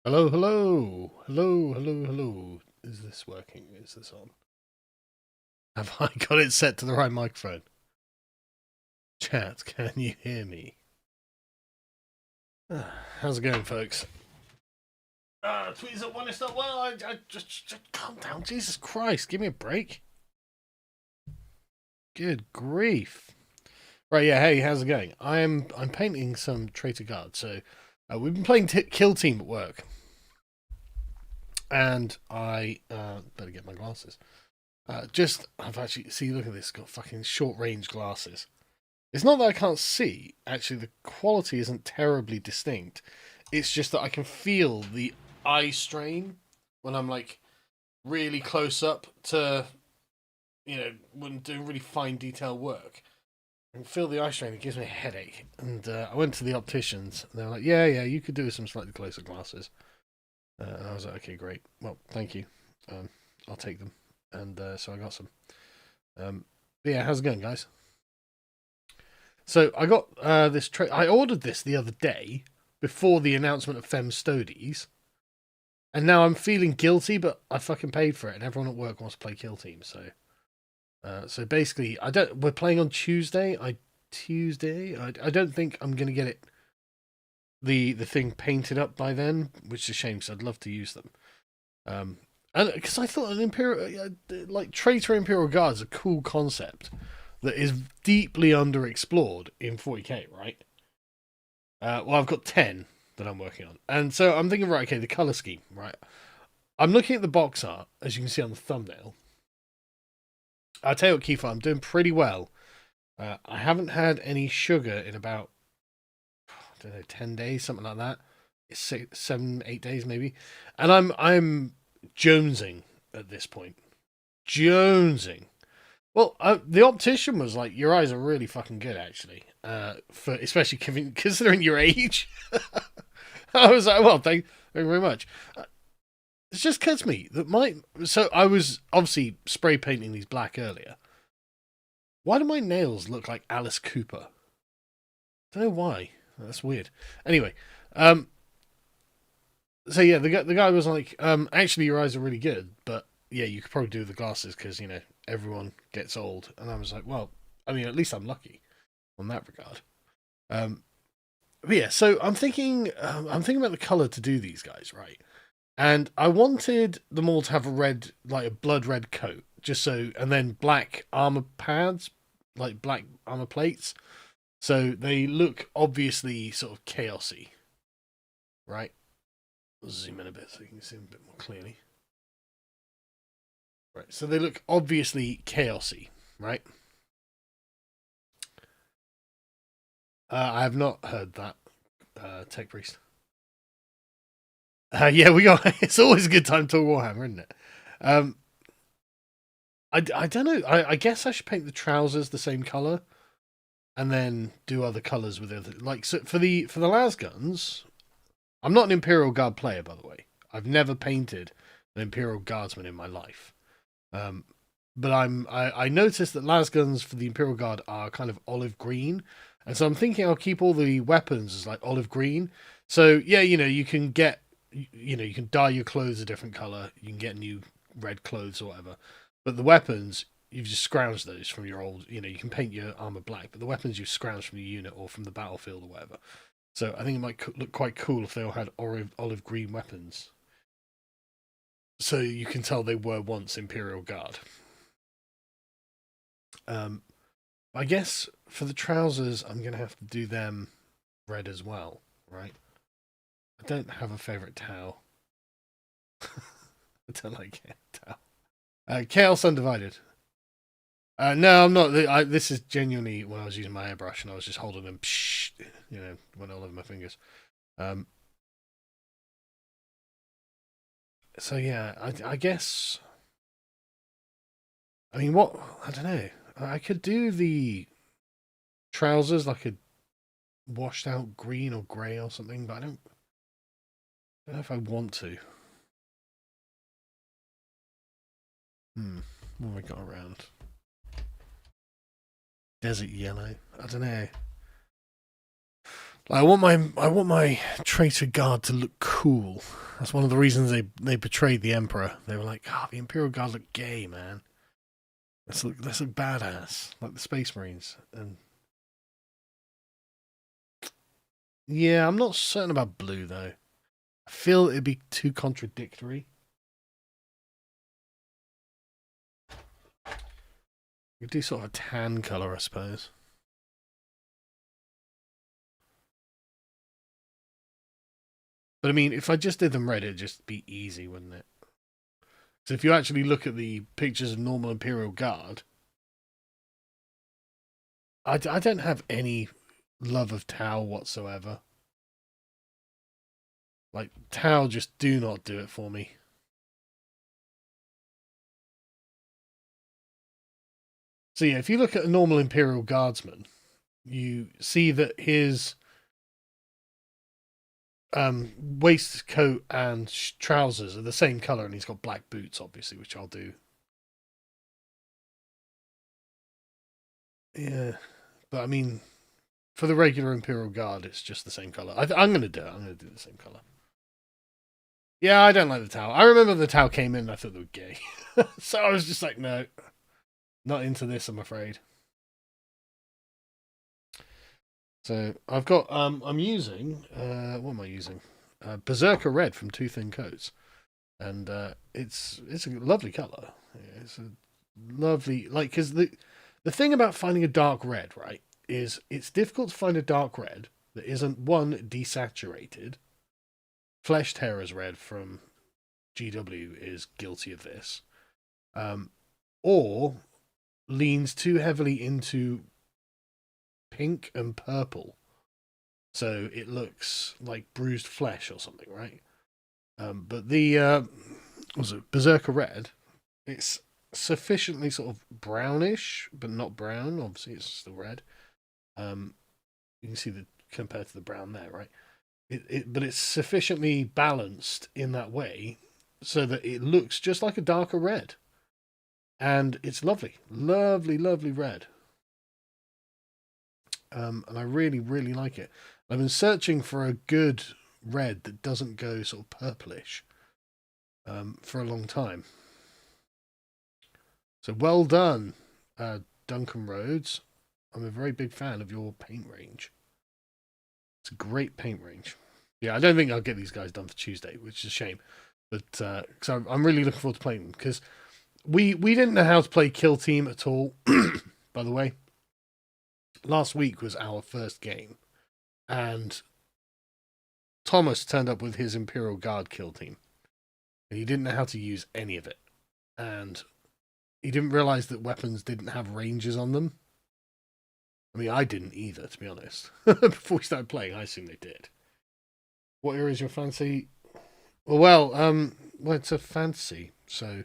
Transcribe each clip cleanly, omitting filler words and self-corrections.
Hello, hello, hello, hello, hello. Is this working? Is this on? Have I got it set to the right microphone? Chat, can you hear me? How's it going, folks? Tweets at one. It's not well. I just calm down. Jesus Christ, give me a break. Good grief. Right, yeah. Hey, how's it going? I'm painting some Traitor guards. So we've been playing Kill Team at work, and I better get my glasses. I've actually see. Look at this. Got fucking short range glasses. It's not that I can't see. Actually, the quality isn't terribly distinct. It's just that I can feel the eye strain when I'm like really close up to, when doing really fine detail work. I can feel the eye strain. It gives me a headache. And I went to the opticians, and they're like, "Yeah, you could do with some slightly closer glasses." And I was like, "Okay, great. Well, thank you. I'll take them." And so I got some. But yeah, how's it going, guys? So I got this. I ordered this the other day before the announcement of custodes, and now I'm feeling guilty, but I fucking paid for it, and everyone at work wants to play Kill Team. So basically, I don't. We're playing on Tuesday. I don't think I'm gonna get it the thing painted up by then, which is a shame because I'd love to use them. And because I thought an Imperial, like Traitor Imperial Guard is a cool concept that is deeply underexplored in 40k, right? Well, I've got 10 that I'm working on. And so I'm thinking, right, okay, the color scheme, right? I'm looking at the box art, as you can see on the thumbnail. I'll tell you what, Kiefer, I'm doing pretty well. I haven't had any sugar in about, I don't know, 10 days, something like that. It's 7, 8 days maybe. And I'm jonesing at this point. Jonesing. Well, the optician was like, "Your eyes are really fucking good, actually, for especially considering your age." I was like, "Well, thank you very much." It just occurred to me that so I was obviously spray painting these black earlier. Why do my nails look like Alice Cooper? Don't know why. That's weird. Anyway, um, so yeah, the guy was like, "Actually, your eyes are really good, but yeah, you could probably do the glasses because everyone gets old." And I was like, "Well, I mean, at least I'm lucky on that regard." Um, but yeah, so I'm thinking about the color to do these guys, right? And I wanted them all to have a red, like a blood red coat, just so, and then black armor pads, like black armor plates, so they look obviously sort of chaosy, right? I'll zoom in a bit so you can see them a bit more clearly. Right, so they look obviously chaosy, right? I have not heard that, Tech Priest. Yeah, we got. It's always a good time to talk Warhammer, isn't it? Um, I don't know. I guess I should paint the trousers the same color, and then do other colors with it. Like so for the las guns. I'm not an Imperial Guard player, by the way. I've never painted an Imperial Guardsman in my life. Um, but I noticed that las guns for the Imperial Guard are kind of olive green, and so I'm thinking I'll keep all the weapons as like olive green. So yeah, you can get you can dye your clothes a different color. You can get new red clothes or whatever. But the weapons you've just scrounged those from your old. You can paint your armor black, but the weapons you've scrounged from your unit or from the battlefield or whatever. So I think it might look quite cool if they all had olive green weapons. So you can tell they were once Imperial Guard. Um, I guess for the trousers, I'm going to have to do them red as well, right? I don't have a favourite towel. I don't like towel. Chaos Undivided. No, I'm not. This is genuinely when I was using my airbrush and I was just holding them, went all over my fingers. Um, so yeah, I guess. I mean, what? I don't know. I could do the trousers like a washed out green or grey or something, but I don't know if I want to. What have I got around? Desert yellow. I don't know. Like, I want my traitor guard to look cool. That's one of the reasons they betrayed the Emperor. They were like, the Imperial Guard look gay, man. Let's look badass, like the Space Marines. And yeah, I'm not certain about blue though. I feel it'd be too contradictory. You do sort of a tan color, I suppose. But I mean, if I just did them red, it'd just be easy, wouldn't it? So if you actually look at the pictures of normal Imperial Guard, I don't have any love of Tau whatsoever. Like, Tau just do not do it for me. So yeah, if you look at a normal Imperial Guardsman, you see that his waistcoat and trousers are the same color, and he's got black boots, obviously, which I'll do. Yeah, but I mean, for the regular Imperial Guard, it's just the same color. I'm going to do it. I'm going to do the same color. Yeah, I don't like the Tau. I remember the Tau came in and I thought they were gay. So I was just like, no, not into this, I'm afraid. So I've got, I'm using, what am I using? Berserker Red from Two Thin Coats. And it's a lovely color. Yeah, it's a lovely, like, because the thing about finding a dark red, right, is it's difficult to find a dark red that isn't, one, desaturated. Flesh Terror's Red from GW is guilty of this. Or leans too heavily into pink and purple. So it looks like bruised flesh or something, right? But the was it Berserker Red? It's sufficiently sort of brownish, but not brown. Obviously, it's still red. You can see the compared to the brown there, right? But it's sufficiently balanced in that way so that it looks just like a darker red, and it's lovely, lovely, lovely red. And I really, really like it. I've been searching for a good red that doesn't go sort of purplish for a long time. So well done, Duncan Rhodes. I'm a very big fan of your paint range. It's a great paint range. Yeah, I don't think I'll get these guys done for Tuesday, which is a shame. But so I'm really looking forward to playing them because we didn't know how to play Kill Team at all. By the way, last week was our first game, and Thomas turned up with his Imperial Guard Kill Team, and he didn't know how to use any of it, and he didn't realize that weapons didn't have ranges on them. I mean, I didn't either, to be honest. Before we started playing, I assumed they did. What era is your fantasy? Well, it's a fantasy, so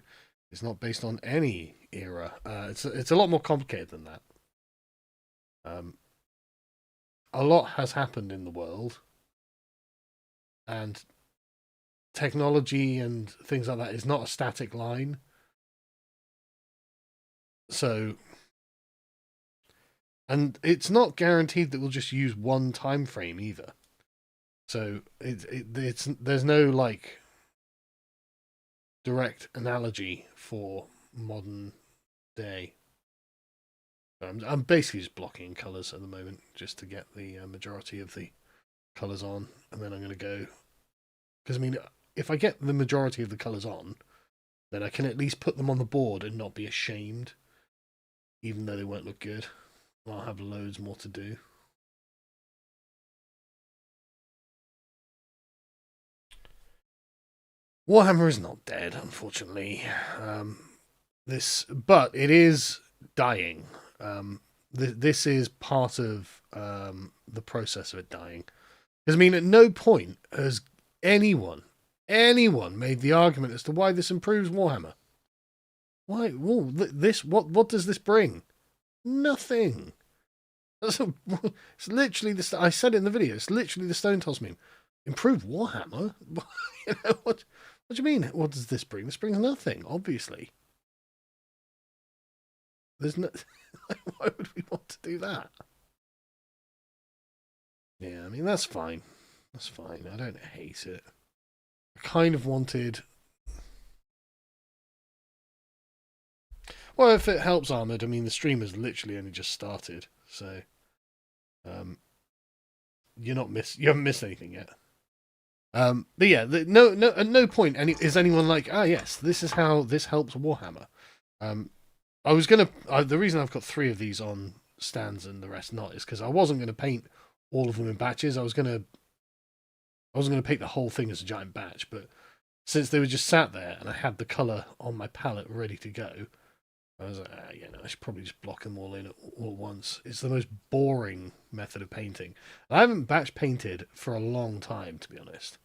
it's not based on any era. It's a lot more complicated than that. A lot has happened in the world, and technology and things like that is not a static line. So, and it's not guaranteed that we'll just use one time frame either. So it's there's no like direct analogy for modern day. I'm basically just blocking colours at the moment just to get the majority of the colours on, and then I'm going to go because I mean, if I get the majority of the colours on, then I can at least put them on the board and not be ashamed, even though they won't look good. I'll have loads more to do. Warhammer is not dead, unfortunately. But it is dying. This is part of the process of it dying. Because I mean, at no point has anyone made the argument as to why this improves Warhammer. Why? Well, what does this bring? Nothing. It's literally the. I said it in the video. It's literally the Stone Toss meme. Improve Warhammer. What do you mean? What does this bring? This brings nothing. Obviously, there's no. Why would we want to do that? Yeah, I mean, that's fine. That's fine. I don't hate it. I kind of wanted. Well, if it helps Armored, I mean, the stream has literally only just started, so um, you haven't missed anything yet. But yeah, at no point is anyone like, ah, yes, this is how this helps Warhammer. Um, I was gonna. The reason I've got 3 of these on stands and the rest not is because I wasn't gonna paint all of them in batches. I wasn't gonna paint the whole thing as a giant batch, but since they were just sat there and I had the color on my palette ready to go, I was like, yeah, no, I should probably just block them all in all at once. It's the most boring method of painting. I haven't batch painted for a long time, to be honest.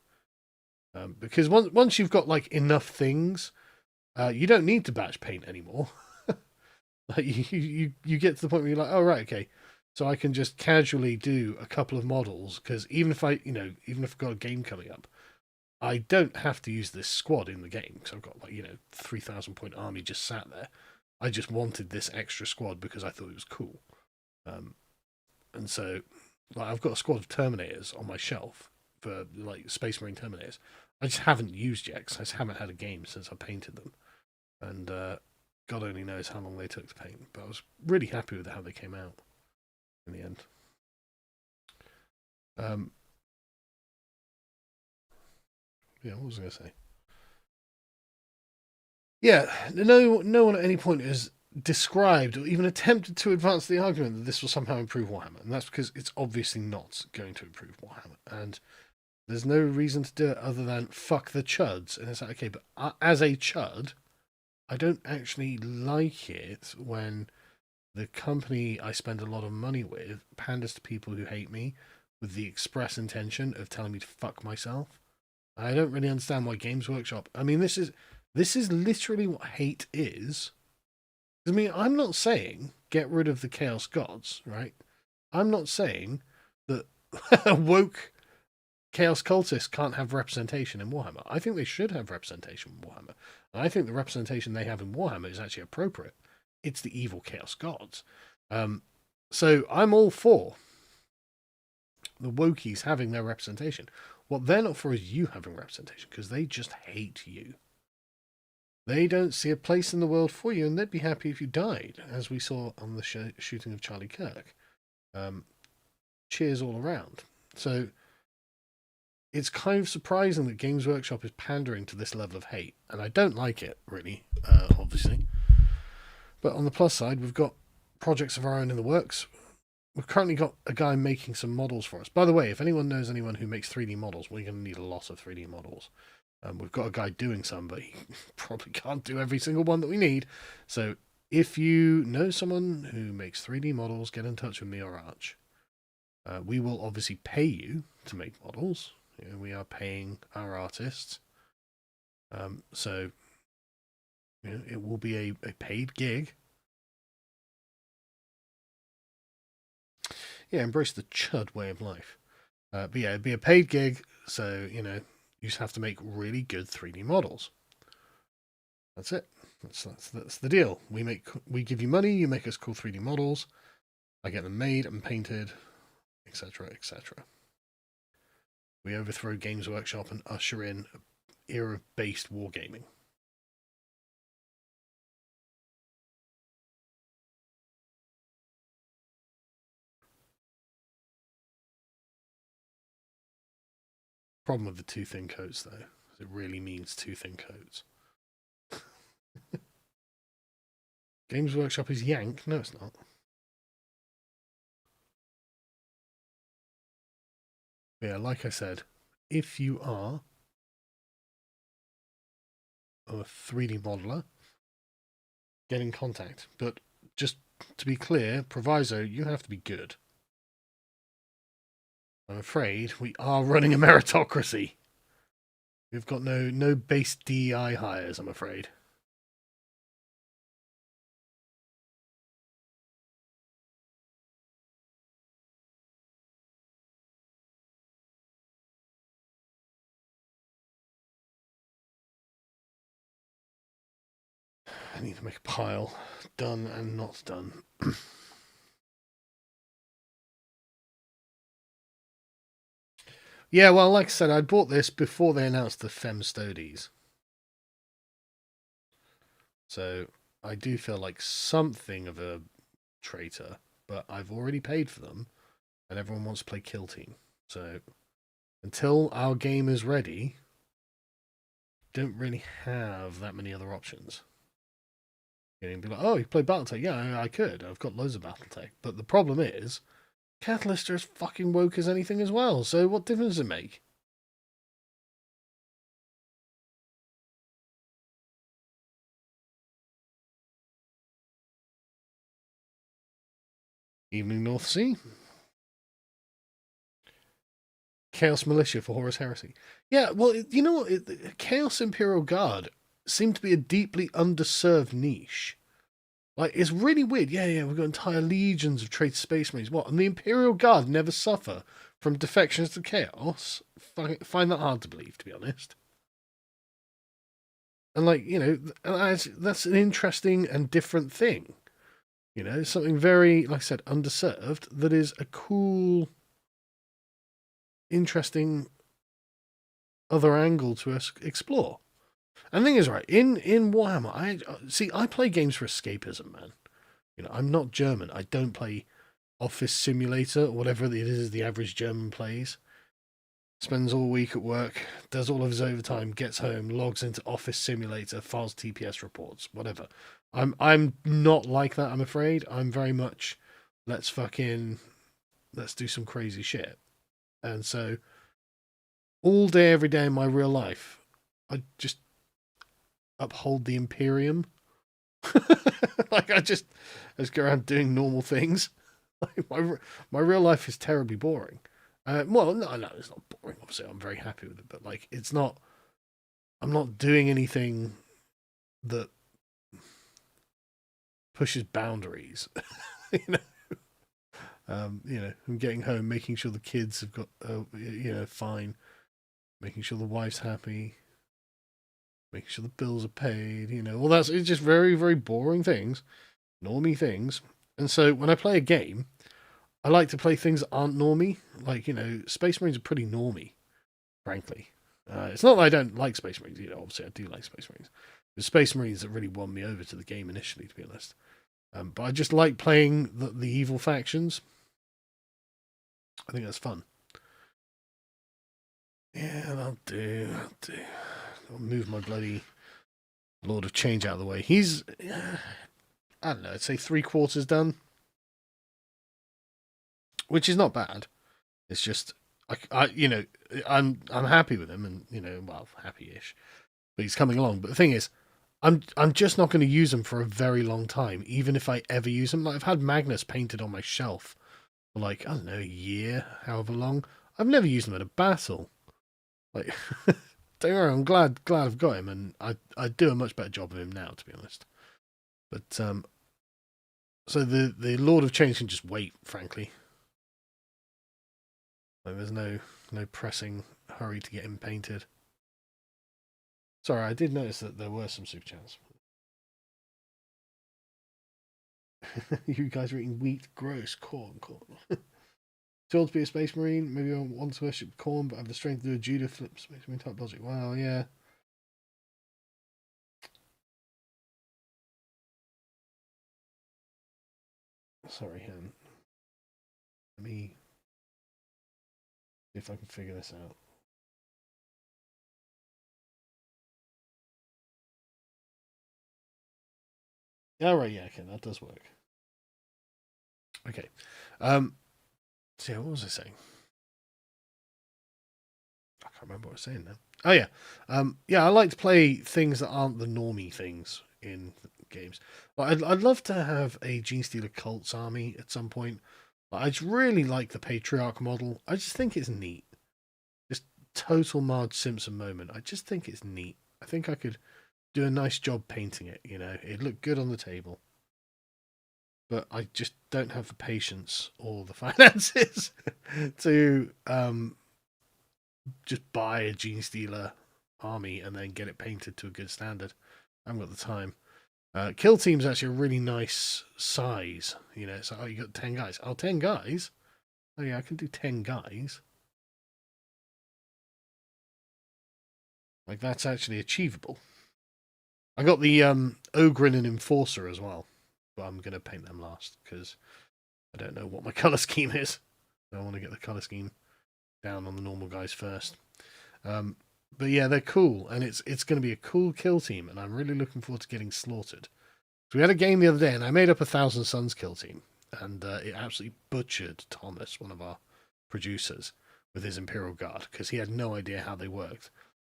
Because once you've got like enough things, you don't need to batch paint anymore. Like you get to the point where you're like, oh right, okay, so I can just casually do a couple of models because even if even if I've got a game coming up, I don't have to use this squad in the game because I've got like 3,000 point army just sat there. I just wanted this extra squad because I thought it was cool, and so like I've got a squad of Terminators on my shelf for like Space Marine Terminators. I just haven't used yet because I just haven't had a game since I painted them, and God only knows how long they took to paint. But I was really happy with how they came out in the end. Um, yeah, what was I going to say? Yeah, no one at any point has described or even attempted to advance the argument that this will somehow improve Warhammer, and that's because it's obviously not going to improve Warhammer, and there's no reason to do it other than fuck the chuds. And it's like, okay, but as a chud, I don't actually like it when the company I spend a lot of money with panders to people who hate me with the express intention of telling me to fuck myself. I don't really understand why Games Workshop. I mean, this is literally what hate is. I mean, I'm not saying get rid of the Chaos Gods, right? I'm not saying that woke Chaos Cultists can't have representation in Warhammer. I think they should have representation in Warhammer. And I think the representation they have in Warhammer is actually appropriate. It's the evil Chaos Gods. So I'm all for the wokies having their representation. What they're not for is you having representation because they just hate you. They don't see a place in the world for you, and they'd be happy if you died, as we saw on the shooting of Charlie Kirk. Cheers all around. So it's kind of surprising that Games Workshop is pandering to this level of hate, and I don't like it, really, obviously. But on the plus side, we've got projects of our own in the works. We've currently got a guy making some models for us. By the way, if anyone knows anyone who makes 3D models, we're going to need a lot of 3D models. We've got a guy doing some, but he probably can't do every single one that we need. So if you know someone who makes 3D models, get in touch with me or Arch. We will obviously pay you to make models. We are paying our artists. So it will be a paid gig. Yeah, embrace the chud way of life. But yeah, it'd be a paid gig, so you just have to make really good 3D models. That's it. That's the deal. We give you money, you make us cool 3D models. I get them made and painted, etc., etc. We overthrow Games Workshop and usher in era-based wargaming. Problem with the 2 thin coats, though, it really means 2 thin coats. Games Workshop is yank? No, it's not. Yeah, like I said, if you are a 3D modeler, get in contact. But just to be clear, proviso, you have to be good. I'm afraid we are running a meritocracy. We've got no base DEI hires, I'm afraid. I need to make a pile. Done and not done. Yeah, well, like I said, I bought this before they announced the custodes. So I do feel like something of a traitor, but I've already paid for them, and everyone wants to play Kill Team. So until our game is ready, don't really have that many other options. You can be like, oh, you play Battletech? Yeah, I could. I've got loads of Battletech. But the problem is, Catalyst are as fucking woke as anything as well. So what difference does it make? Evening North Sea. Chaos Militia for Horus Heresy. Yeah, well, you know what? Chaos Imperial Guard seemed to be a deeply underserved niche. Like, it's really weird. Yeah, we've got entire legions of traitor space marines. What? And the Imperial Guard never suffer from defections to chaos? Find that hard to believe, to be honest. And, like, you know, that's an interesting and different thing. You know, something very, like I said, underserved that is a cool, interesting other angle to us explore. And the thing is, right, in Warhammer, I play games for escapism, man. You know, I'm not German. I don't play Office Simulator or whatever it is the average German plays. Spends all week at work, does all of his overtime, gets home, logs into Office Simulator, files TPS reports, whatever. I'm not like that, I'm afraid. I'm very much let's do some crazy shit. And so all day, every day in my real life, I just uphold the Imperium. Like I just go around doing normal things. Like my real life is terribly boring. Well, no, it's not boring. Obviously, I'm very happy with it, but like, it's not. I'm not doing anything that pushes boundaries. you know, I'm getting home, making sure the kids have got, fine, making sure the wife's happy, making sure the bills are paid. All that's it's just very, very boring things, normie things. And so when I play a game, I like to play things that aren't normie. Like, Space Marines are pretty normie, frankly. It's not that I don't like Space Marines. Obviously I do like Space Marines. The Space Marines that really won me over to the game initially, to be honest. But I just like playing the evil factions. I think that's fun. Yeah, I'll do. I'll move my bloody Lord of Change out of the way. He's, I don't know, I'd say 3/4 done, which is not bad. It's just, I'm happy with him, and well, happy-ish. But he's coming along. But the thing is, I'm just not going to use him for a very long time, even if I ever use him. Like, I've had Magnus painted on my shelf for, like, I don't know, a year, however long. I've never used him in a battle. Like, don't worry, I'm glad I've got him, and I do a much better job of him now, to be honest. But so the Lord of Change can just wait, frankly. Like, there's no pressing hurry to get him painted. Sorry, I did notice that there were some super chats. You guys are eating wheat, gross, corn. Told to be a space marine, maybe I want to worship corn, but have the strength to do a judo flip space marine type logic. Well, yeah. Sorry, let me see if I can figure this out. Yeah, right, yeah, okay, that does work. Okay. So yeah, what was I saying? I can't remember what I was saying now. Oh yeah. Yeah, I like to play things that aren't the normie things in games. Like, I'd love to have a Genestealer Cults army at some point. I just really like the Patriarch model. I just think it's neat. Just total Marge Simpson moment. I just think it's neat. I think I could do a nice job painting it, It'd look good on the table. But I just don't have the patience or the finances to just buy a Genestealer army and then get it painted to a good standard. I haven't got the time. Kill Team's actually a really nice size. So you got 10 guys. Oh, 10 guys? Oh yeah, I can do 10 guys. Like, that's actually achievable. I got the Ogrin and Enforcer as well, but I'm going to paint them last because I don't know what my colour scheme is. I want to get the colour scheme down on the normal guys first. But yeah, they're cool, and it's going to be a cool kill team, and I'm really looking forward to getting slaughtered. So we had a game the other day, and I made up a Thousand Suns kill team, and it absolutely butchered Thomas, one of our producers, with his Imperial Guard, because he had no idea how they worked.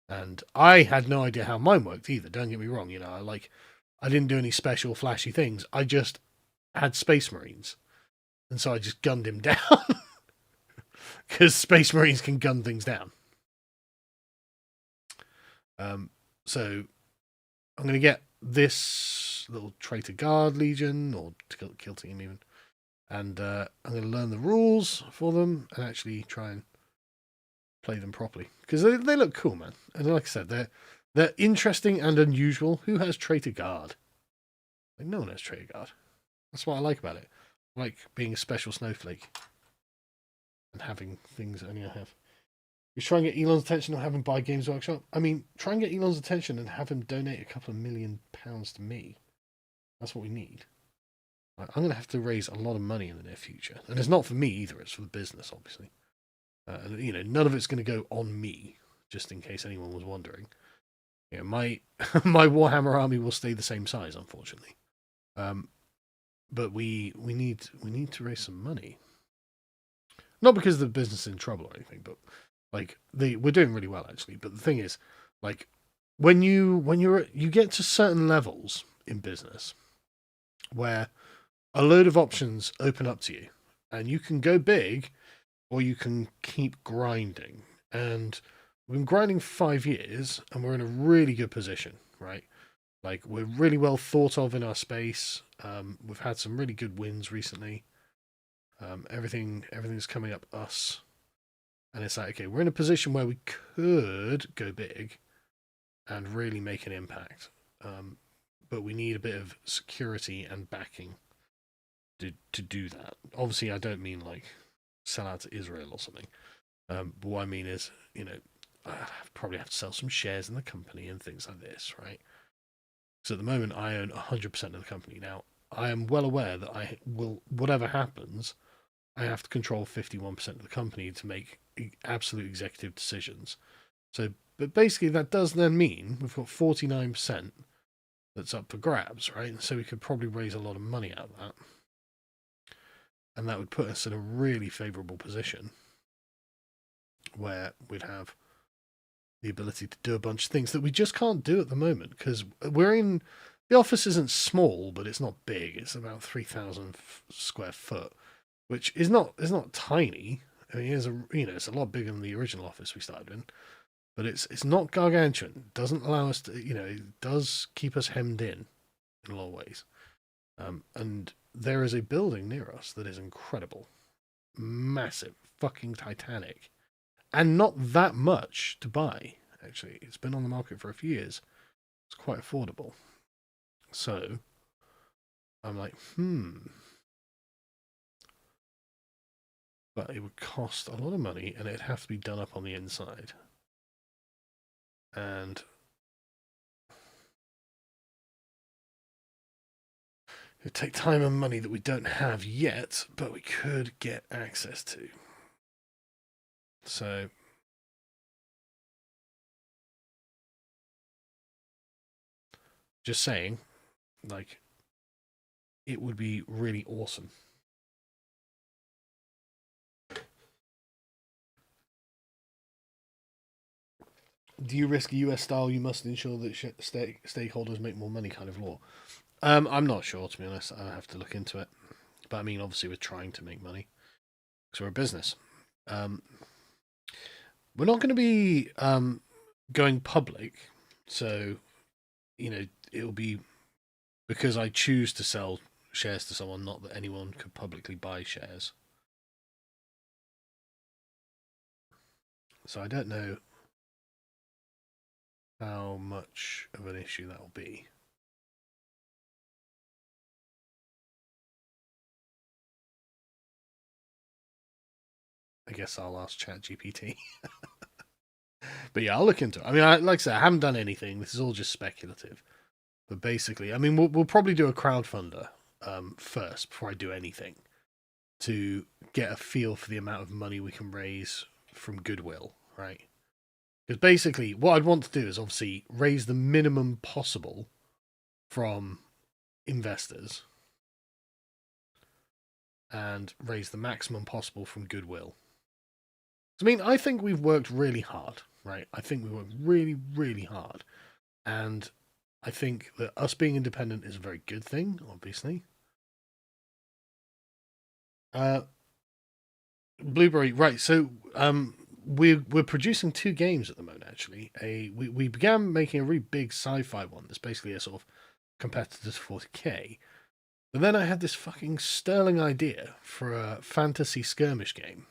And I had no idea how mine worked either, don't get me wrong. You know, I didn't do any special flashy things. I just had Space Marines. And so I just gunned him down. Because Space Marines can gun things down. So I'm going to get this little Traitor Guard Legion, or kill team even. And I'm going to learn the rules for them and actually try and play them properly. Because they look cool, man. And like I said, they're interesting and unusual. Who has Traitor Guard? Like, no one has Traitor Guard. That's what I like about it. I like being a special snowflake. And having things only I have. You try and get Elon's attention or have him buy Games Workshop. I mean, try and get Elon's attention and have him donate a couple of £1 million to me. That's what we need. I'm going to have to raise a lot of money in the near future. And it's not for me either, it's for the business, obviously. You know, none of it's going to go on me, just in case anyone was wondering. You know, my my Warhammer army will stay the same size, unfortunately. But we need to raise some money. Not because the business is in trouble or anything, but like we're doing really well actually. But the thing is, like when you get to certain levels in business where a load of options open up to you, and you can go big or you can keep grinding. And we've been grinding for 5 years, and we're in a really good position, right? Like we're really well thought of in our space. We've had some really good wins recently. Everything's coming up us, and it's like, okay, we're in a position where we could go big and really make an impact, but we need a bit of security and backing to do that. Obviously, I don't mean like sell out to Israel or something. But what I mean is, you know, I probably have to sell some shares in the company and things like this, right? So at the moment, I own 100% of the company. Now, I am well aware that I will, whatever happens, I have to control 51% of the company to make absolute executive decisions. So, but basically, that does then mean we've got 49% that's up for grabs, right? So we could probably raise a lot of money out of that. And that would put us in a really favourable position where we'd have the ability to do a bunch of things that we just can't do at the moment because we're in. The office isn't small, but it's not big. It's about 3,000 square foot, which is not tiny. I mean, it's a lot bigger than the original office we started in, but it's not gargantuan. It doesn't allow us to, it does keep us hemmed in a lot of ways. And there is a building near us that is incredible, massive, fucking Titanic, and not that much to buy. Actually, it's been on the market for a few years. It's quite affordable. So I'm like, but it would cost a lot of money, and it'd have to be done up on the inside. And it would take time and money that we don't have yet, but we could get access to. So just saying, like, it would be really awesome. Do you risk a US style? You must ensure that stakeholders make more money kind of law. I'm not sure, to be honest. I have to look into it. But I mean, obviously, we're trying to make money because we're a business. We're not going to be going public, so it'll be because I choose to sell shares to someone, not that anyone could publicly buy shares. So I don't know how much of an issue that will be. I guess I'll ask ChatGPT. But yeah, I'll look into it. I mean, like I said, I haven't done anything. This is all just speculative. But basically, I mean, we'll probably do a crowdfunder first before I do anything to get a feel for the amount of money we can raise from goodwill, right? Because basically, what I'd want to do is obviously raise the minimum possible from investors and raise the maximum possible from goodwill. I mean, I think we've worked really hard, right? I think we worked really, really hard. And I think that us being independent is a very good thing, obviously. Blueberry, right? So, we're producing two games at the moment. Actually, we began making a really big sci-fi one. That's basically a sort of competitor to 40K. But then I had this fucking sterling idea for a fantasy skirmish game,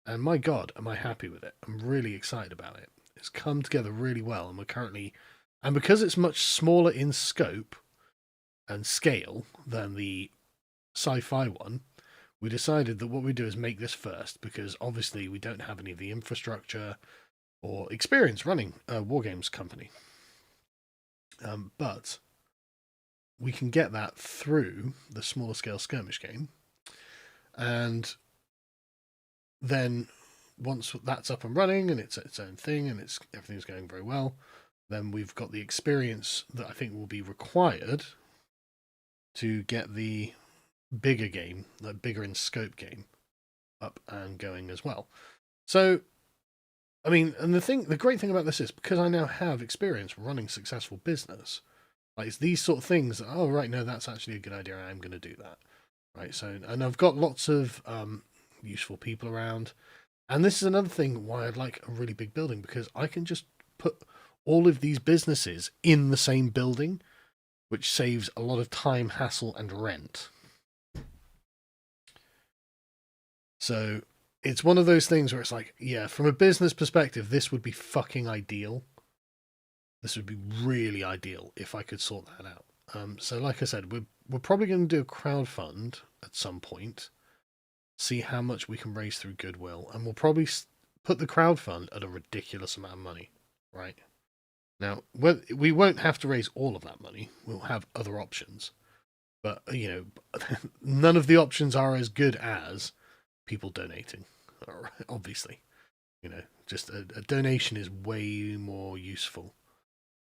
and my god, am I happy with it? I'm really excited about it. It's come together really well, and we're currently, and because it's much smaller in scope and scale than the sci-fi one, we decided that what we do is make this first, because obviously we don't have any of the infrastructure or experience running a wargames company. But we can get that through the smaller scale skirmish game. And then once that's up and running and it's its own thing and everything's going very well, then we've got the experience that I think will be required to get the bigger game, the bigger in scope game, up and going as well. So, I mean, and the great thing about this is because I now have experience running successful business, like it's these sort of things. Oh, right, no, that's actually a good idea. I'm going to do that, right? So, and I've got lots of useful people around, and this is another thing why I'd like a really big building, because I can just put all of these businesses in the same building, which saves a lot of time, hassle, and rent. So it's one of those things where it's like, yeah, from a business perspective, this would be fucking ideal. This would be really ideal if I could sort that out. So like I said, we're probably going to do a crowdfund at some point, see how much we can raise through goodwill, and we'll probably put the crowdfund at a ridiculous amount of money, right? Now, we won't have to raise all of that money. We'll have other options. But, you know, none of the options are as good as people donating, obviously. You know, just a donation is way more useful.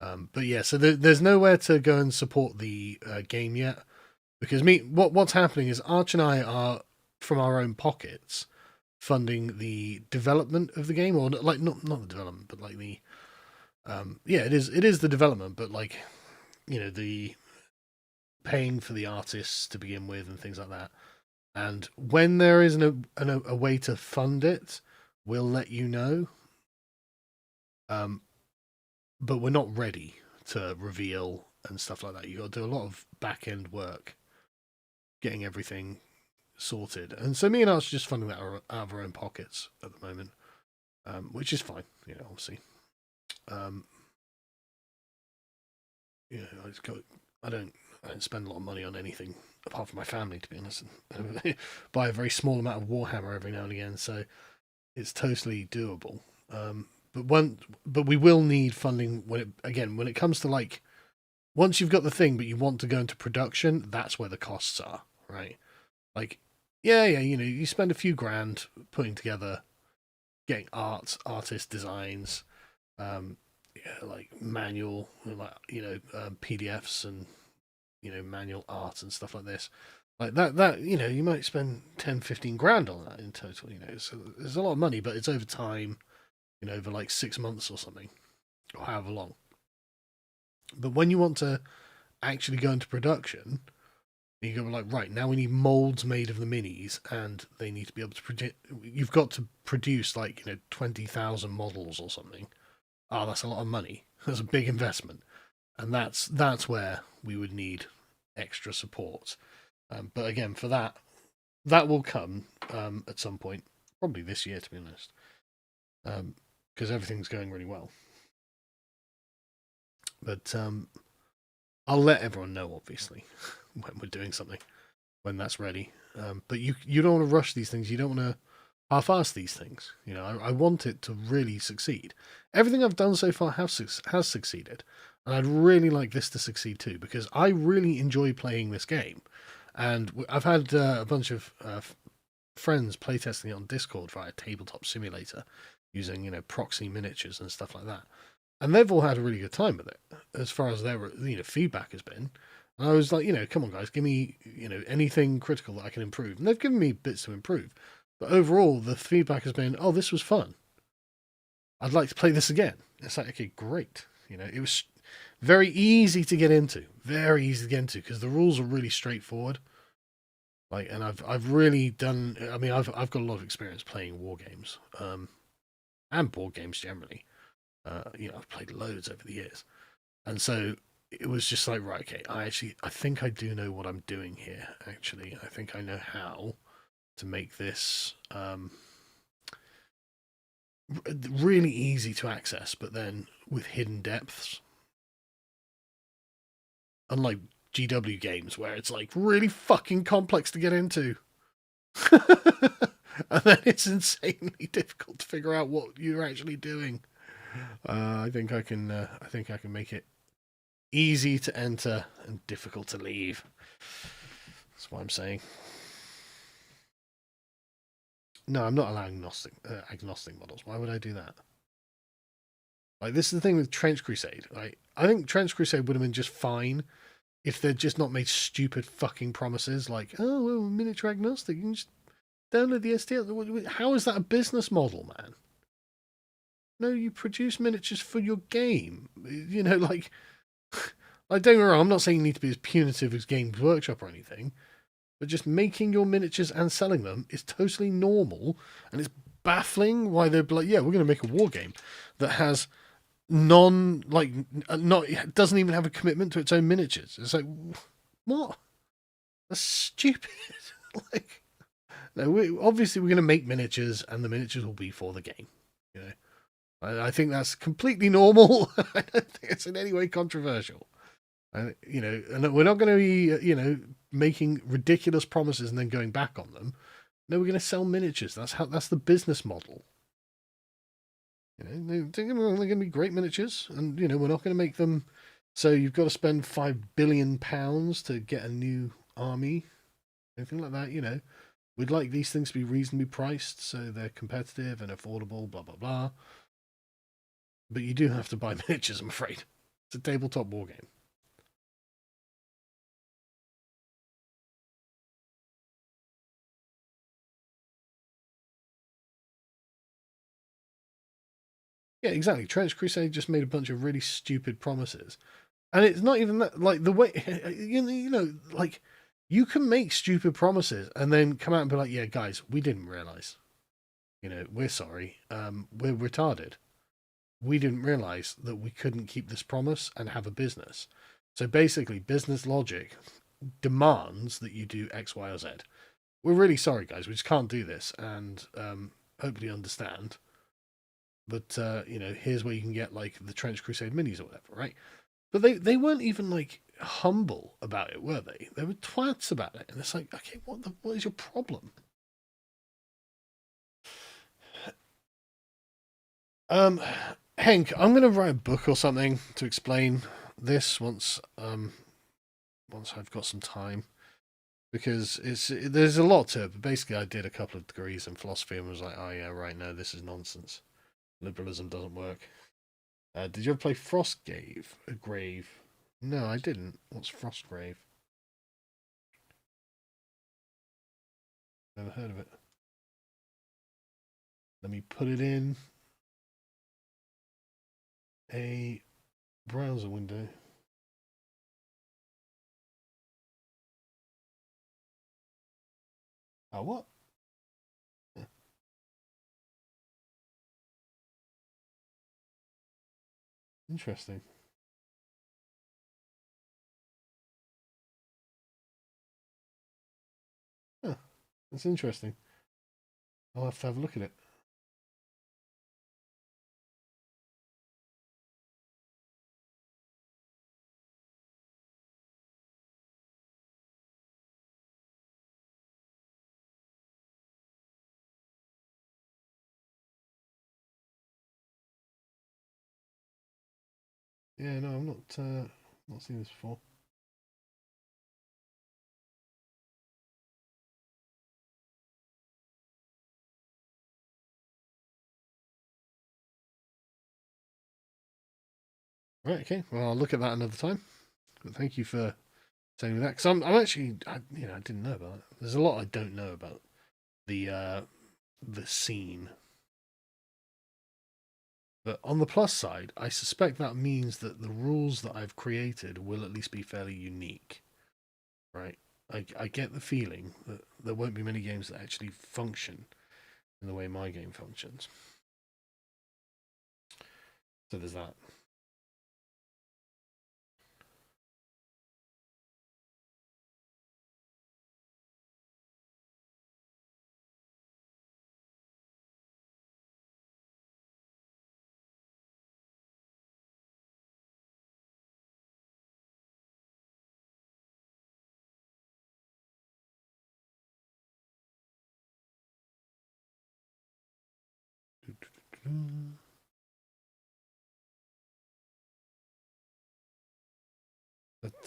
But yeah, so there's nowhere to go and support the game yet, because what's happening is Arch and I are, from our own pockets, funding the development of the game, or like not the development, but like the yeah, it is the development, but like, you know, the paying for the artists to begin with and things like that. And when there is a way to fund it, we'll let you know. But we're not ready to reveal and stuff like that. You got to do a lot of back end work, getting everything sorted. And so me and Arch are just funding that out of our own pockets at the moment, which is fine. You know, obviously. You know, I don't spend a lot of money on anything apart from my family, to be honest. Buy a very small amount of Warhammer every now and again, so it's totally doable. But we will need funding when it comes to, like, once you've got the thing but you want to go into production, that's where the costs are, right? Like, yeah, you know, you spend a few grand putting together, getting artist designs, yeah, like manual, like, you know, PDFs and, you know, manual art and stuff like this. Like that, you know, you might spend 10, 15 grand on that in total, you know. So there's a lot of money, but it's over time, you know, over like 6 months or something, or however long. But when you want to actually go into production, you go like, right, now we need molds made of the minis, and they need to be able to produce. You've got to produce like, you know, 20,000 models or something. Oh, that's a lot of money. That's a big investment, and that's where we would need extra support. But again, for that will come at some point, probably this year, to be honest, because everything's going really well. But I'll let everyone know, obviously, when we're doing something, when that's ready. But you don't want to rush these things. You don't want to half-ass these things. You know, I want it to really succeed. Everything I've done so far has succeeded, and I'd really like this to succeed too, because I really enjoy playing this game. And I've had a bunch of friends playtesting it on Discord via Tabletop Simulator, using proxy miniatures and stuff like that, and they've all had a really good time with it, as far as their feedback has been. And I was like, come on, guys, give me anything critical that I can improve, and they've given me bits to improve. But overall, the feedback has been, oh, this was fun. I'd like to play this again. It's like, okay, great. It was very easy to get into, because the rules are really straightforward. Like, and I've really done. I mean, I've got a lot of experience playing war games, and board games generally. I've played loads over the years, and so it was just like, right, okay, I think I do know what I'm doing here. Actually, I think I know how to make this really easy to access, but then with hidden depths. Unlike GW games, where it's like really fucking complex to get into. And then it's insanely difficult to figure out what you're actually doing. I think I can. I think I can make it easy to enter and difficult to leave. That's what I'm saying. No, I'm not allowing agnostic models. Why would I do that? Like, this is the thing with Trench Crusade. Like, I think Trench Crusade would have been just fine if they'd just not made stupid fucking promises like, oh, well, miniature agnostic, you can just download the STL. How is that a business model, man? No, you produce miniatures for your game. Like, don't get me wrong, I'm not saying you need to be as punitive as Games Workshop or anything, but just making your miniatures and selling them is totally normal, and it's baffling why they're like, yeah, we're going to make a war game that has it doesn't even have a commitment to its own miniatures. It's like, what? That's stupid. Like, no, obviously we're going to make miniatures, and the miniatures will be for the game. I think that's completely normal. I don't think it's in any way controversial. And and we're not going to be making ridiculous promises and then going back on them. No, we're going to sell miniatures. That's the business model. They're going to be great miniatures, and we're not going to make them so you've got to spend £5 billion to get a new army, anything like that. We'd like these things to be reasonably priced so they're competitive and affordable. Blah blah blah. But you do have to buy miniatures, I'm afraid. It's a tabletop war game. Yeah, exactly. Trench Crusade just made a bunch of really stupid promises. And it's not even that, like, the way, like, you can make stupid promises and then come out and be like, yeah, guys, we didn't realize. We're sorry. We're retarded. We didn't realize that we couldn't keep this promise and have a business. So basically, business logic demands that you do X, Y, or Z. We're really sorry, guys. We just can't do this, and hopefully understand. But here's where you can get like the Trench Crusade minis or whatever, right? But they weren't even like humble about it, were they? They were twats about it, and it's like, okay, what is your problem? Um, Hank, I'm going to write a book or something to explain this once I've got some time, because there's a lot to it. But basically, I did a couple of degrees in philosophy and was like, oh yeah, right, no, this is nonsense. Liberalism doesn't work. Did you ever play Frostgrave? Grave? No, I didn't. What's Frostgrave? Never heard of it. Let me put it in a browser window. Oh, what? Interesting. Huh, that's interesting. I'll have to have a look at it. Yeah, no, I'm not seen this before. Right, okay. Well, I'll look at that another time. But thank you for telling me that, because I'm actually, I didn't know about it. There's a lot I don't know about the scene. But on the plus side, I suspect that means that the rules that I've created will at least be fairly unique, right? I get the feeling that there won't be many games that actually function in the way my game functions. So there's that.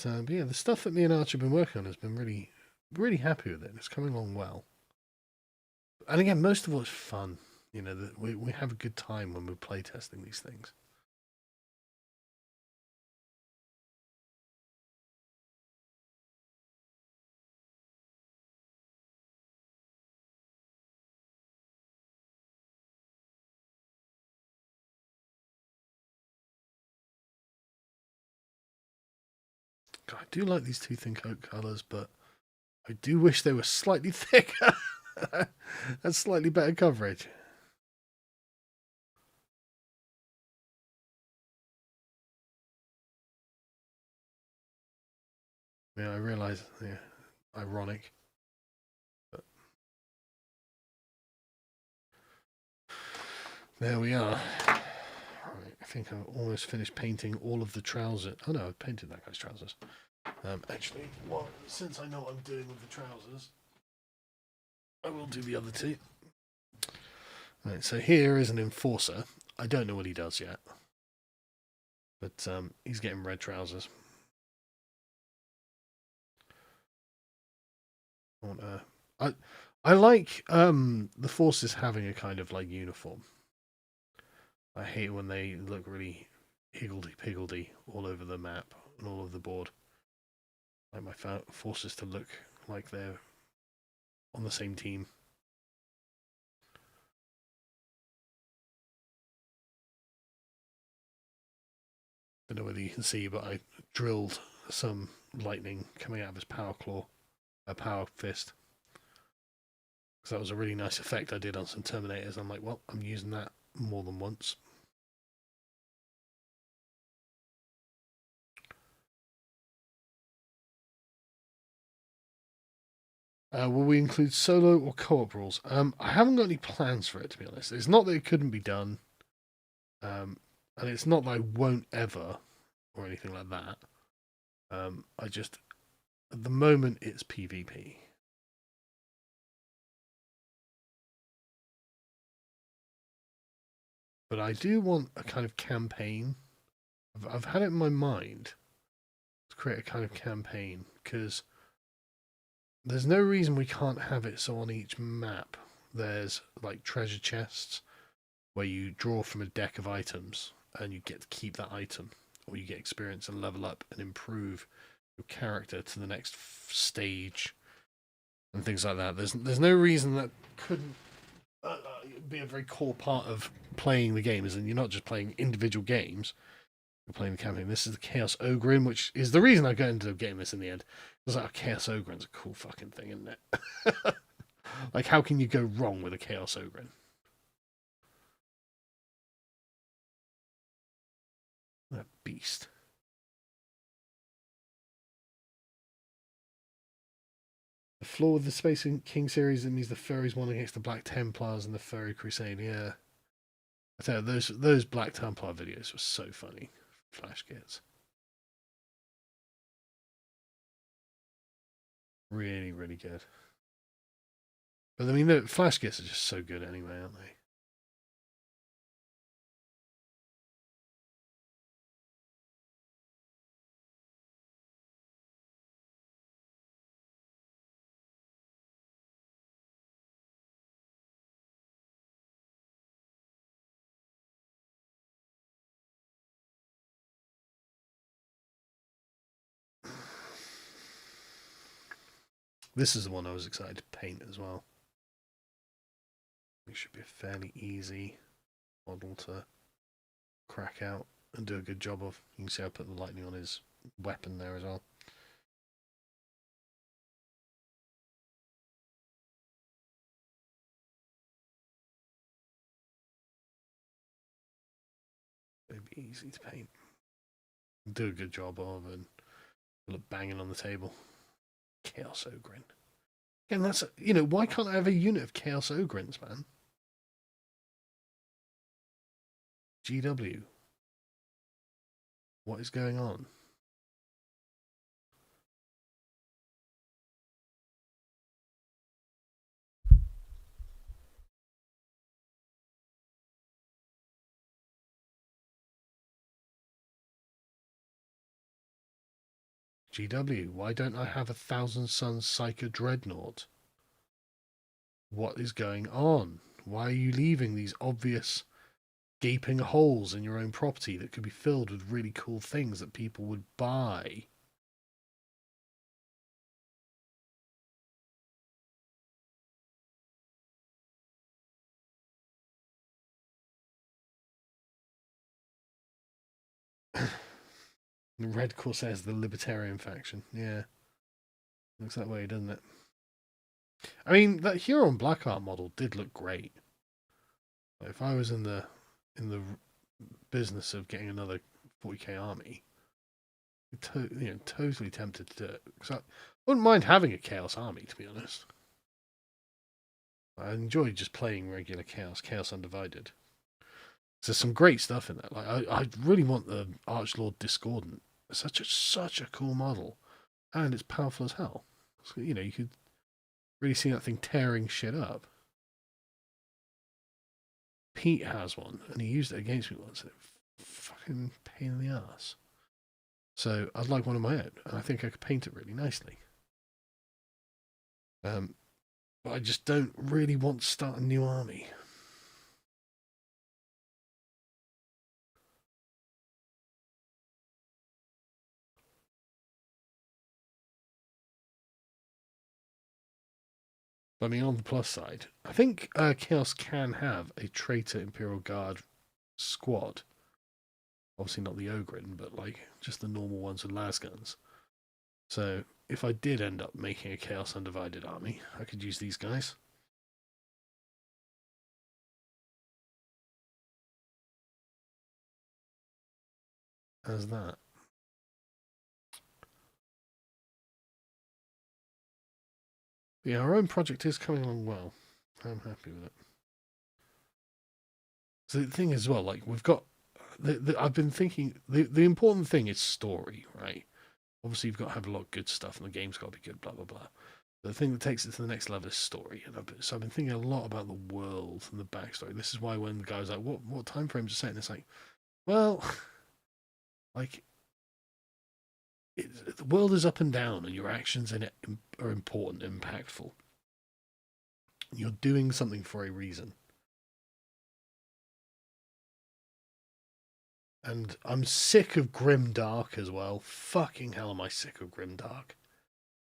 But yeah, the stuff that me and Arch have been working on has been really, really happy with it. It's coming along well. And again, most of all, it's fun. You know, that we have a good time when we're playtesting these things. God, I do like these two thin coat colours, but I do wish they were slightly thicker and slightly better coverage. Yeah, I realise. Yeah, ironic. But there we are. Right, I think I've almost finished painting all of the trousers. Oh no, I've painted that guy's trousers. Actually, well, since I know what I'm doing with the trousers, I will do the other two. Right, so here is an enforcer. I don't know what he does yet, but he's getting red trousers. I I like the forces having a kind of like uniform. I hate when they look really higgledy piggledy all over the map and all over the board. I like my forces to look like they're on the same team. Don't know whether you can see, but I drilled some lightning coming out of his power claw, a power fist. Because that was a really nice effect I did on some Terminators. I'm like, well, I'm using that more than once. Will we include solo or co-op rules? I haven't got any plans for it, to be honest. It's not that it couldn't be done, and it's not that I won't ever or anything like that. I just, at the moment, it's PvP. But I do want a kind of campaign. I've had it in my mind to create a kind of campaign because there's no reason we can't have it so on each map there's like treasure chests where you draw from a deck of items and you get to keep that item, or you get experience and level up and improve your character to the next stage and things like that. There's no reason that couldn't be a very core part of playing the game, is, and you're not just playing individual games, you're playing the campaign. This is the Chaos Ogrin, which is the reason I ended up getting this in the end. I was like, oh, Chaos Ogrin's a cool fucking thing, isn't it? Like, how can you go wrong with a Chaos Ogrin? That beast. The flaw with the Space King series, it means the furries won against the Black Templars and the Furry Crusade. Yeah, I tell you, those Black Templar videos were so funny. Flash kits, really, really good. But I mean, the Flash kits are just so good anyway, aren't they? This is the one I was excited to paint as well. It should be a fairly easy model to crack out and do a good job of. You can see I put the lightning on his weapon there as well. It'd be easy to paint. Do a good job of and look banging on the table. Chaos Ogrin. Again, that's, you know, why can't I have a unit of Chaos Ogrins, man? GW. What is going on? GW, why don't I have a Thousand Suns Psycho Dreadnought? What is going on? Why are you leaving these obvious gaping holes in your own property that could be filled with really cool things that people would buy? The Red Corsairs, the Libertarian faction. Yeah. Looks that way, doesn't it? I mean, that Huron Blackheart model did look great. If I was in the business of getting another 40k army, totally tempted to do it. Because I wouldn't mind having a Chaos army, to be honest. I enjoy just playing regular Chaos Undivided. There's some great stuff in that. Like I really want the Archlord Discordant. It's such a cool model, and it's powerful as hell. So, you know, you could really see that thing tearing shit up. Pete has one, and he used it against me once, and it fucking pain in the ass. So I'd like one of my own, and I think I could paint it really nicely. But I just don't really want to start a new army. I mean, on the plus side, I think Chaos can have a Traitor Imperial Guard squad. Obviously not the Ogrin, but like just the normal ones with las guns. So if I did end up making a Chaos Undivided army, I could use these guys. As that. Yeah, our own project is coming along well. I'm happy with it. So the thing is, well, like we've got, I've been thinking the important thing is story, right? Obviously, you've got to have a lot of good stuff, and the game's got to be good, blah blah blah. But the thing that takes it to the next level is story, and I've been thinking a lot about the world and the backstory. This is why when the guy's like, "What time frames are set?" and it's like, well, like the world is up and down, and your actions in it are important, impactful. You're doing something for a reason. And I'm sick of Grimdark as well. Fucking hell am I sick of Grimdark.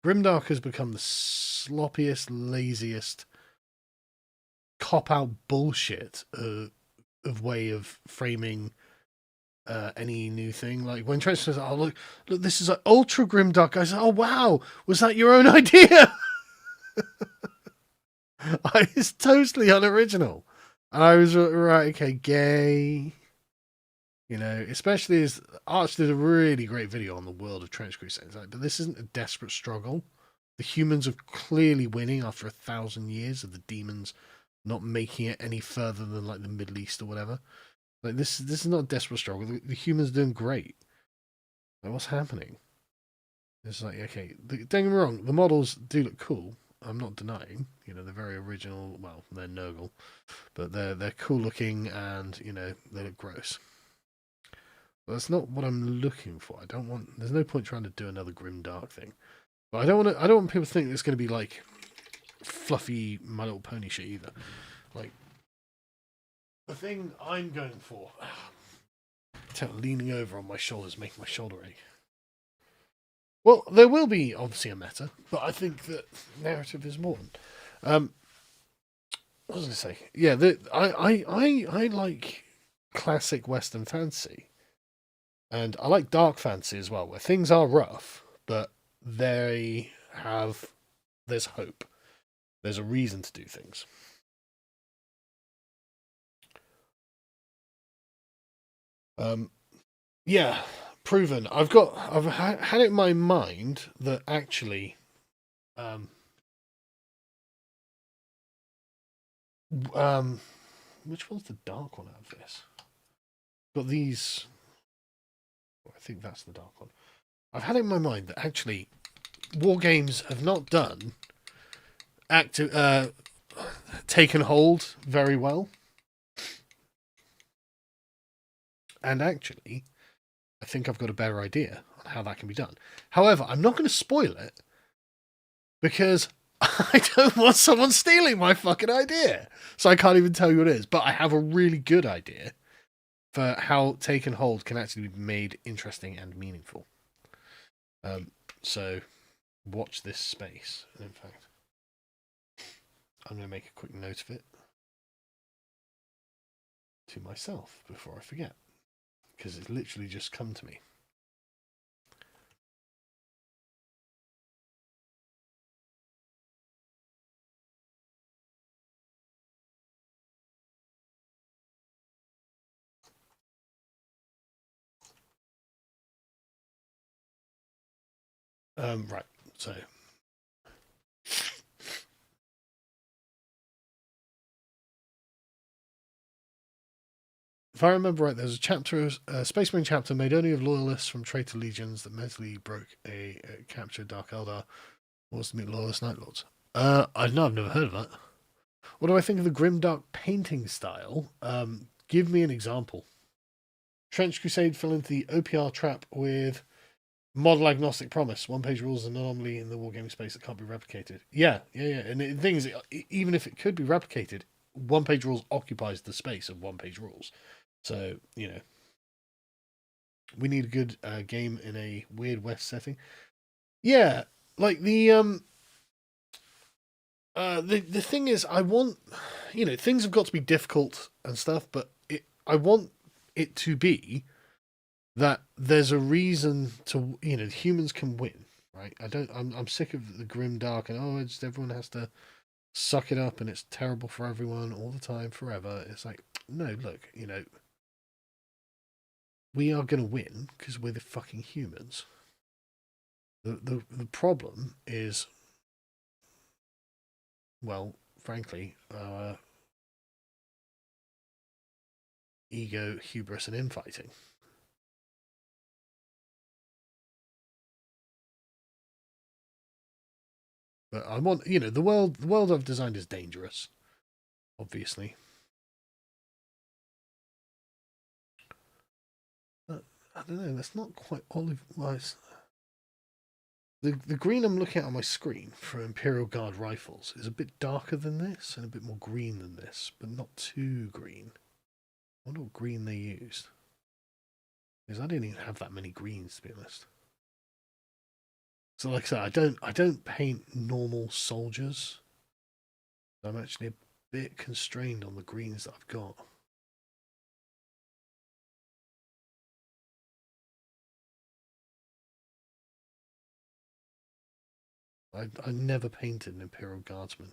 Grimdark has become the sloppiest, laziest, cop-out bullshit of way of framing any new thing. Like when Trent says, "Oh look, this is like ultra Grimdark," I say, "Oh wow, was that your own idea?" It's totally unoriginal. And I was right, okay, gay. You know, especially as Arch did a really great video on the world of Trench Crusades. Like, but this isn't a desperate struggle. The humans are clearly winning after 1,000 years of the demons not making it any further than like the Middle East or whatever. Like this is not a desperate struggle. The humans are doing great. Like, what's happening? It's like, okay, don't get me wrong, the models do look cool. I'm not denying. You know, they're very original. Well, they're Nurgle, but they're cool looking, and you know they look gross. But that's not what I'm looking for. I don't want. There's no point trying to do another grim dark thing. But I don't want to. I don't want people to think it's going to be like fluffy My Little Pony shit either. Like the thing I'm going for. Leaning over on my shoulders, making my shoulder ache. Well, there will be obviously a meta, but I think that narrative is more. What was I say? Yeah, I like classic Western fantasy, and I like dark fantasy as well, where things are rough, but they have there's hope. There's a reason to do things. Yeah, proven. I've had it in my mind that actually, um, um, which one's the dark one out of this? Got these. I think that's the dark one. I've had it in my mind that actually, war games have not done active taken hold very well, and actually, I think I've got a better idea on how that can be done. However, I'm not going to spoil it because I don't want someone stealing my fucking idea. So I can't even tell you what it is. But I have a really good idea for how Taken Hold can actually be made interesting and meaningful. So watch this space. In fact, I'm going to make a quick note of it to myself before I forget, because it's literally just come to me. Right, so if I remember right, there's a chapter, a Space Marine chapter made only of loyalists from traitor legions that mentally broke a captured Dark Eldar. Wants to meet loyalist Night Lords. I know, I've never heard of that. What do I think of the grimdark painting style? Give me an example. Trench Crusade fell into the OPR trap with model agnostic promise. One-page rules an anomaly in the wargaming space that can't be replicated. Yeah. And the thing is, even if it could be replicated, one-page rules occupies the space of one-page rules. So, we need a good game in a weird West setting. Yeah, like the thing is, I want, things have got to be difficult and stuff, but I want it to be that there's a reason to, humans can win, right? I'm sick of the grim dark and it's everyone has to suck it up and it's terrible for everyone all the time forever. It's like, no, look, we are going to win because we're the fucking humans. The problem is, well, frankly, ego, hubris, and infighting. But I want, the world I've designed is dangerous, obviously. But, I don't know. That's not quite olive. Well, the green I'm looking at on my screen for Imperial Guard rifles is a bit darker than this and a bit more green than this, but not too green. I wonder what green they used. Because I didn't even have that many greens, to be honest. So, like I said, I don't paint normal soldiers. I'm actually a bit constrained on the greens that I've got. I never painted an Imperial Guardsman.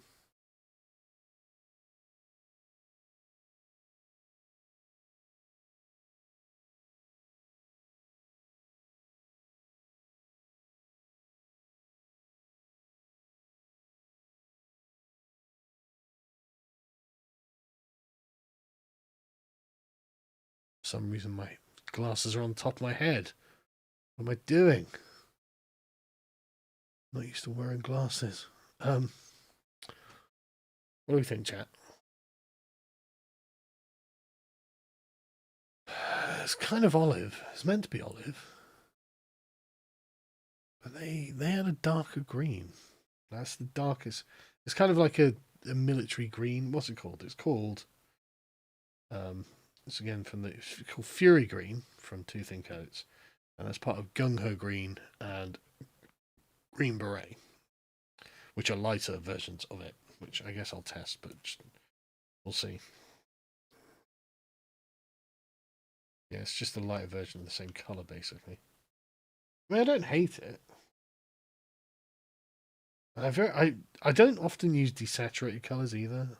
For some reason, my glasses are on top of my head. What am I doing? Not used to wearing glasses. What do we think, chat? It's kind of olive. It's meant to be olive. But they had a darker green. That's the darkest. It's kind of like a military green. What's it called? It's called. It's again from it's called Fury Green from Two Thin Coats, and that's part of Gung Ho Green and Green Beret, which are lighter versions of it, which I guess I'll test, but we'll see. Yeah, it's just a lighter version of the same colour, basically. I mean, I don't hate it. I don't often use desaturated colours either.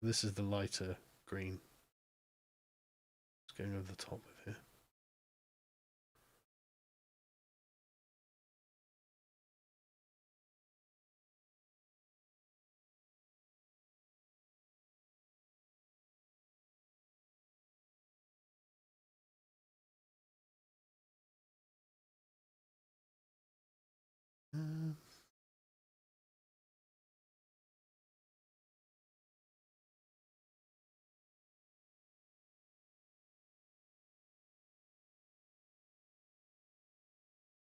This is the lighter green. It's going over the top of here.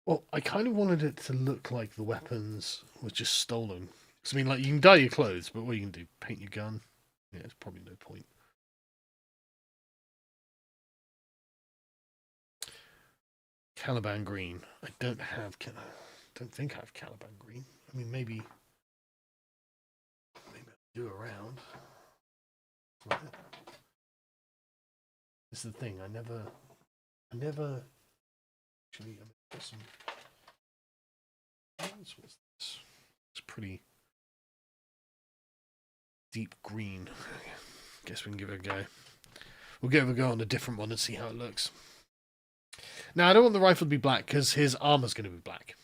Well, I kind of wanted it to look like the weapons were just stolen. Because, I mean, like, you can dye your clothes, but what you can do? Paint your gun? Yeah, it's probably no point. Caliban green. I don't think I have Caliban green. I mean, maybe I'll do around. Right. This is the thing. I never actually. Put some. What's this? It's pretty deep green. Guess we can give it a go. We'll give it a go on a different one and see how it looks. Now, I don't want the rifle to be black because his armor's going to be black.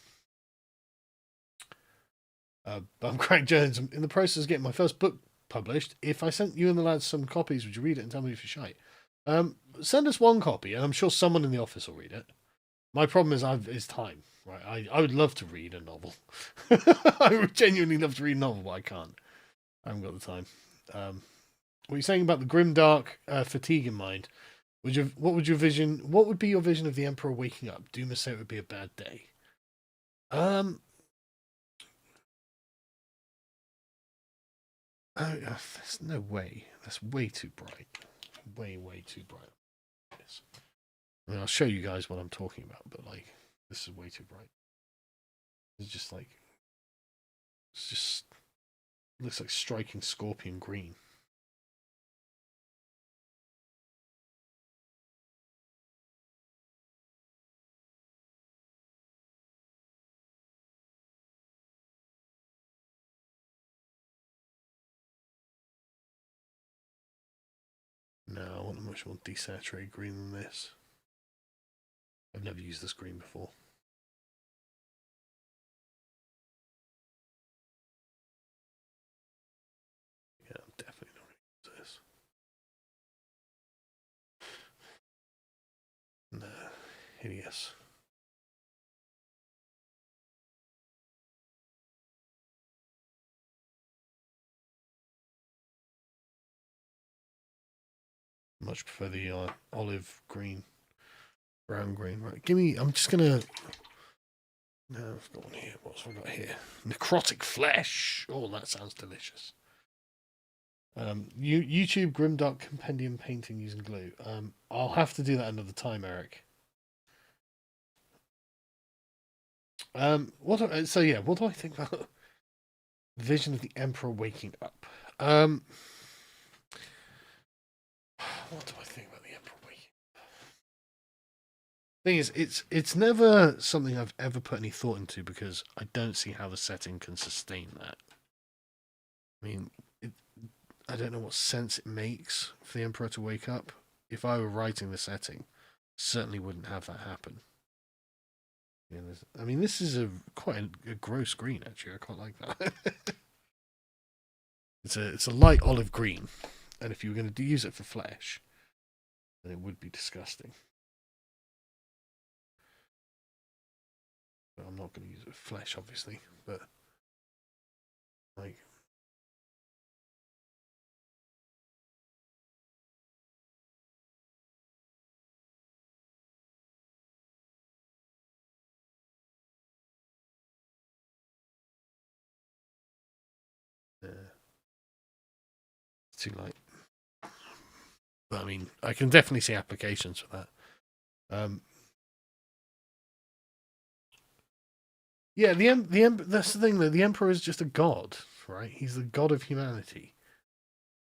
I'm Craig Jones. I'm in the process of getting my first book published. If I sent you and the lads some copies, would you read it and tell me if you're shite? Send us one copy, and I'm sure someone in the office will read it. My problem is time. Right, I would love to read a novel. I would genuinely love to read a novel, but I can't. I haven't got the time. What are you saying about the grimdark fatigue in mind? What would be your vision of the Emperor waking up? Duma said it would be a bad day. There's no way. That's way too bright. Way too bright. Yes. I mean, I'll show you guys what I'm talking about, but like, this is way too bright. It's just like, looks like striking scorpion green. No, I want a much more desaturated green than this. I've never used this green before. Yeah, I'm definitely not going to use this. No, hideous. Much prefer the olive green, brown green. Right, I'm just gonna. No, I've got one here. What's we got here? Necrotic flesh. Oh, that sounds delicious. YouTube Grimdark Compendium painting using glue. I'll have to do that another time, Eric. What do I think about Vision of the Emperor waking up? What do I think about the Emperor waking up? Thing is, it's never something I've ever put any thought into because I don't see how the setting can sustain that. I mean, I don't know what sense it makes for the Emperor to wake up. If I were writing the setting, certainly wouldn't have that happen. Yeah, I mean, this is quite a gross green, actually. I quite like that. It's a light olive green, and if you were going to use it for flesh, then it would be disgusting. But I'm not going to use it for flesh, obviously. But like, it's too light. But I mean, I can definitely see applications for that. Yeah, that's the thing though. The Emperor is just a god, right? He's the god of humanity.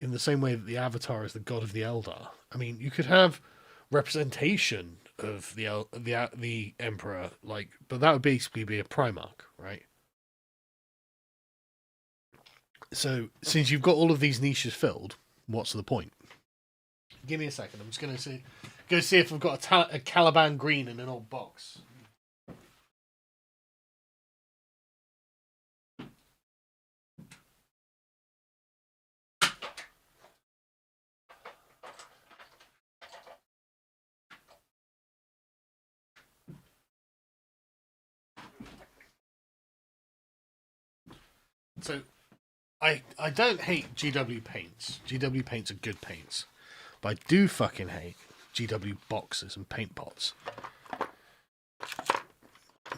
In the same way that the Avatar is the god of the Eldar. I mean, you could have representation of the Emperor, like, but that would basically be a Primarch, right? So since you've got all of these niches filled, what's the point? Give me a second. I'm just going to go see if I've got a Caliban green in an old box. So I don't hate GW paints. GW paints are good paints. But I do fucking hate GW boxes and paint pots.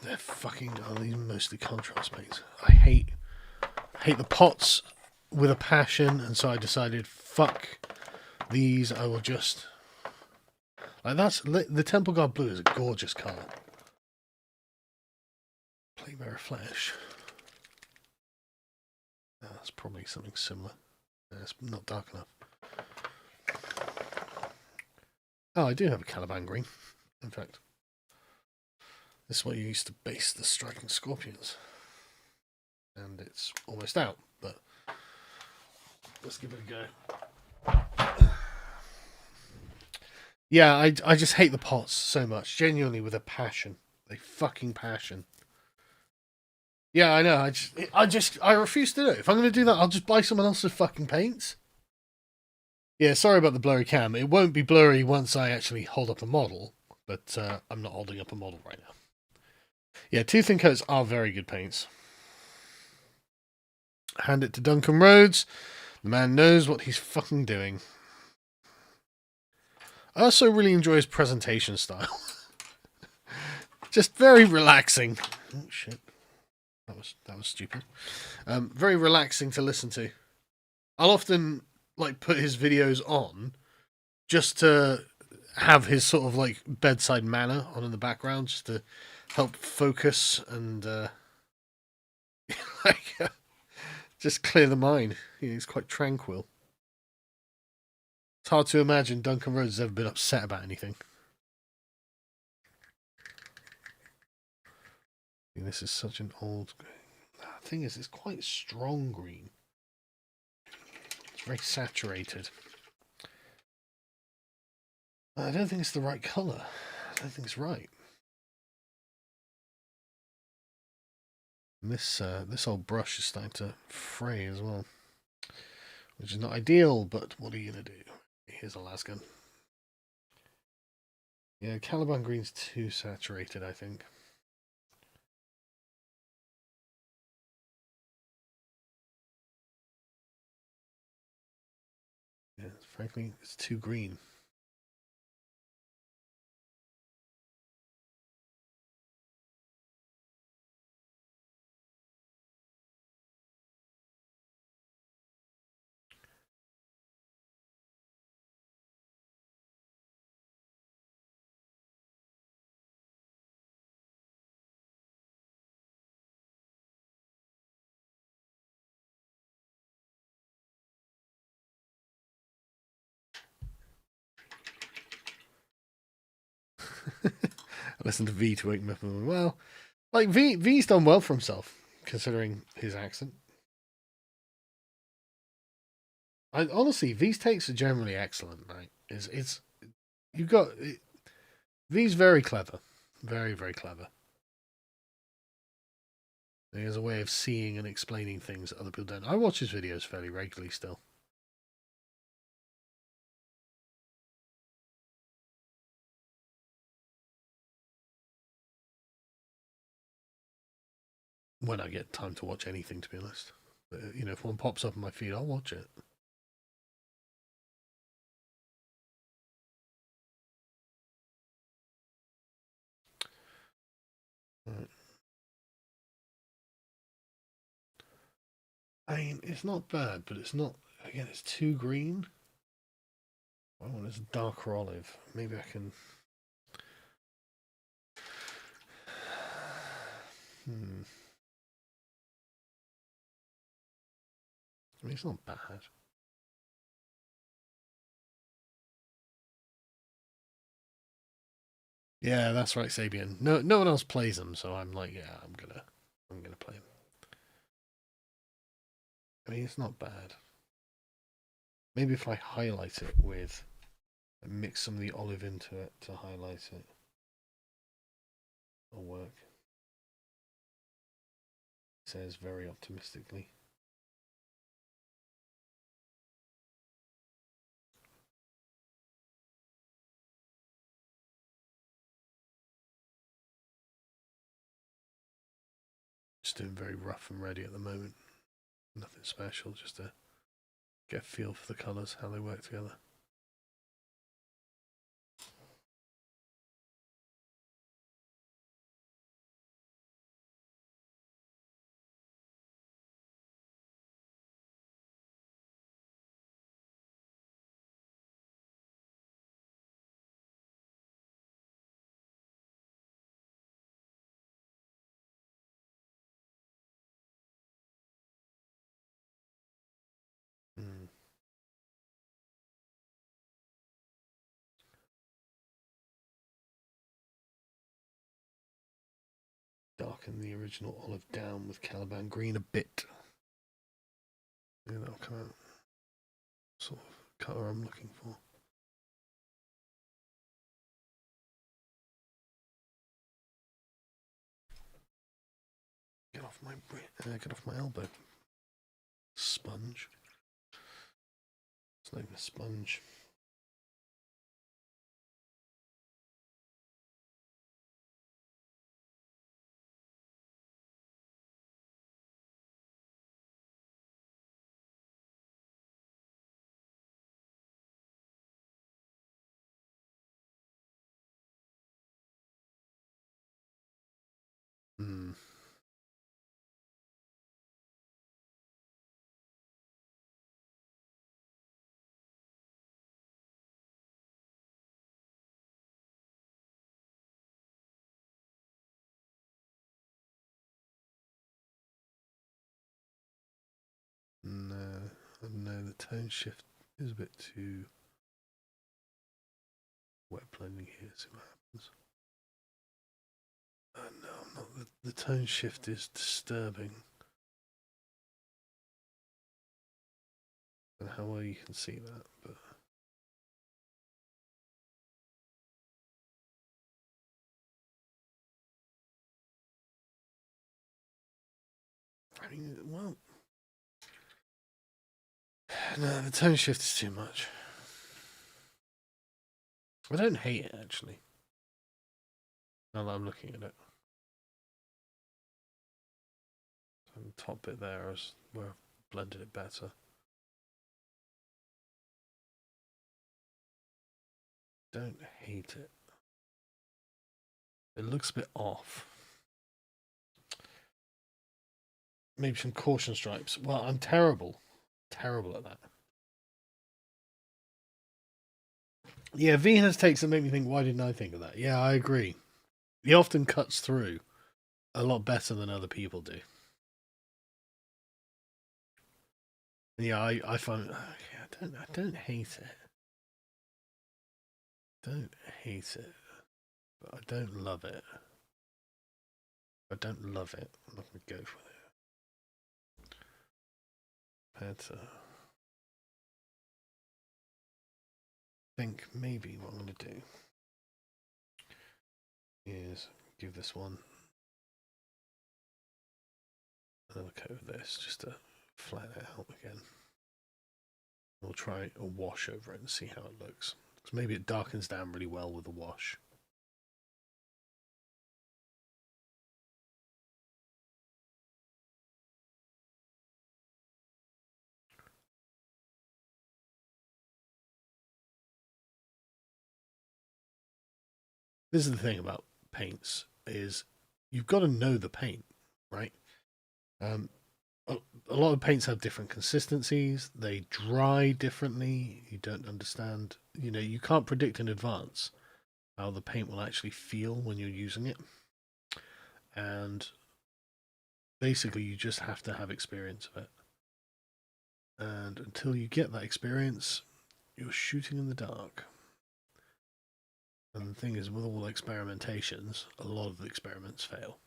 They're fucking these mostly contrast paints. I hate the pots with a passion, and so I decided, fuck these. I will just like the Temple Guard Blue is a gorgeous colour. Plague Bearer Flesh. That's probably something similar. It's not dark enough. Oh, I do have a Caliban green. In fact, this is what you used to base the Striking Scorpions. And it's almost out, but let's give it a go. Yeah, I just hate the pots so much. Genuinely, with a passion. A fucking passion. Yeah, I know. I refuse to do it. If I'm going to do that, I'll just buy someone else's fucking paints. Yeah, sorry about the blurry cam. It won't be blurry once I actually hold up a model, but I'm not holding up a model right now. Yeah, Tooth and Coats are very good paints. Hand it to Duncan Rhodes. The man knows what he's fucking doing. I also really enjoy his presentation style. Just very relaxing. Oh shit. That was stupid. Very relaxing to listen to. I'll often like put his videos on just to have his sort of like bedside manner on in the background, just to help focus and like just clear the mind. He's quite tranquil. It's hard to imagine Duncan Rhodes has ever been upset about anything. This is such an old. The thing is, it's quite strong green. It's very saturated. I don't think it's the right colour. I don't think it's right. And this old brush is starting to fray as well, which is not ideal. But what are you gonna do? Here's a lasgun. Yeah, Caliban green's too saturated, I think. Yeah, frankly, it's too green. I listened to V to wake me up. Well, like V's done well for himself, considering his accent. Honestly, V's takes are generally excellent. Right? It's you got V's very clever, very very clever. He has a way of seeing and explaining things that other people don't. I watch his videos fairly regularly still. When I get time to watch anything, to be honest. But, if one pops up on my feed, I'll watch it. Right. I mean, it's not bad, but it's not. Again, it's too green. I want this darker olive. Maybe I can. I mean, it's not bad. Yeah, that's right, Sabian. No one else plays them, so I'm like, yeah, I'm gonna play them. I mean, it's not bad. Maybe if I highlight it with, mix some of the olive into it to highlight it, it'll work. It says very optimistically. Just doing very rough and ready at the moment. Nothing special, just to get a feel for the colours, how they work together. Mm. Darken the original olive down with Caliban green a bit. Yeah, that'll come out. Sort of colour I'm looking for. Get off my elbow. Sponge. It's not even a sponge. Hmm. No, no, the tone shift is a bit too wet blending here. See what happens. No, I'm not. The tone shift is disturbing. And how well you can see that, but I mean, well, no, the tone shift is too much. I don't hate it actually. Now that I'm looking at it, so the top bit there is where I've blended it better. Don't hate it. It looks a bit off. Maybe some caution stripes. Well, I'm terrible at that. Yeah, V has takes that make me think, why didn't I think of that? Yeah, I agree. He often cuts through a lot better than other people do. And yeah, I find I don't hate it. Don't hate it, but I don't love it. I don't love it. I'm not gonna go for it. Compared to, I think maybe what I'm gonna do is give this one another coat of this just to flatten it out again. We'll try a wash over it and see how it looks. Because maybe it darkens down really well with a wash. This is the thing about paints is you've got to know the paint, right? Um, a lot of paints have different consistencies. They dry differently. You don't understand. You can't predict in advance how the paint will actually feel when you're using it. And basically, you just have to have experience of it. And until you get that experience, you're shooting in the dark. And the thing is, with all experimentations, a lot of the experiments fail.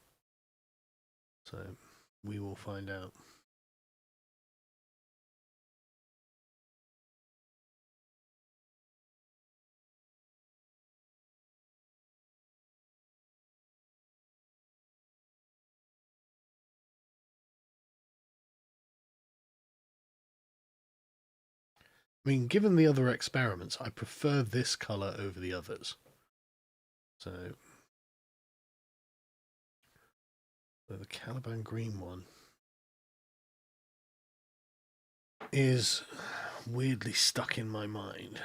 So we will find out. I mean, given the other experiments, I prefer this colour over the others. So the Caliban green one is weirdly stuck in my mind.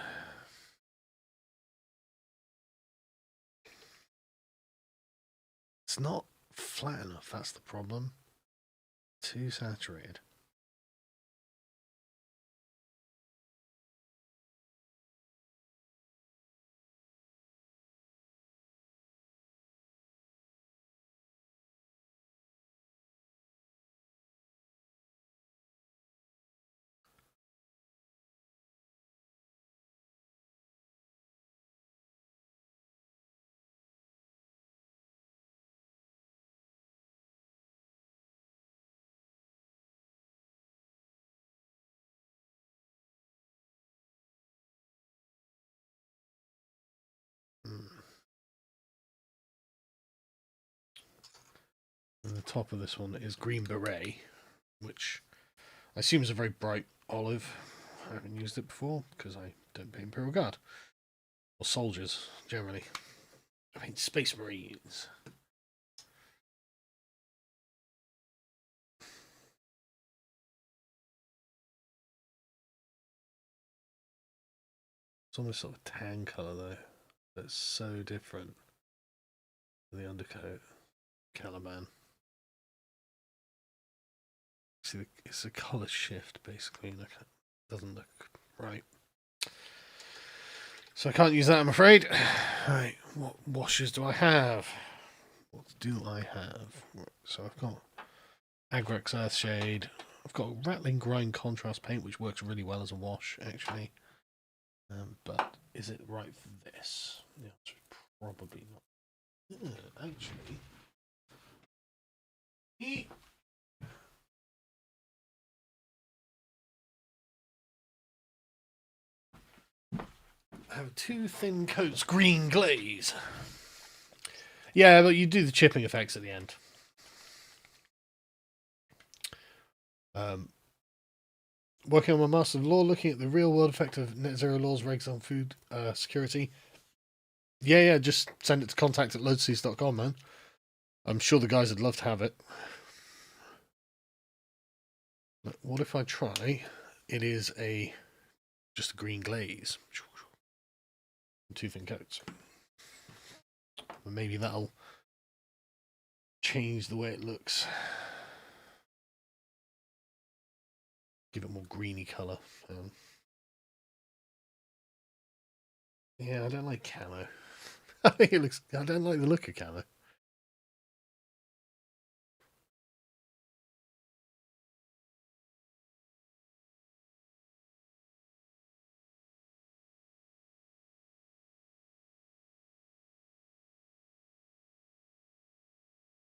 It's not flat enough, that's the problem. Too saturated. And the top of this one is green beret, which I assume is a very bright olive. I haven't used it before because I don't paint Imperial Guard. Or soldiers, generally. I mean, Space Marines. It's almost sort of tan colour though. That's so different to the undercoat. Caliban. See, it's a colour shift basically. Look, it doesn't look right. So I can't use that, I'm afraid. Right, what washes do I have? What do I have? So I've got Agrex Earthshade. I've got Rattling Grind Contrast Paint, which works really well as a wash, actually. But is it right for this? The answer is probably not. Actually. I have 2 thin coats green glaze. Yeah, but you do the chipping effects at the end. Working on my Master of Law, looking at the real world effect of net zero laws, regs on food security. Yeah, just send it to contact@loadseas.com, man. I'm sure the guys would love to have it. But what if I try? It is just a green glaze. 2 thin coats. And maybe that'll change the way it looks. Give it more greeny colour. Yeah, I don't like camo. I think it looks. I don't like the look of camo.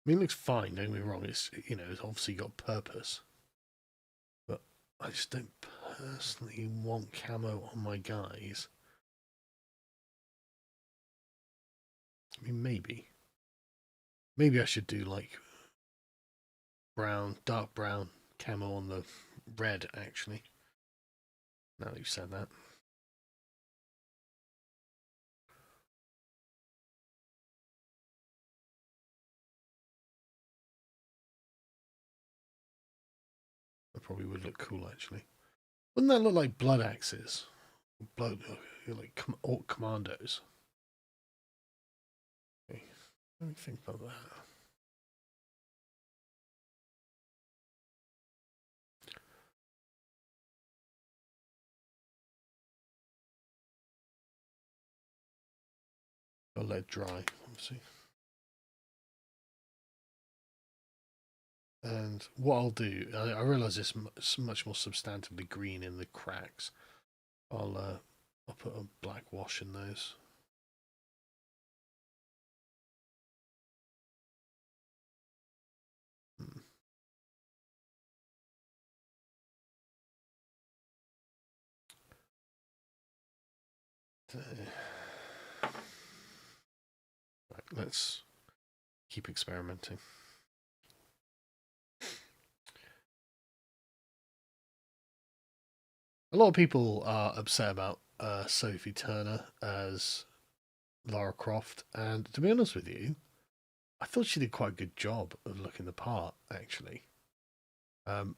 I mean, it looks fine. Don't get me wrong. It's it's obviously got purpose, but I just don't personally want camo on my guys. I mean, maybe I should do like brown, dark brown camo on the red. Actually, now that you've said that. That probably would look cool, actually. Wouldn't that look like blood axes? Blood, like orc commandos. Okay. Let me think about that. I'll let it dry, obviously. And what I'll do, I realise it's much more substantively green in the cracks. I'll put a black wash in those. Hmm. Right, let's keep experimenting. A lot of people are upset about Sophie Turner as Lara Croft, and to be honest with you, I thought she did quite a good job of looking the part, actually. Because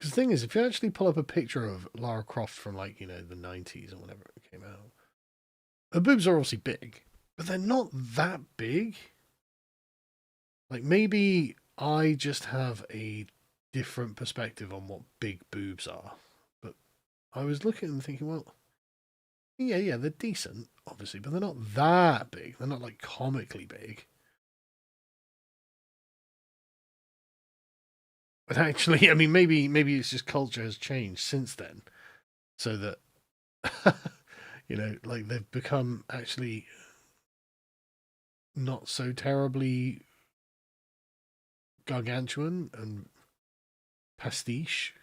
the thing is, if you actually pull up a picture of Lara Croft from, like, you know, the 90s or whenever it came out, her boobs are obviously big, but they're not that big. Like, maybe I just have a different perspective on what big boobs are. But I was looking and thinking, well, yeah, they're decent, obviously, but they're not that big. They're not, like, comically big. But actually, I mean, maybe it's just culture has changed since then, so that you know, like they've become actually not so terribly gargantuan and pastiche.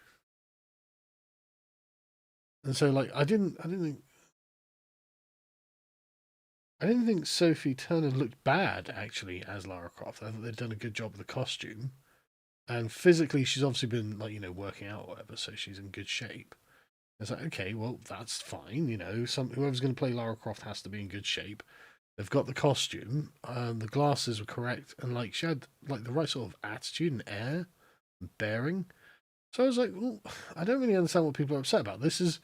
And so, like, I didn't think Sophie Turner looked bad actually as Lara Croft. I thought they'd done a good job with the costume, and physically, she's obviously been, like, you know, working out or whatever, so she's in good shape. It's like, okay, well, that's fine. You know, whoever's going to play Lara Croft has to be in good shape. They've got the costume, the glasses were correct, and, like, she had, like, the right sort of attitude and air and bearing. So I was like, well, I don't really understand what people are upset about. This is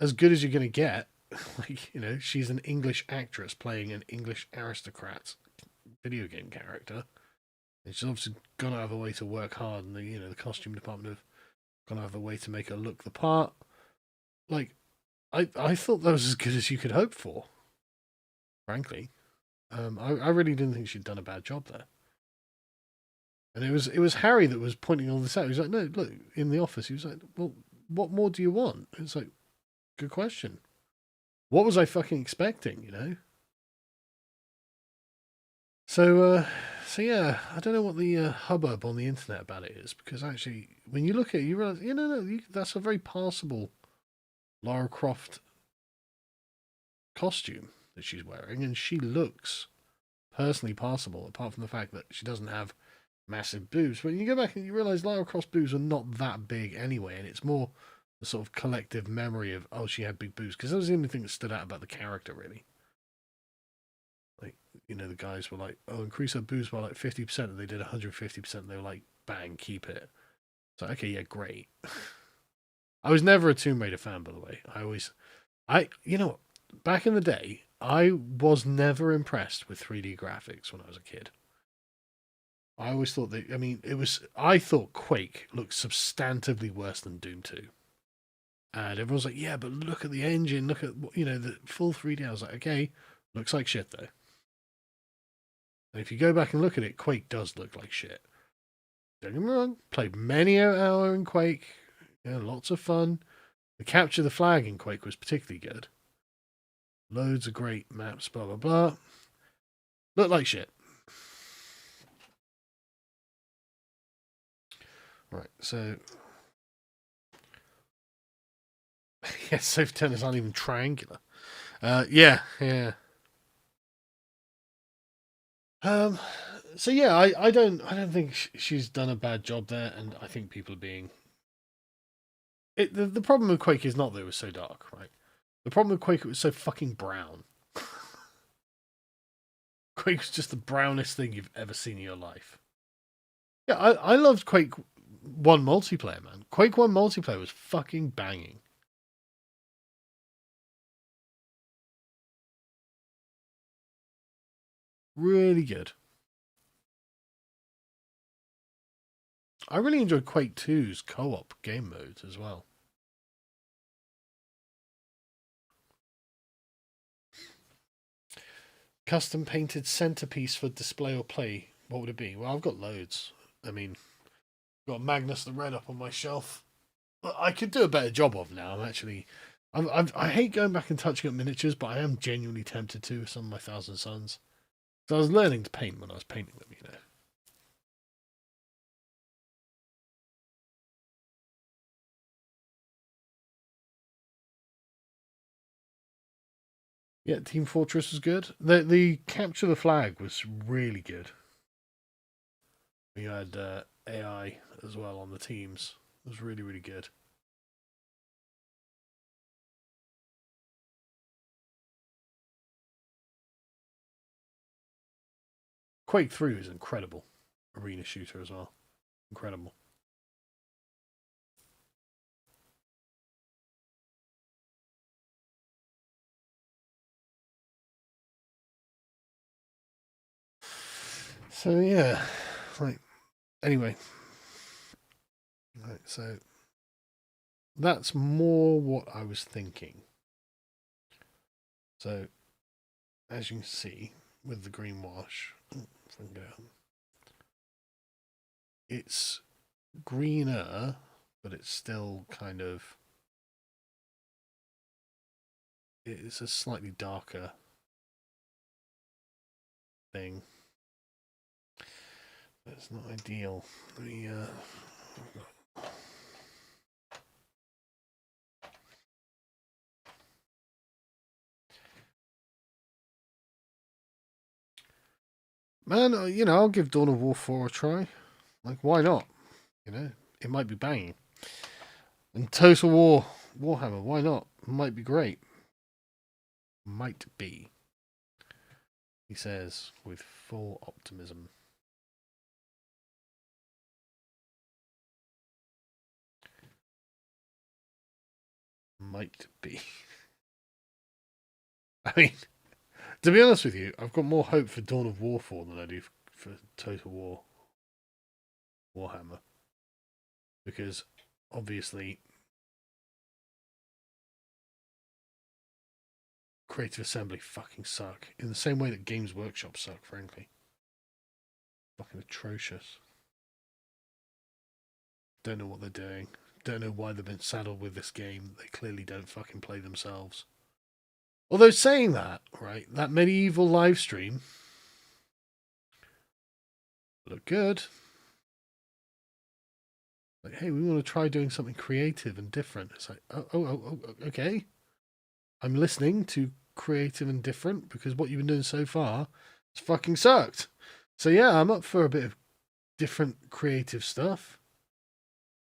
as good as you're going to get. Like, you know, she's an English actress playing an English aristocrat video game character. And she's obviously gone out of her way to work hard, and the costume department have gone out of their way to make her look the part. Like, I thought that was as good as you could hope for, frankly. I really didn't think she'd done a bad job there. And it was Harry that was pointing all this out. He was like, no, look, in the office, he was like, well, what more do you want? It's like, good question. What was I fucking expecting, you know? So yeah, I don't know what the hubbub on the internet about it is, because actually, when you look at it, you realize, no, that's a very passable Lara Croft costume that she's wearing, and she looks personally passable, apart from the fact that she doesn't have massive boobs. But you go back and you realize Lara Croft's boobs are not that big anyway, and it's more the sort of collective memory of, oh, she had big boobs, because that was the only thing that stood out about the character, really. Like, the guys were like, oh, increase her boobs by like 50%, and they did 150%. They were like, bang, keep it. So, okay, yeah, great. I was never a Tomb Raider fan, by the way. Back in the day, I was never impressed with 3D graphics when I was a kid. I always thought I thought Quake looked substantively worse than Doom 2. And everyone's like, yeah, but look at the engine, look at, the full 3D. I was like, okay, looks like shit though. And if you go back and look at it, Quake does look like shit. Don't get me wrong, played many an hour in Quake, lots of fun. The Capture the Flag in Quake was particularly good. Loads of great maps, blah, blah, blah. Looked like shit. Right, so yeah, safe tennis aren't even triangular. Yeah. Um, so yeah, I don't think she's done a bad job there, and I think people are being. The problem with Quake is not that it was so dark, right? The problem with Quake, it was so fucking brown. Quake was just the brownest thing you've ever seen in your life. Yeah, I loved Quake 1 multiplayer, man. Quake 1 multiplayer was fucking banging. Really good. I really enjoyed Quake 2's co-op game modes as well. Custom painted centerpiece for display or play. What would it be? Well, I've got loads. I mean, Got Magnus the Red up on my shelf. I could do a better job of now. I hate going back and touching up miniatures, but I am genuinely tempted to with some of my Thousand Suns. So I was learning to paint when I was painting them, you know. Yeah, Team Fortress was good. The capture the flag was really good. We had AI as well on the teams. It was really, really good. Quake 3 was incredible. Arena shooter as well. Incredible. So yeah, like anyway, right, so that's more what I was thinking. So as you can see with the green wash, it's greener, but it's still kind of, it's a slightly darker thing. That's not ideal. Let me man, you know, I'll give Dawn of War 4 a try. Like, why not? You know, it might be banging. And Total War Warhammer, why not? Might be great. Might be. He says with full optimism. Might be. I mean, to be honest with you, I've got more hope for Dawn of War 4 than I do for Total War Warhammer. Because obviously Creative Assembly fucking suck. In the same way that Games Workshop suck, frankly. Fucking atrocious. Don't know what they're doing. Don't know why they've been saddled with this game. They clearly don't fucking play themselves. Although saying that, right, that medieval live stream looked good. Like, hey, we want to try doing something creative and different. It's like, okay. I'm listening to creative and different because what you've been doing so far has fucking sucked. So yeah, I'm up for a bit of different creative stuff.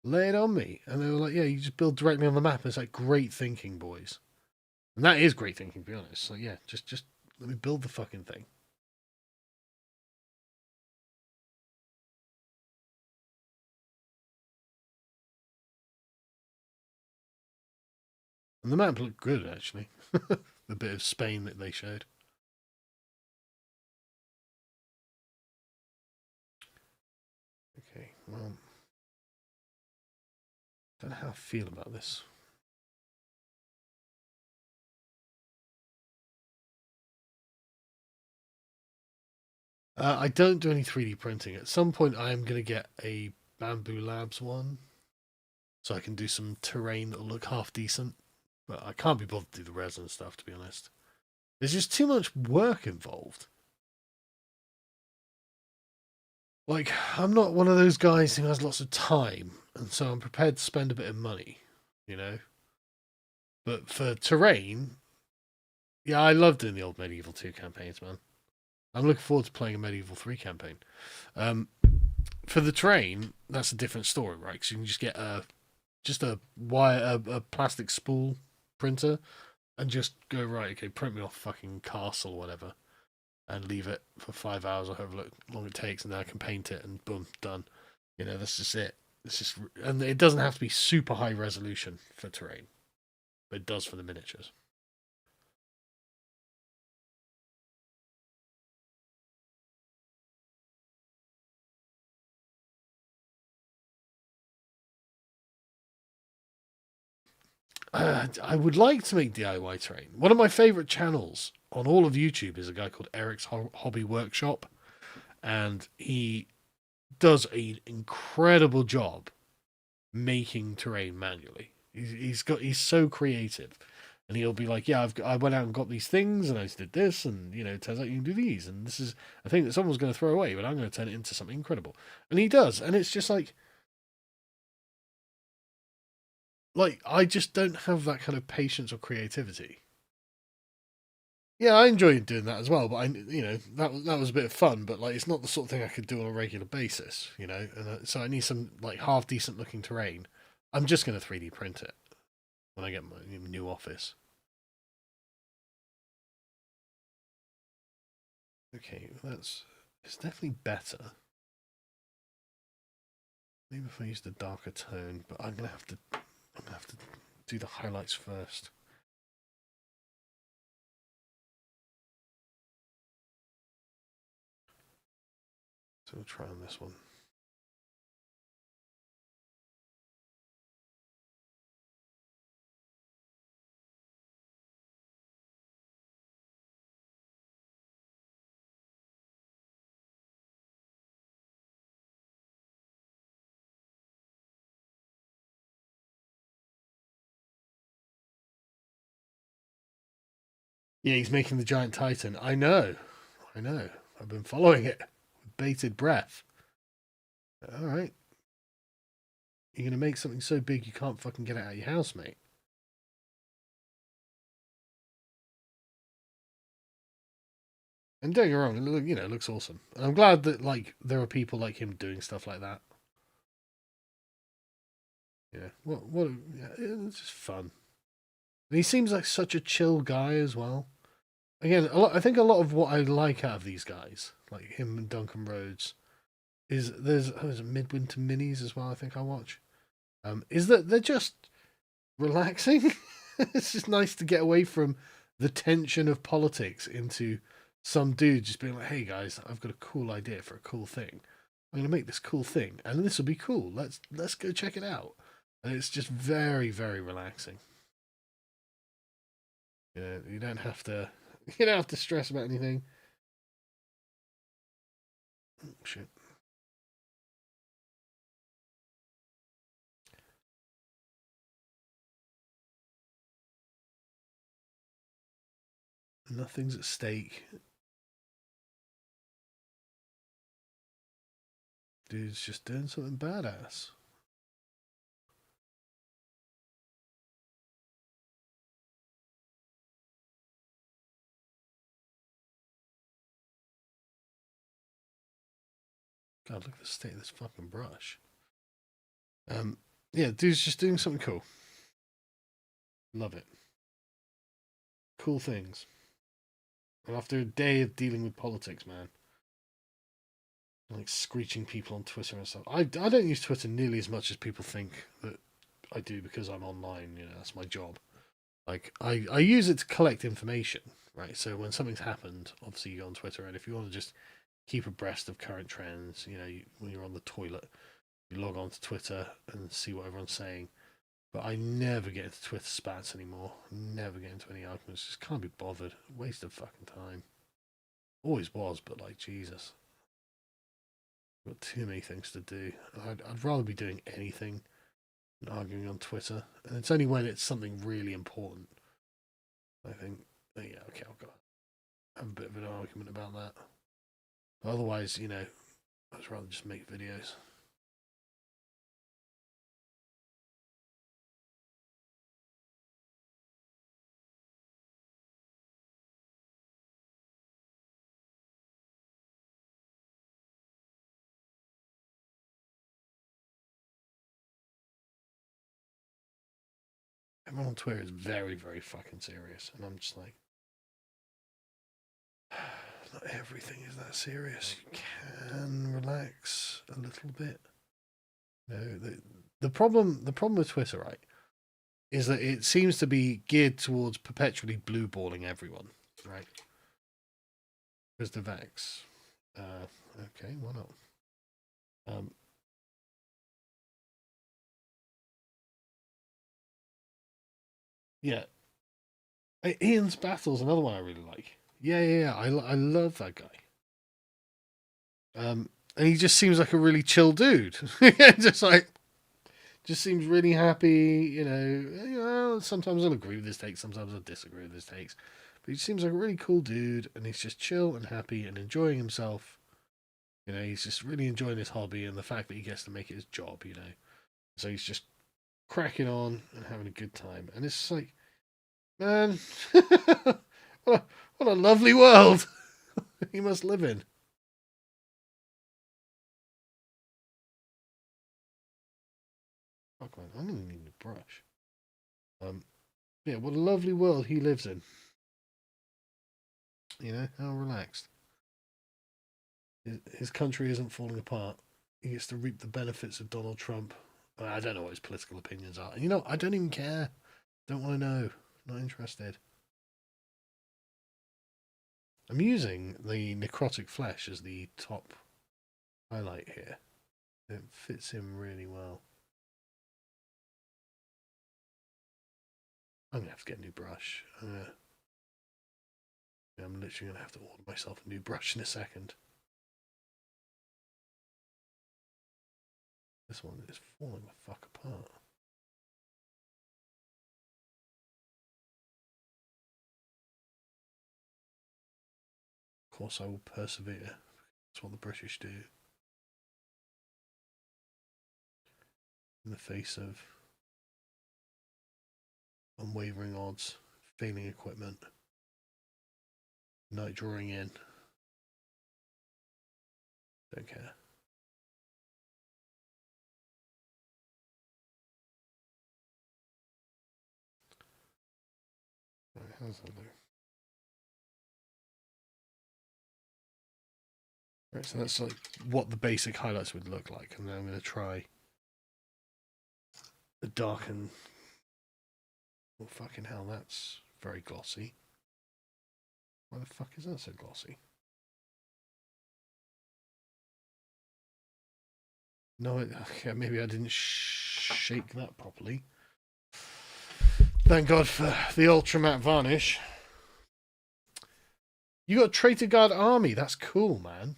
Lay it on me. And they were like, yeah, you just build directly on the map. It's like, great thinking, boys. And that is great thinking, to be honest. So yeah, just let me build the fucking thing. And the map looked good, actually. The bit of Spain that they showed. Okay, well, don't know how I feel about this. I don't do any 3D printing. At some point, I am going to get a Bamboo Labs one, so I can do some terrain that'll look half decent. But I can't be bothered to do the resin stuff, to be honest. There's just too much work involved. Like, I'm not one of those guys who has lots of time, and so I'm prepared to spend a bit of money, you know? But for terrain, yeah, I love doing the old Medieval 2 campaigns, man. I'm looking forward to playing a Medieval 3 campaign. For the terrain, that's a different story, right? Because you can just get a wire, a plastic spool printer, and just go, right, okay, print me off fucking castle or whatever, and leave it for 5 hours or however long it takes, and then I can paint it, and boom, done. You know, that's just it. It's just, and it doesn't have to be super high resolution for terrain, but it does for the miniatures. I would like to make DIY terrain. One of my favorite channels on all of YouTube is a guy called Eric's Hobby Workshop, and he does an incredible job making terrain manually. He's so creative, and he'll be like, "Yeah, I went out and got these things, and I did this, and it turns out you can do these, and this is a thing that someone's going to throw away, but I'm going to turn it into something incredible." And he does, and it's just like I just don't have that kind of patience or creativity. Yeah, I enjoyed doing that as well, but that was a bit of fun, but like it's not the sort of thing I could do on a regular basis, And so I need some like half decent looking terrain. I'm just going to 3D print it when I get my new office. Okay, it's definitely better. Maybe if I use the darker tone, but I'm gonna have to do the highlights first. So we'll try on this one. Yeah, he's making the giant titan. I know. I know. I've been following it with bated breath. All right. You're going to make something so big you can't fucking get it out of your house, mate. And don't get me wrong, it looks awesome. And I'm glad that like there are people like him doing stuff like that. Yeah, yeah, it's just fun. And he seems like such a chill guy as well. Again, I think a lot of what I like out of these guys, like him and Duncan Rhodes, is there's Midwinter Minis as well. I think I watch. Is that they're just relaxing. It's just nice to get away from the tension of politics into some dude just being like, "Hey guys, I've got a cool idea for a cool thing. I'm gonna make this cool thing, and this will be cool. Let's go check it out." And it's just very very relaxing. You don't have to you don't have to stress about anything. Oh, shit. Nothing's at stake. Dude's just doing something badass. God, look at the state of this fucking brush. Um, yeah, dude's just doing something cool. Love it. Cool things. And after a day of dealing with politics, man, like screeching people on Twitter and stuff. I don't use Twitter nearly as much as people think that I do because I'm online. That's my job. Like I use it to collect information, right? So when something's happened, obviously you go on Twitter, and if you want to just keep abreast of current trends, when you're on the toilet, you log on to Twitter and see what everyone's saying. But I never get into Twitter spats anymore. Never get into any arguments. Just can't be bothered. Waste of fucking time. Always was, but like Jesus. Got too many things to do. I'd rather be doing anything than arguing on Twitter. And it's only when it's something really important. I think, yeah, okay, I'll go have a bit of an argument about that. But otherwise, I'd rather just make videos. Everyone on Twitter is very, very fucking serious. And I'm just like, not everything is that serious. You can relax a little bit. No, the problem with Twitter, right, is that it seems to be geared towards perpetually blueballing everyone, right? Because the Vex. Okay, why not? Um, yeah, Ian's Battle's another one I really like. Yeah. I love that guy. And he just seems like a really chill dude. Just seems really happy. Sometimes I'll agree with his takes, sometimes I'll disagree with his takes. But he seems like a really cool dude, and he's just chill and happy and enjoying himself. He's just really enjoying his hobby and the fact that he gets to make it his job. So he's just cracking on and having a good time. And it's like, man, what a lovely world he must live in. Fuck, man, I'm gonna need a brush. Yeah, what a lovely world he lives in. How relaxed. His country isn't falling apart. He gets to reap the benefits of Donald Trump. I don't know what his political opinions are. And I don't even care. Don't want to know. Not interested. I'm using the necrotic flesh as the top highlight here. It fits him really well. I'm going to have to get a new brush. I'm literally going to have to order myself a new brush in a second. This one is falling the fuck apart. Of course I will persevere. That's what the British do. In the face of unwavering odds, failing equipment, night drawing in. Don't care. Right, how's that look? Right, so that's like what the basic highlights would look like, and then I'm going to try the darken. Well, fucking hell, that's very glossy. Why the fuck is that so glossy? No, okay, maybe I didn't shake that properly. Thank God for the Ultra Matte Varnish. You got Traitor Guard Army. That's cool, man.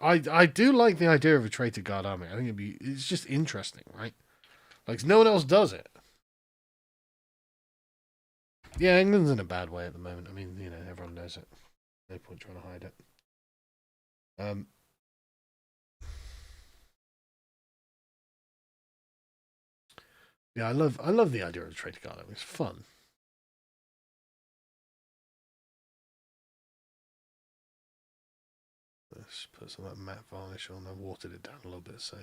I do like the idea of a Traitor Guard Army. I think it's just interesting, right? Like, no one else does it. Yeah, England's in a bad way at the moment. I mean, everyone knows it. No point trying to hide it. Yeah, I love the idea of a Traitor Guard Army. It's fun. Let's put some of that matte varnish on. I watered it down a little bit, so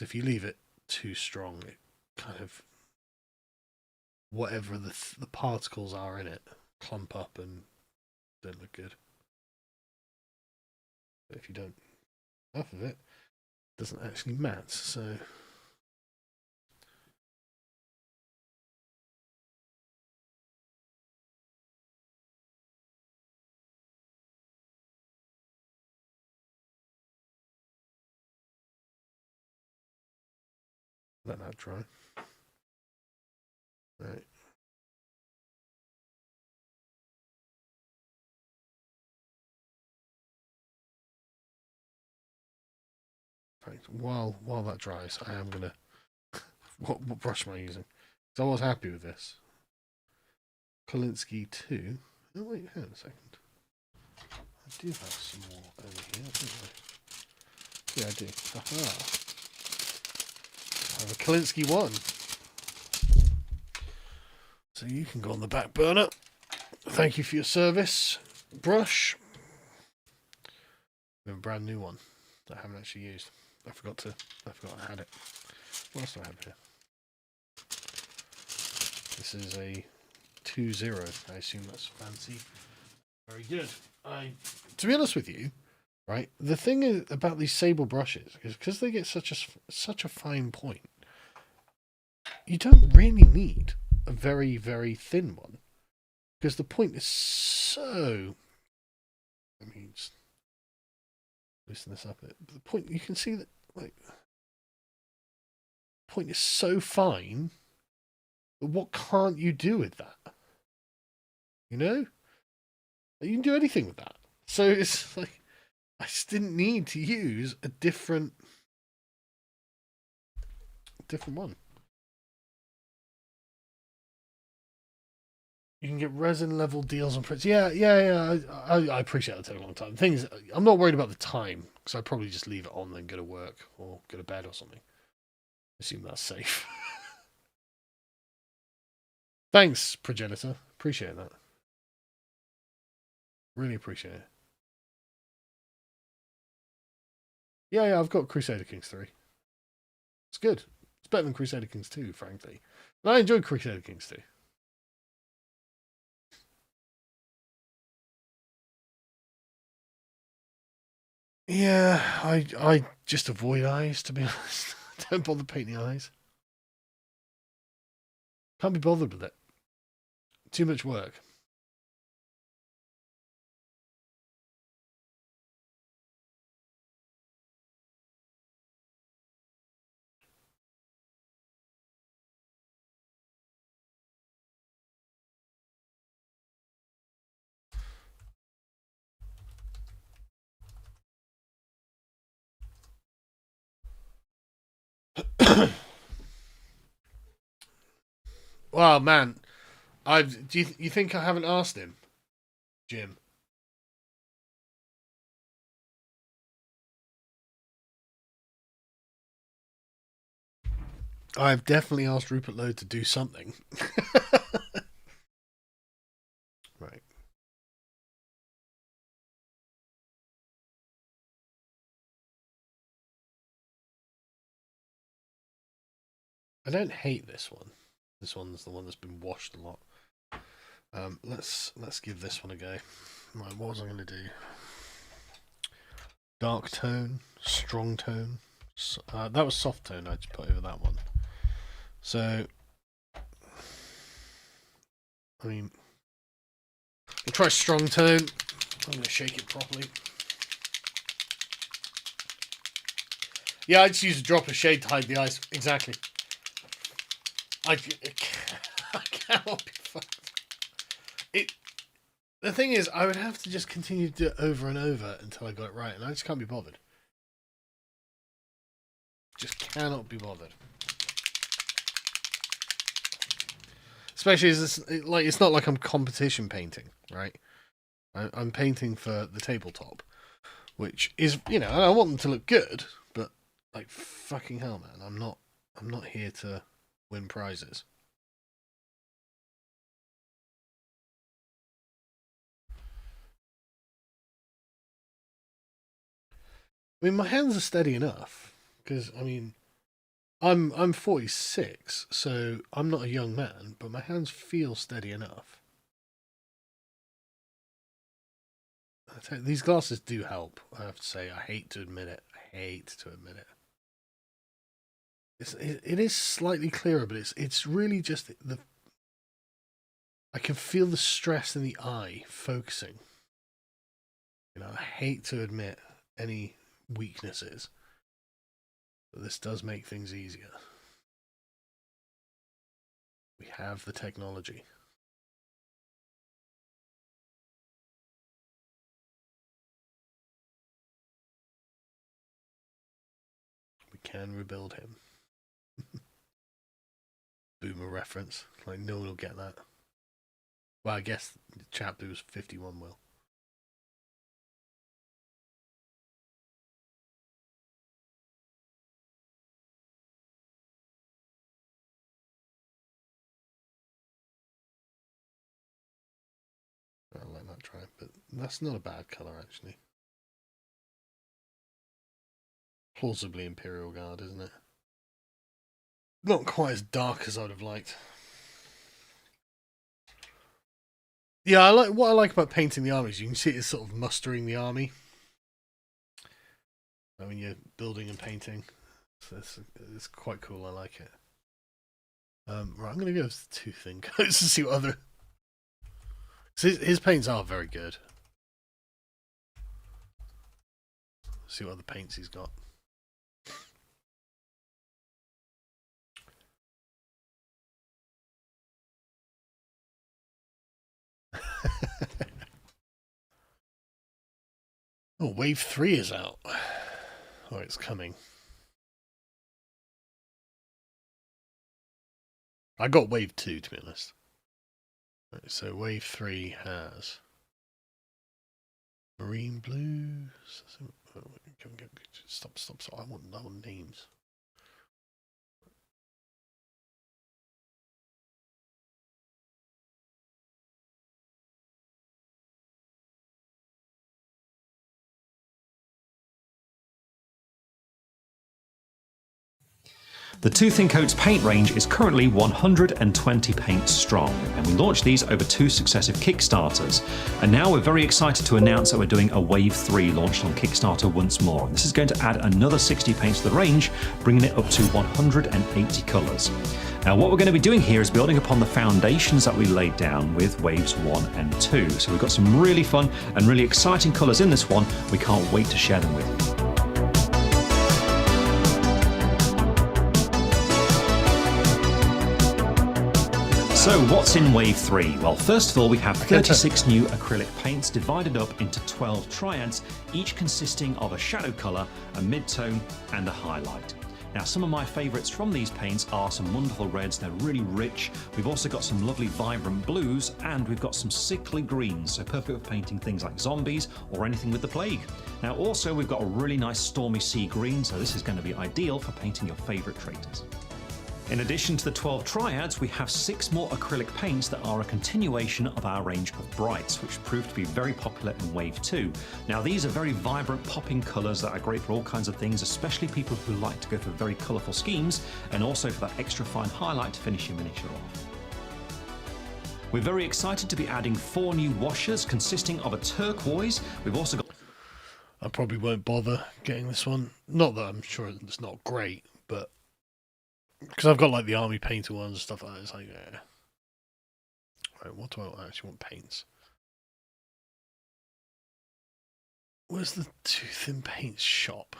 if you leave it too strong, it kind of whatever the particles are in it clump up and don't look good. But if you don't enough of it, it doesn't actually matte. So let that dry. Right. While that dries, I am gonna. What brush am I using? Because I was happy with this. Kolinsky 2. Oh wait, hang on a second. I do have some more over here, don't I? Yeah, I do. Aha. I have a Kolinsky 1. So you can go on the back burner. Thank you for your service. Brush. We have a brand new one that I haven't actually used. I forgot I had it. What else do I have here? This is a 2-0. I assume that's fancy. Very good. To be honest with you, right, the thing is about these sable brushes is because they get such a fine point, you don't really need a very, very thin one because the point is so. Let me just loosen this up a bit. The point, you can see that, like, the point is so fine. But what can't you do with that? You can do anything with that. So it's like I just didn't need to use a different one. You can get resin level deals on prints. Yeah. I appreciate that take a long time. The thing is, I'm not worried about the time because I'd probably just leave it on, then go to work or go to bed or something. I assume that's safe. Thanks, progenitor. Appreciate that. Really appreciate it. Yeah, I've got Crusader Kings 3. It's good. It's better than Crusader Kings 2, frankly. And I enjoyed Crusader Kings 2. Yeah, I just avoid eyes, to be honest. Don't bother painting eyes. Can't be bothered with it. Too much work. Well, man, you think I haven't asked him, Jim? I've definitely asked Rupert Lowe to do something. Right. I don't hate this one. This one's the one that's been washed a lot. Let's give this one a go. Right, what was I going to do? Dark tone, strong tone. That was soft tone. I just put over that one. So, I mean, I'll try strong tone. I'm going to shake it properly. Yeah, I just use a drop of shade to hide the eyes. Exactly. I cannot be fucked. The thing is, I would have to just continue to do it over and over until I got it right, and I just can't be bothered. Just cannot be bothered. Especially as it's not like I'm competition painting, right? I'm painting for the tabletop, which is, I want them to look good, but like fucking hell, man, I'm not here to win prizes. I mean, my hands are steady enough because I'm 46, so I'm not a young man, but my hands feel steady enough. These glasses do help, I have to say. I hate to admit it. It is slightly clearer, but it's really just the. I can feel the stress in the eye focusing. I hate to admit any weaknesses, but this does make things easier. We have the technology. We can rebuild him. Boomer reference. Like, no one will get that. Well, I guess the chap who was 51 will. I'll let that try, but that's not a bad colour, actually. Plausibly Imperial Guard, isn't it? Not quite as dark as I would have liked. Yeah, what I like about painting the armies. You can see it's sort of mustering the army. When you're building and painting, so it's quite cool. I like it. Right, I'm going to go with two thin coats to see what other. His paints are very good. See what other paints he's got. Oh, Wave 3 is out. Oh, it's coming. I got Wave 2, to be honest. Right, so Wave 3 has Marine Blues. Stop. I want names. The Two Thin Coats paint range is currently 120 paints strong, and we launched these over 2 successive Kickstarters. And now we're very excited to announce that we're doing a Wave 3 launched on Kickstarter once more. This is going to add another 60 paints to the range, bringing it up to 180 colours. Now what we're going to be doing here is building upon the foundations that we laid down with Waves 1 and 2. So we've got some really fun and really exciting colours in this one. We can't wait to share them with you. So what's in Wave 3? Well, first of all, we have 36 new acrylic paints divided up into 12 triads, each consisting of a shadow colour, a mid-tone and a highlight. Now, some of my favourites from these paints are some wonderful reds, they're really rich. We've also got some lovely vibrant blues, and we've got some sickly greens, so perfect for painting things like zombies or anything with the plague. Now also, we've got a really nice stormy sea green, so this is going to be ideal for painting your favourite traitors. In addition to the 12 triads, we have 6 more acrylic paints that are a continuation of our range of brights, which proved to be very popular in Wave 2. Now these are very vibrant, popping colours that are great for all kinds of things, especially people who like to go for very colourful schemes, and also for that extra fine highlight to finish your miniature off. We're very excited to be adding 4 new washers consisting of a turquoise. We've also got... I probably won't bother getting this one. Not that I'm sure it's not great, but because I've got like the army painter ones and stuff like that, it's like, yeah. Right, what do I actually want paints? Where's the Too Thin Paints shop?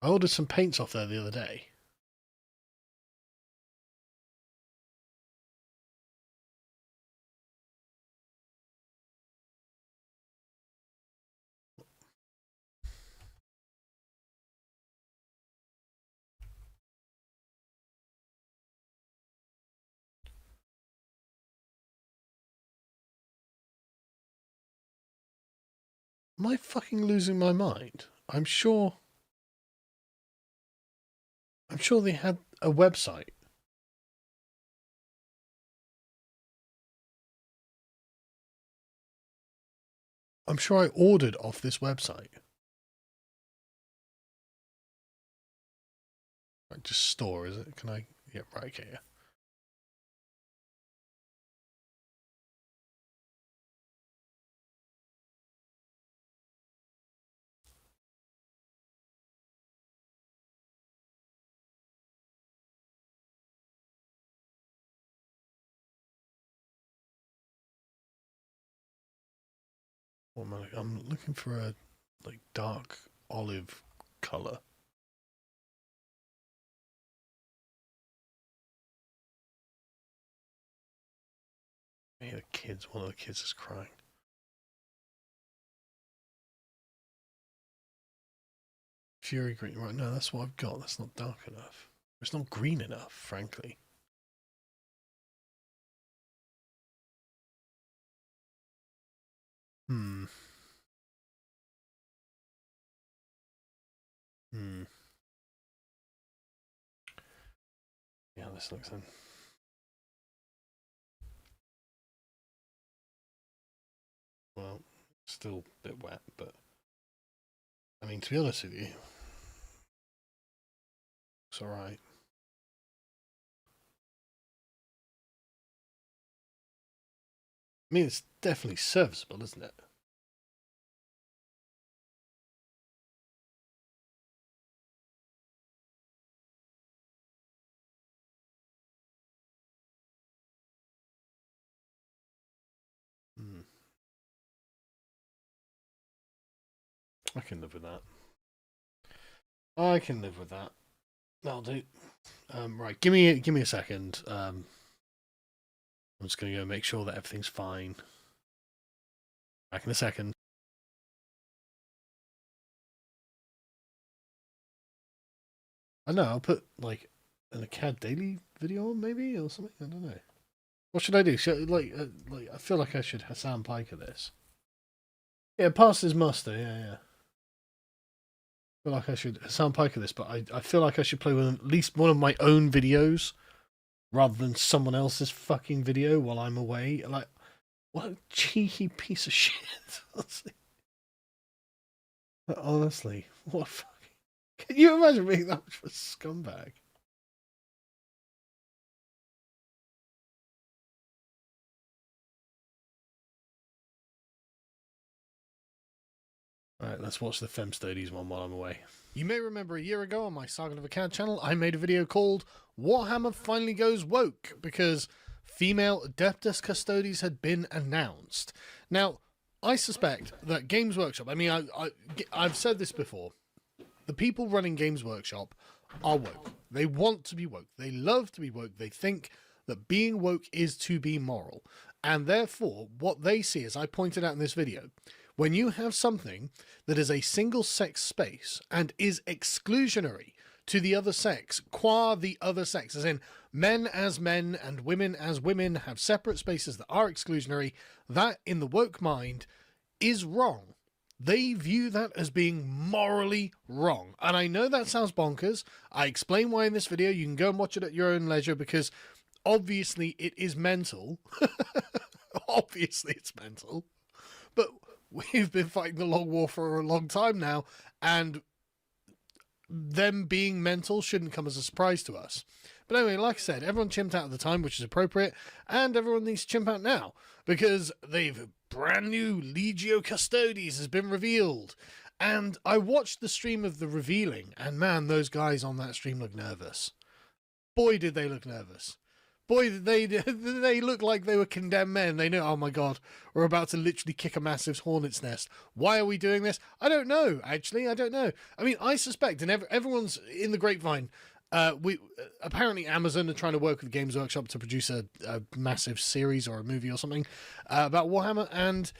I ordered some paints off there the other day. Am I fucking losing my mind? I'm sure they had a website. I'm sure I ordered off this website. Right, just store, is it? Can I? Yeah, right, okay, yeah. What am I? I'm looking for a like dark olive color. Hey, the kids. One of the kids is crying. Fury green. Right, no, that's what I've got. That's not dark enough. It's not green enough, frankly. Hmm. Yeah, this looks in. Well, still a bit wet, but I mean, to be honest with you, it's alright. I mean, it's definitely serviceable, isn't it? Hmm. I can live with that. I can live with that. That'll do. Right, give me a second. I'm just gonna go make sure that everything's fine. Back in a second. I know, I'll put like an Acad Daily video on maybe or something. I don't know. What should I do? I feel like I should Hassan Piker this. Yeah, passes muster. Yeah. I feel like I should Hassan Piker this, but I feel like I should play with at least one of my own videos rather than someone else's fucking video while I'm away. Like, what a cheeky piece of shit. Honestly, what a fucking... Can you imagine being that much of a scumbag? Alright, let's watch the Femstodes one while I'm away. You may remember a year ago on my Saga of a Cat channel, I made a video called Warhammer Finally Goes Woke, because female Adeptus Custodes had been announced. Now, I suspect that Games Workshop, I mean, I've said this before, the people running Games Workshop are woke. They want to be woke. They love to be woke. They think that being woke is to be moral. And therefore, what they see, as I pointed out in this video, when you have something that is a single-sex space and is exclusionary to the other sex, qua the other sex, as in men as men and women as women have separate spaces that are exclusionary, that, in the woke mind, is wrong. They view that as being morally wrong. And I know that sounds bonkers. I explain why in this video. You can go and watch it at your own leisure, because obviously it is mental. Obviously it's mental. But we've been fighting the long war for a long time now, and them being mental shouldn't come as a surprise to us. But anyway, like I said, everyone chimped out at the time, which is appropriate, and everyone needs to chimp out now, because they've brand new Legio Custodes has been revealed. And I watched the stream of the revealing, and man, those guys on that stream look nervous. Boy, did they look nervous. Boy, they look like they were condemned men. They know, oh my god, we're about to literally kick a massive hornet's nest. Why are we doing this? I don't know, actually. I don't know. I mean, I suspect, and everyone's in the grapevine, apparently Amazon are trying to work with Games Workshop to produce a massive series or a movie or something about Warhammer, and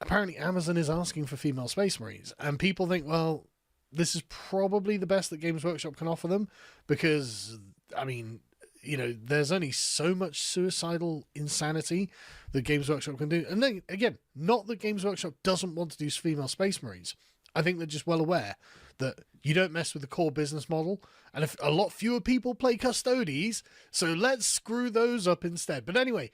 apparently Amazon is asking for female Space Marines. And people think, well, this is probably the best that Games Workshop can offer them, because, I mean... you know, there's only so much suicidal insanity that Games Workshop can do. And then, again, not that Games Workshop doesn't want to do female Space Marines. I think they're just well aware that you don't mess with the core business model. And if a lot fewer people play Custodes, so let's screw those up instead. But anyway,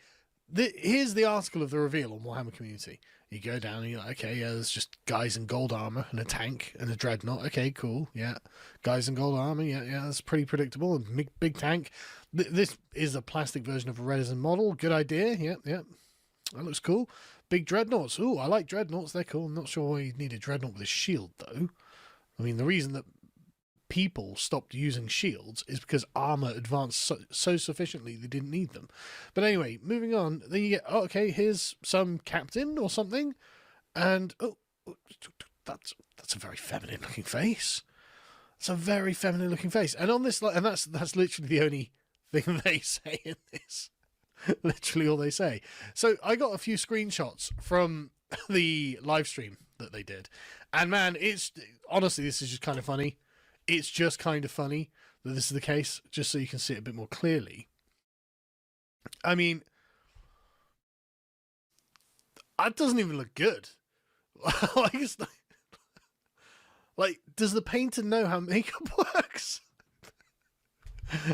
here's the article of the reveal on Warhammer Community. You go down and you're like, okay, yeah, there's just guys in gold armor and a tank and a dreadnought. Okay, cool, yeah. Guys in gold armor, yeah, that's pretty predictable. And big tank. This is a plastic version of a resin model. Good idea, yeah. That looks cool. Big dreadnoughts. Ooh, I like dreadnoughts. They're cool. I'm not sure why you need a dreadnought with a shield, though. I mean, the reason that people stopped using shields is because armor advanced so sufficiently they didn't need them. But anyway, moving on, then you get, oh, okay, here's some captain or something, and oh, that's a very feminine looking face. It's a very feminine looking face, and on this, and that's literally the only thing they say in this. Literally all they say. So I got a few screenshots from the live stream that they did, and man, it's honestly, this is just kind of funny. It's just kind of funny that this is the case, just so you can see it a bit more clearly. I mean, that doesn't even look good. Like, does the painter know how makeup works?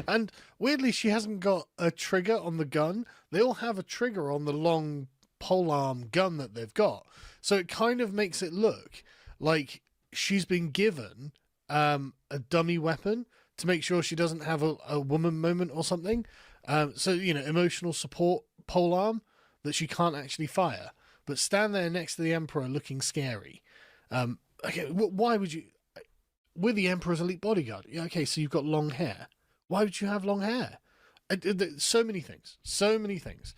And weirdly, she hasn't got a trigger on the gun. They all have a trigger on the long polearm gun that they've got. So it kind of makes it look like she's been given a dummy weapon to make sure she doesn't have a woman moment or something. So, you know, emotional support polearm that she can't actually fire, but stand there next to the Emperor looking scary. Okay, why would you... We're the Emperor's elite bodyguard. Yeah, okay, so you've got long hair. Why would you have long hair? So many things. So many things.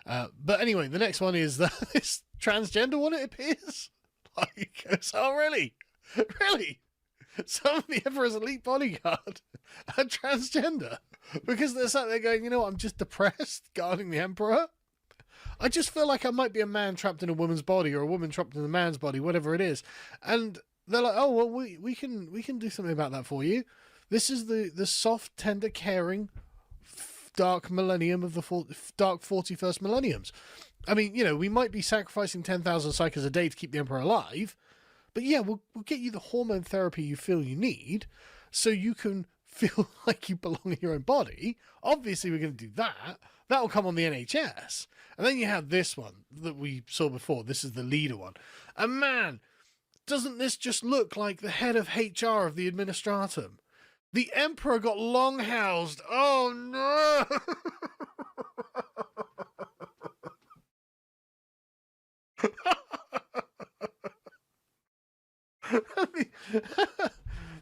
But anyway, the next one is this transgender one, it appears. Like, oh, really? Really? Some of the Emperor's elite bodyguard are transgender because they're sat there going, you know what, I'm just depressed guarding the Emperor. I just feel like I might be a man trapped in a woman's body or a woman trapped in a man's body, whatever it is. And they're like, oh well, we can do something about that for you. This is the soft, tender, caring, dark millennium of the dark 41st millenniums. I mean, you know, we might be sacrificing 10,000 psychers a day to keep the Emperor alive, but yeah, we'll get you the hormone therapy you feel you need so you can feel like you belong in your own body. Obviously, we're going to do that. That will come on the NHS. And then you have this one that we saw before. This is the leader one. And man, doesn't this just look like the head of HR of the administratum? The Emperor got long housed. Oh no!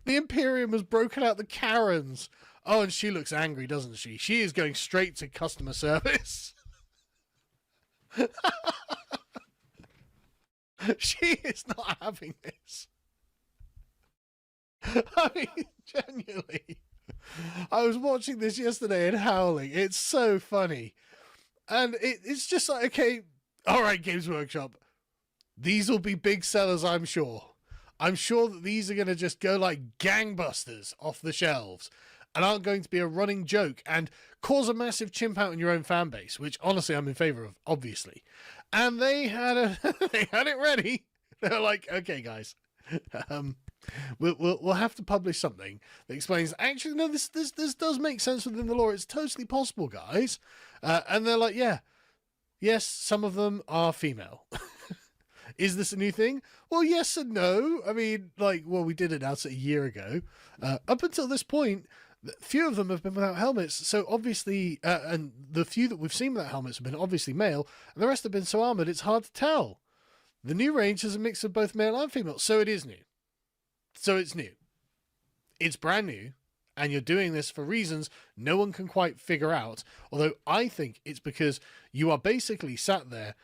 The Imperium has broken out the Karens. Oh, and she looks angry, doesn't she? She is going straight to customer service. She is not having this. I mean, genuinely. I was watching this yesterday and howling. It's so funny. And it's just like, okay, all right, Games Workshop. These will be big sellers, I'm sure. I'm sure that these are going to just go like gangbusters off the shelves and aren't going to be a running joke and cause a massive chimp out in your own fan base, which honestly I'm in favor of, obviously. And they had they had it ready. They're like, okay, guys, we'll have to publish something that explains. Actually, no, this does make sense within the law. It's totally possible, guys. And they're like, yeah, yes, some of them are female. Is this a new thing? Well, yes and no. I mean, like, well, we did announce it a year ago. Up until this point, few of them have been without helmets. So obviously, and the few that we've seen without helmets have been obviously male, and the rest have been so armored it's hard to tell. The new range is a mix of both male and female, so it is new. So it's new. It's brand new, and you're doing this for reasons no one can quite figure out. Although I think it's because you are basically sat there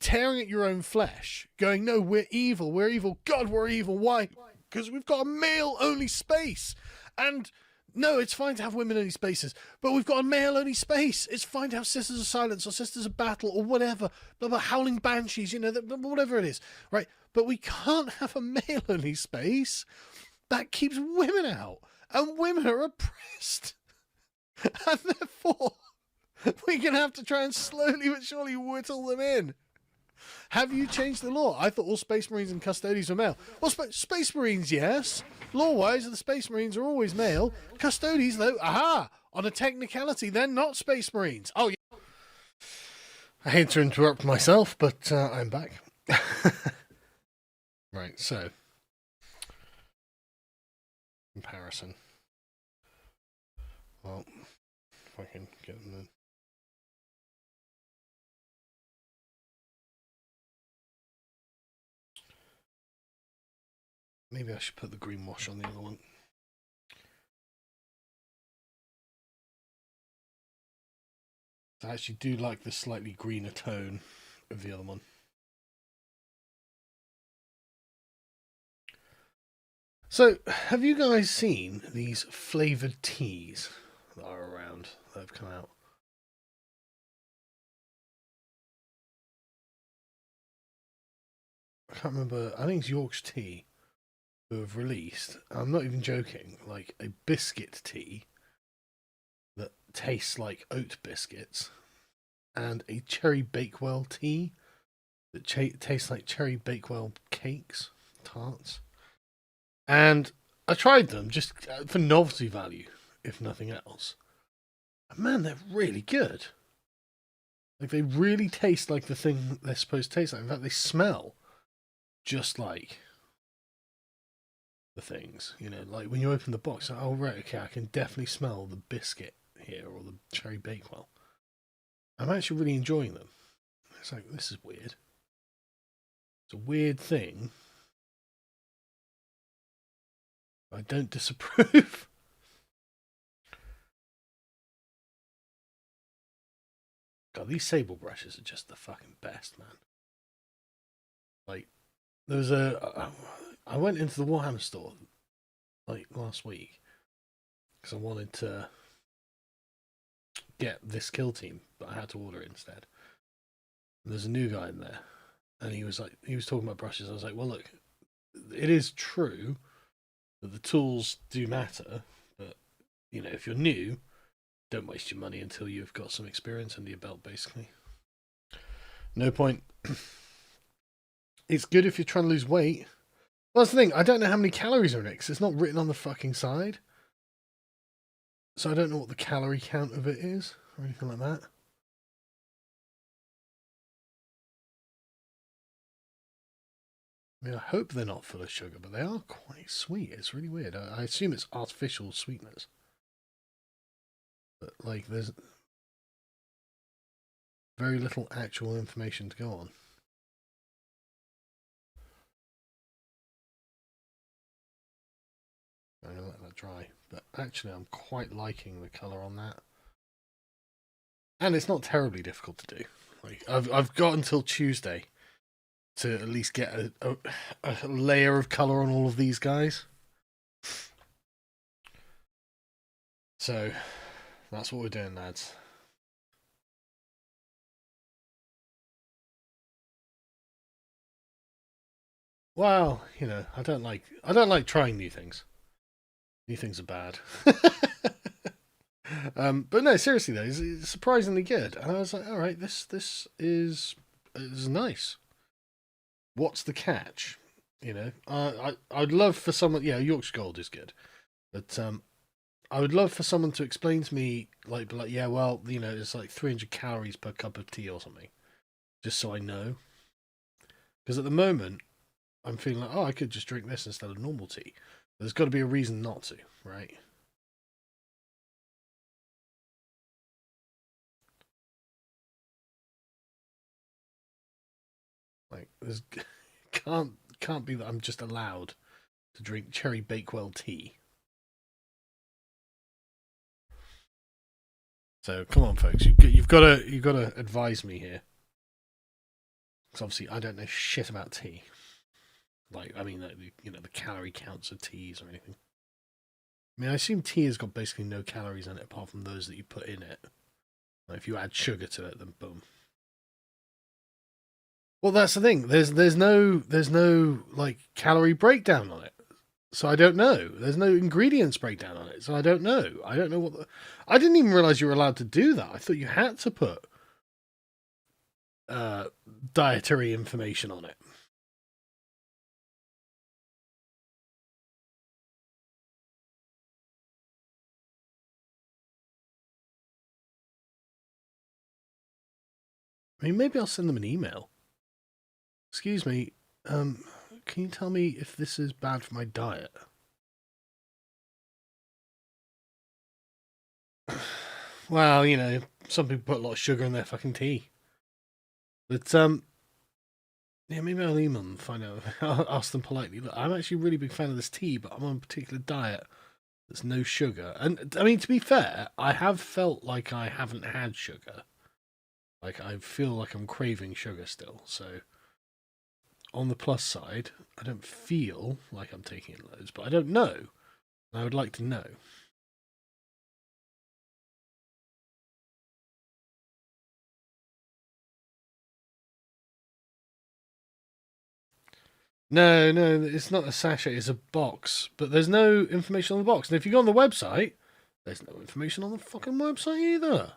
tearing at your own flesh, going, no, we're evil, God, we're evil. Why? Because we've got a male-only space. And no, it's fine to have women-only spaces, but we've got a male-only space. It's fine to have Sisters of Silence or Sisters of Battle or whatever, blah, blah, Howling Banshees, you know, whatever it is, right? But we can't have a male-only space. That keeps women out, and women are oppressed. And therefore, we're going to have to try and slowly but surely whittle them in. Have you changed the law? I thought all Space Marines and Custodes were male. Well, Space Marines, yes. Law-wise, the Space Marines are always male. Custodes, though, aha! On a technicality, they're not Space Marines. Oh, yeah. I hate to interrupt myself, but I'm back. Right, so. Comparison. Well, if I can get them in. Maybe I should put the green wash on the other one. I actually do like the slightly greener tone of the other one. So, have you guys seen these flavoured teas that are around, that have come out? I can't remember, I think it's York's Tea, who have released, I'm not even joking, like a biscuit tea that tastes like oat biscuits, and a cherry bakewell tea that tastes like cherry bakewell cakes, tarts. And I tried them just for novelty value, if nothing else. And man, they're really good. Like, they really taste like the thing they're supposed to taste like. In fact, they smell just like the things, you know, like when you open the box, like, oh right, okay, I can definitely smell the biscuit here or the cherry bakewell. I'm actually really enjoying them. It's like, this is weird. It's a weird thing. I don't disapprove. God, these sable brushes are just the fucking best, man. Like, there was I went into the Warhammer store like last week because I wanted to get this kill team, but I had to order it instead. And there's a new guy in there, and he was talking about brushes. I was like, well, look, it is true that the tools do matter, but if you're new, don't waste your money until you've got some experience under your belt, basically. No point. It's good if you're trying to lose weight. Well, that's the thing. I don't know how many calories are in it because it's not written on the fucking side. So I don't know what the calorie count of it is or anything like that. I mean, I hope they're not full of sugar, but they are quite sweet. It's really weird. I assume it's artificial sweetness. But, like, there's very little actual information to go on. I'm going to let that dry. But actually, I'm quite liking the colour on that. And it's not terribly difficult to do. Like, I've got until Tuesday to at least get a layer of colour on all of these guys. So, that's what we're doing, lads. Well, I don't like trying new things. New things are bad. But no, seriously though, it's surprisingly good. And I was like, all right, this is nice. What's the catch? I'd love for someone. Yeah, Yorkshire Gold is good, but I would love for someone to explain to me, like, yeah, well, it's like 300 calories per cup of tea or something, just so I know. Because at the moment, I'm feeling like, oh, I could just drink this instead of normal tea. There's got to be a reason not to, right? Like, there's can't be that I'm just allowed to drink cherry Bakewell tea. So come on, folks, you've got to advise me here, because obviously I don't know shit about tea. Like, I mean, the calorie counts of teas or anything. I mean, I assume tea has got basically no calories in it apart from those that you put in it. Like, if you add sugar to it, then boom. Well, that's the thing. There's no like calorie breakdown on it, so I don't know. There's no ingredients breakdown on it, so I don't know. I don't know what. I didn't even realize you were allowed to do that. I thought you had to put uh, dietary information on it. I mean, maybe I'll send them an email. Excuse me, can you tell me if this is bad for my diet? Well, some people put a lot of sugar in their fucking tea. But yeah, maybe I'll email them and find out. I'll ask them politely. Look, I'm actually a really big fan of this tea, but I'm on a particular diet that's no sugar. And I mean, to be fair, I have felt like I haven't had sugar. Like, I feel like I'm craving sugar still. So on the plus side, I don't feel like I'm taking it loads, but I don't know. I would like to know. No, no, it's not a sachet, it's a box. But there's no information on the box. And if you go on the website, there's no information on the fucking website either.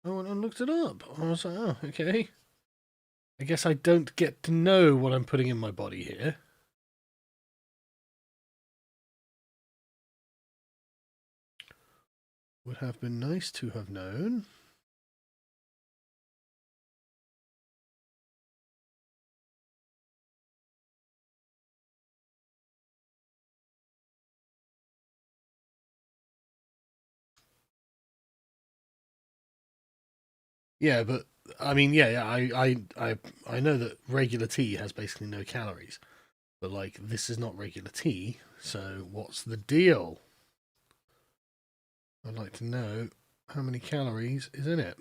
I went and looked it up. I was like, oh, okay. I guess I don't get to know what I'm putting in my body here. Would have been nice to have known. Yeah, but I mean, yeah, I know that regular tea has basically no calories, but like this is not regular tea, so what's the deal? I'd like to know how many calories is in it.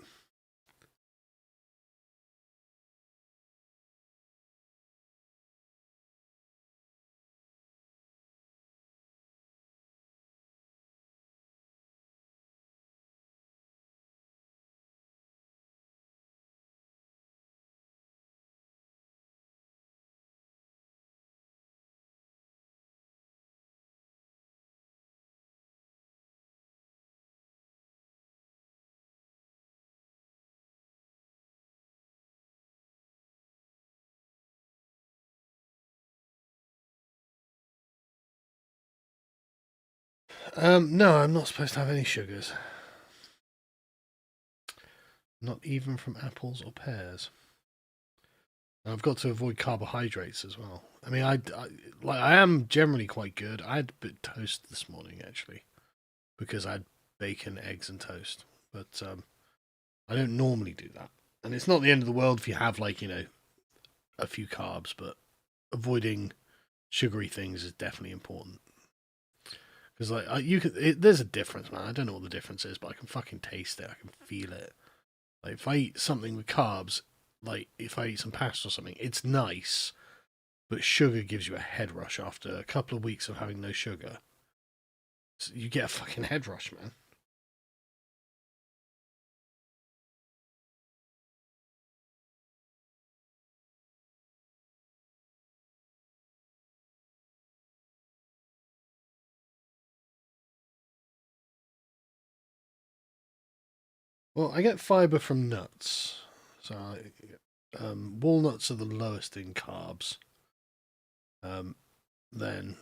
No, I'm not supposed to have any sugars. Not even from apples or pears. I've got to avoid carbohydrates as well. I mean, I am generally quite good. I had a bit of toast this morning actually, because I had bacon, eggs, and toast. But I don't normally do that, and it's not the end of the world if you have like a few carbs, but avoiding sugary things is definitely important. Because there's a difference, man. I don't know what the difference is, but I can fucking taste it. I can feel it. Like if I eat something with carbs, like if I eat some pasta or something, it's nice, but sugar gives you a head rush after a couple of weeks of having no sugar. So you get a fucking head rush, man. Well, I get fiber from nuts. So walnuts are the lowest in carbs. Then,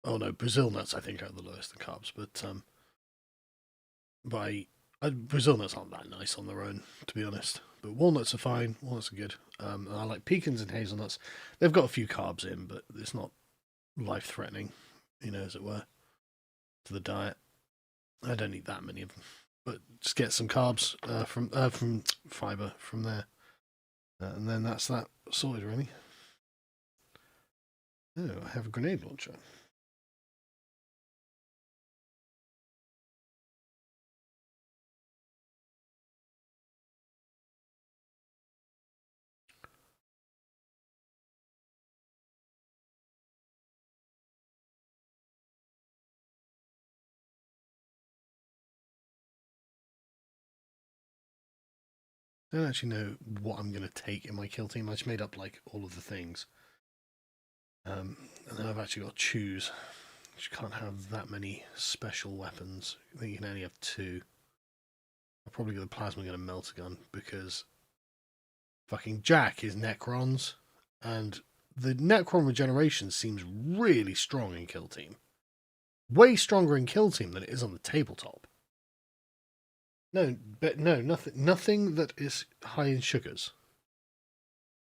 oh no, Brazil nuts I think are the lowest in carbs, but Brazil nuts aren't that nice on their own, to be honest. But walnuts are fine. Walnuts are good. And I like pecans and hazelnuts. They've got a few carbs in, but it's not life threatening, as it were, to the diet. I don't eat that many of them, but just get some carbs from fiber from there, and then that's that sorted, really. Oh, I have a grenade launcher. I don't actually know what I'm going to take in my kill team. I just made up like all of the things. And then I've actually got to choose. You can't have that many special weapons. I think you can only have two. I'll probably go the plasma gun and melter gun because fucking Jack is Necrons, and the Necron regeneration seems really strong in kill team. Way stronger in kill team than it is on the tabletop. No, but no, nothing that is high in sugars.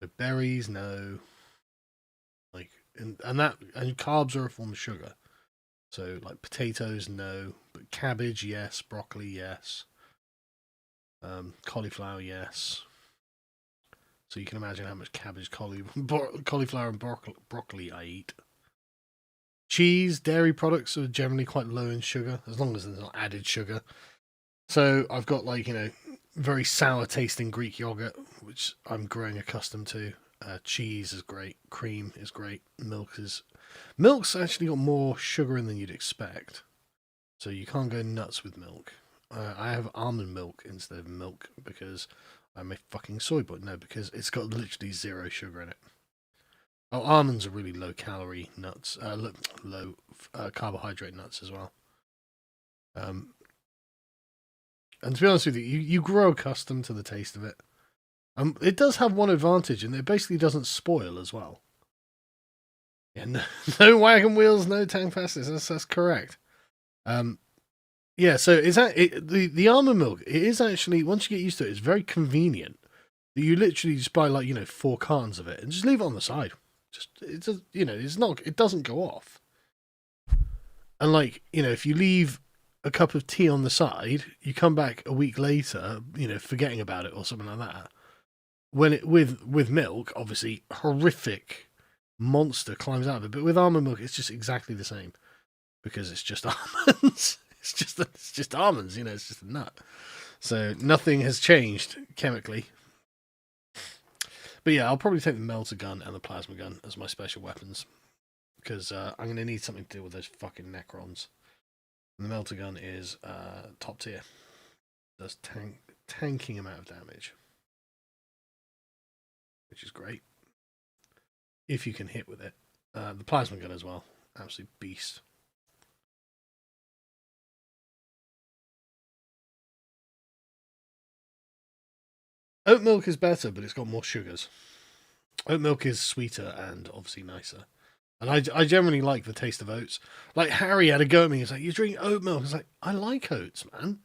The berries, no. Like and carbs are a form of sugar. So like potatoes, no, but cabbage, yes. Broccoli, yes. Cauliflower, yes. So you can imagine how much cabbage, cauliflower, and broccoli I eat. Cheese, dairy products are generally quite low in sugar, as long as there's not added sugar. So I've got very sour tasting Greek yogurt, which I'm growing accustomed to. Cheese is great. Cream is great. Milk's actually got more sugar in than you'd expect. So you can't go nuts with milk. I have almond milk instead of milk because I'm a fucking soy boy. No, because it's got literally zero sugar in it. Oh, almonds are really low calorie nuts. Low carbohydrate nuts as well. And to be honest with you, you grow accustomed to the taste of it. It does have one advantage, and it basically doesn't spoil as well. Yeah, no wagon wheels, no tank passes. That's correct. Yeah. So the almond milk? It is actually, once you get used to it, it's very convenient. You literally just buy 4 cans of it and just leave it on the side. It doesn't go off. And if you leave a cup of tea on the side, you come back a week later, forgetting about it or something like that. When it with milk, obviously horrific monster climbs out of it, but with almond milk, it's just exactly the same because it's just almonds. it's just almonds, it's just a nut. So nothing has changed chemically. But yeah, I'll probably take the melter gun and the plasma gun as my special weapons because I'm going to need something to deal with those fucking Necrons. And the melter gun is top tier. Does tanking amount of damage, which is great if you can hit with it. The plasma gun as well, absolute beast. Oat milk is better, but it's got more sugars. Oat milk is sweeter and obviously nicer. And I generally like the taste of oats. Like Harry had a go at me. He's like, "You drink oat milk?" I was like, "I like oats, man.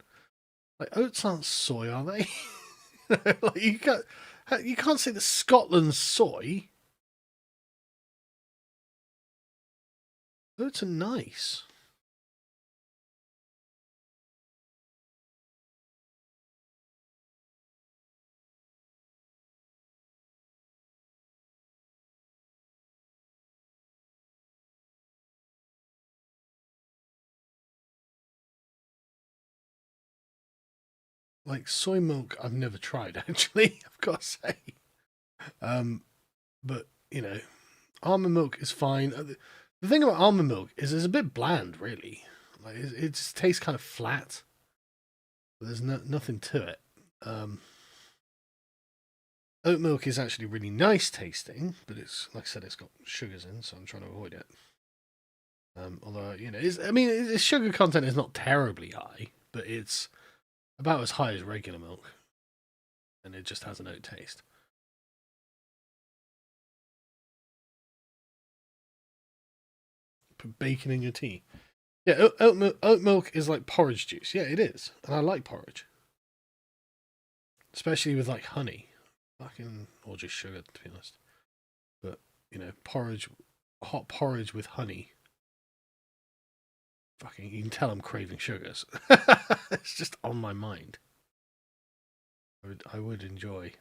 Like oats aren't soy, are they?" Like you can't say that Scotland's soy. Oats are nice. Like soy milk, I've never tried actually. I've got to say, but almond milk is fine. The thing about almond milk is it's a bit bland, really. Like it just tastes kind of flat. There's nothing to it. Oat milk is actually really nice tasting, but it's like I said, it's got sugars in, so I'm trying to avoid it. Although its sugar content is not terribly high, but it's about as high as regular milk, and it just has an oat taste. Put bacon in your tea. Yeah, oat milk is like porridge juice. Yeah, it is, and I like porridge, especially with like honey, or just sugar, to be honest. But porridge, hot porridge with honey. Fucking, you can tell I'm craving sugars. It's just on my mind. I would enjoy.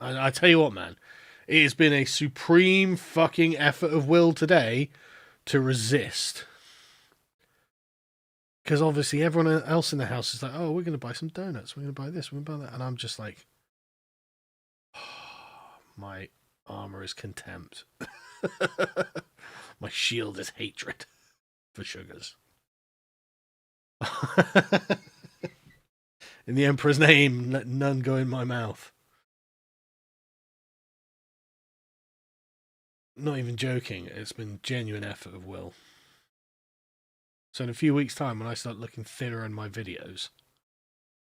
I tell you what, man, it has been a supreme fucking effort of will today to resist. Because obviously everyone else in the house is like, "Oh, we're going to buy some donuts. We're going to buy this. We're going to buy that." And I'm just like, my armor is contempt. My shield is hatred for sugars. In the Emperor's name, let none go in my mouth. Not even joking. It's been genuine effort of will. So in a few weeks' time, when I start looking thinner in my videos,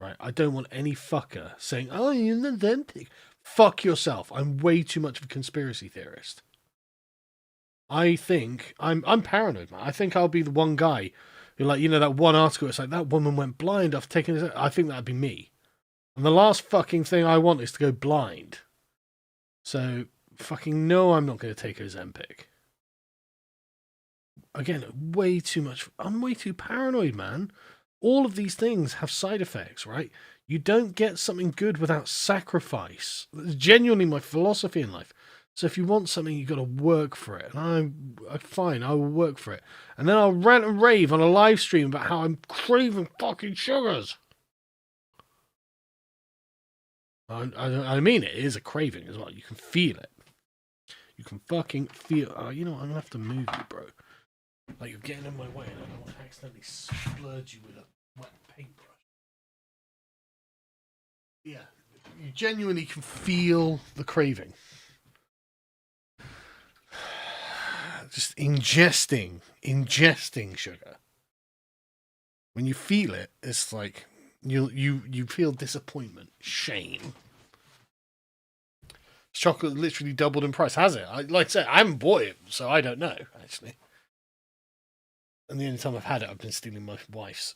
right, I don't want any fucker saying, "Oh, you're an Ozempic." Fuck yourself. I'm way too much of a conspiracy theorist. I think I'm paranoid, man. I think I'll be the one guy who, like, that one article. It's like that woman went blind after taking this. I think that'd be me. And the last fucking thing I want is to go blind. So fucking no, I'm not going to take Ozempic. Again, way too much. I'm way too paranoid, man. All of these things have side effects, right? You don't get something good without sacrifice. That's genuinely my philosophy in life. So if you want something, you've got to work for it. And I'm fine, I will work for it. And then I'll rant and rave on a live stream about how I'm craving fucking sugars. I mean, it is a craving as well. You can feel it. You can fucking feel. You know what? I'm gonna have to move you, bro. Like you're getting in my way, and I don't want to accidentally splurge you with a wet paintbrush. Yeah, you genuinely can feel the craving. Just ingesting sugar. When you feel it, it's like you feel disappointment, shame. Chocolate literally doubled in price, has it? Like I said, I haven't bought it, so I don't know, actually. And the only time I've had it, I've been stealing my wife's.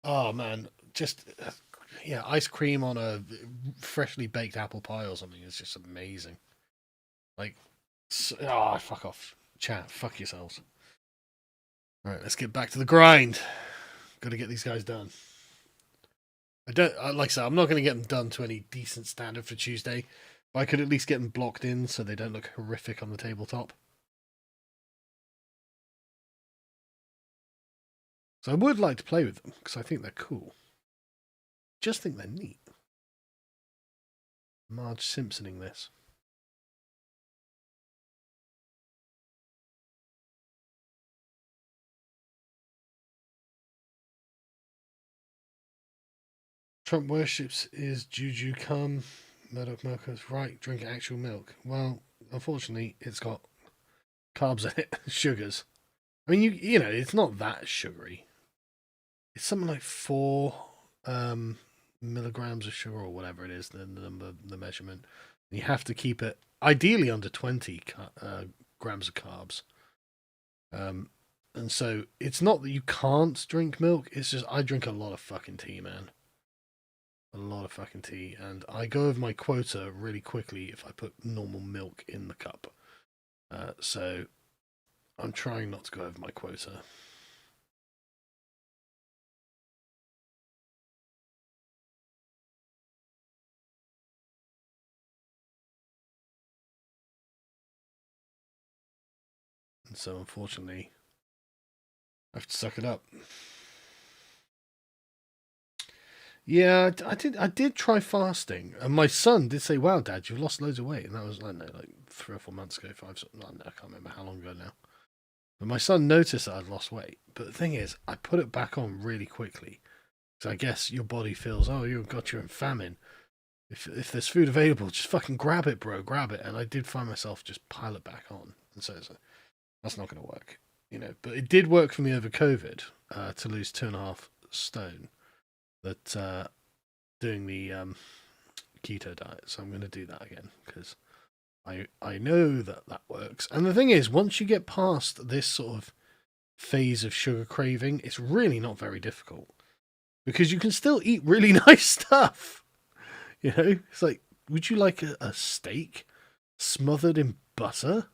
Oh, man. Just, ice cream on a freshly baked apple pie or something is just amazing. Like, fuck off. Chat, fuck yourselves. Alright, let's get back to the grind. Got to get these guys done. Like I said, I'm not going to get them done to any decent standard for Tuesday, but I could at least get them blocked in so they don't look horrific on the tabletop. So I would like to play with them because I think they're cool. Just think they're neat. Marge Simpsoning this. Trump worships is Juju cum. Murdoch Merker's right, drink actual milk. Well, unfortunately, it's got carbs in it, sugars. I mean, you know, it's not that sugary. It's something like 4 milligrams of sugar or whatever it is, the number, the measurement. You have to keep it ideally under 20 grams of carbs. And so it's not that you can't drink milk. It's just I drink a lot of fucking tea, man. A lot of fucking tea, and I go over my quota really quickly if I put normal milk in the cup. So I'm trying not to go over my quota. And so unfortunately, I have to suck it up. Yeah, I did try fasting, and my son did say, "Wow, Dad, you've lost loads of weight," and that was, I don't know, like 3 or 4 months ago, five. I don't know, I can't remember how long ago now. But my son noticed that I'd lost weight. But the thing is, I put it back on really quickly, because I guess your body feels, oh, you're in famine. If there's food available, just fucking grab it, bro, grab it. And I did find myself just pile it back on, and so that's not going to work, But it did work for me over COVID to lose 2.5 stone. That doing the keto diet, so I'm going to do that again because I know that works. And the thing is, once you get past this sort of phase of sugar craving, it's really not very difficult because you can still eat really nice stuff. It's like, would you like a steak smothered in butter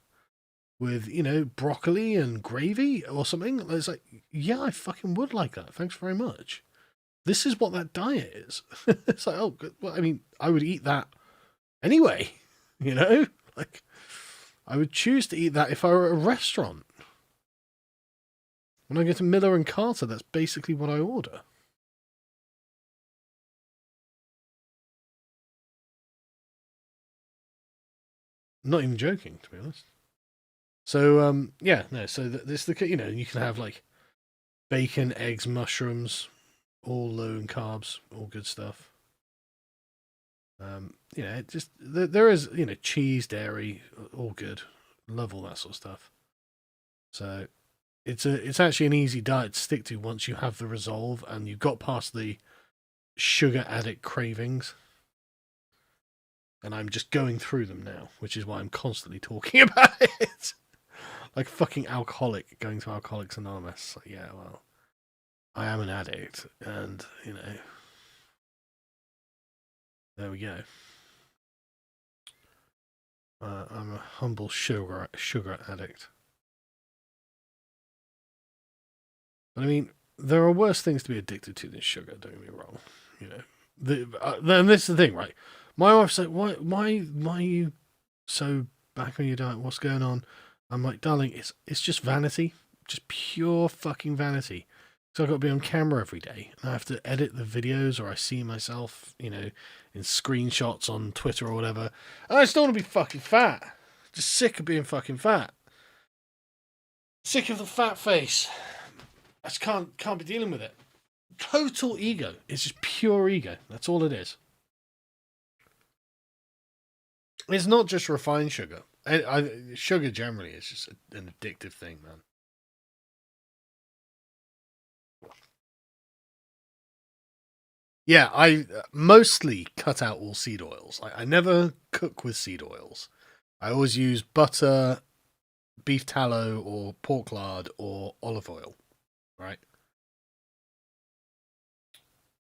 with broccoli and gravy or something? It's like, yeah, I fucking would like that. Thanks very much. This is what that diet is. It's like, oh, well, I mean, I would eat that anyway, Like, I would choose to eat that if I were at a restaurant. When I go to Miller and Carter, that's basically what I order. I'm not even joking, to be honest. So, yeah, no, so this, you can have, like, bacon, eggs, mushrooms, all low in carbs, all good stuff. It just there is cheese, dairy, all good. Love all that sort of stuff. So it's actually an easy diet to stick to once you have the resolve and you've got past the sugar addict cravings. And I'm just going through them now, which is why I'm constantly talking about it. Like fucking alcoholic going to Alcoholics Anonymous. Like, yeah, well, I am an addict, and there we go. I'm a humble sugar addict. But I mean, there are worse things to be addicted to than sugar. Don't get me wrong. Then this is the thing, right? My wife's like, why are you so back on your diet? What's going on? I'm like, darling, it's just vanity, just pure fucking vanity. So I've got to be on camera every day, and I have to edit the videos, or I see myself, in screenshots on Twitter or whatever. And I just don't want to be fucking fat. Just sick of being fucking fat. Sick of the fat face. I just can't be dealing with it. Total ego. It's just pure ego. That's all it is. It's not just refined sugar. Sugar generally is just an addictive thing, man. Yeah, I mostly cut out all seed oils. I never cook with seed oils. I always use butter, beef tallow, or pork lard, or olive oil. Right?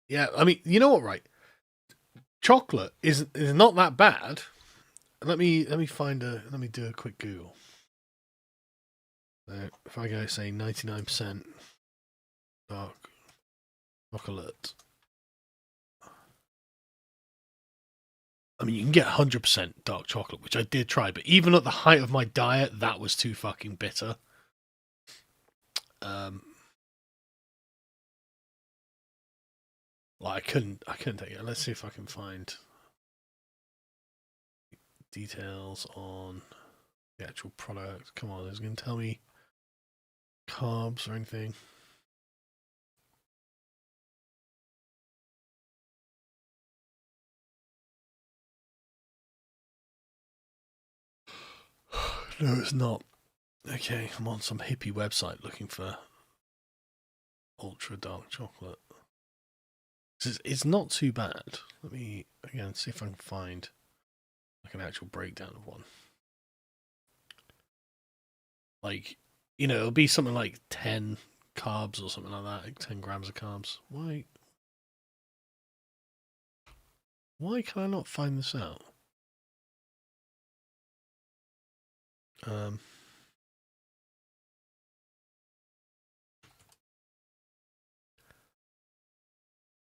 Yeah, I mean, you know what? Right? Chocolate is not that bad. Let me do a quick Google. So if I go say 99% dark chocolate. I mean, you can get 100% dark chocolate, which I did try, but even at the height of my diet, that was too fucking bitter. Like I couldn't take it. Let's see if I can find details on the actual product. Come on, is it going to tell me carbs or anything? No, it's not. Okay, I'm on some hippie website looking for ultra dark chocolate. It's not too bad. Let me again see if I can find like an actual breakdown of one. Like, it'll be something like 10 carbs or something like that, like 10 grams of carbs. Why can I not find this out?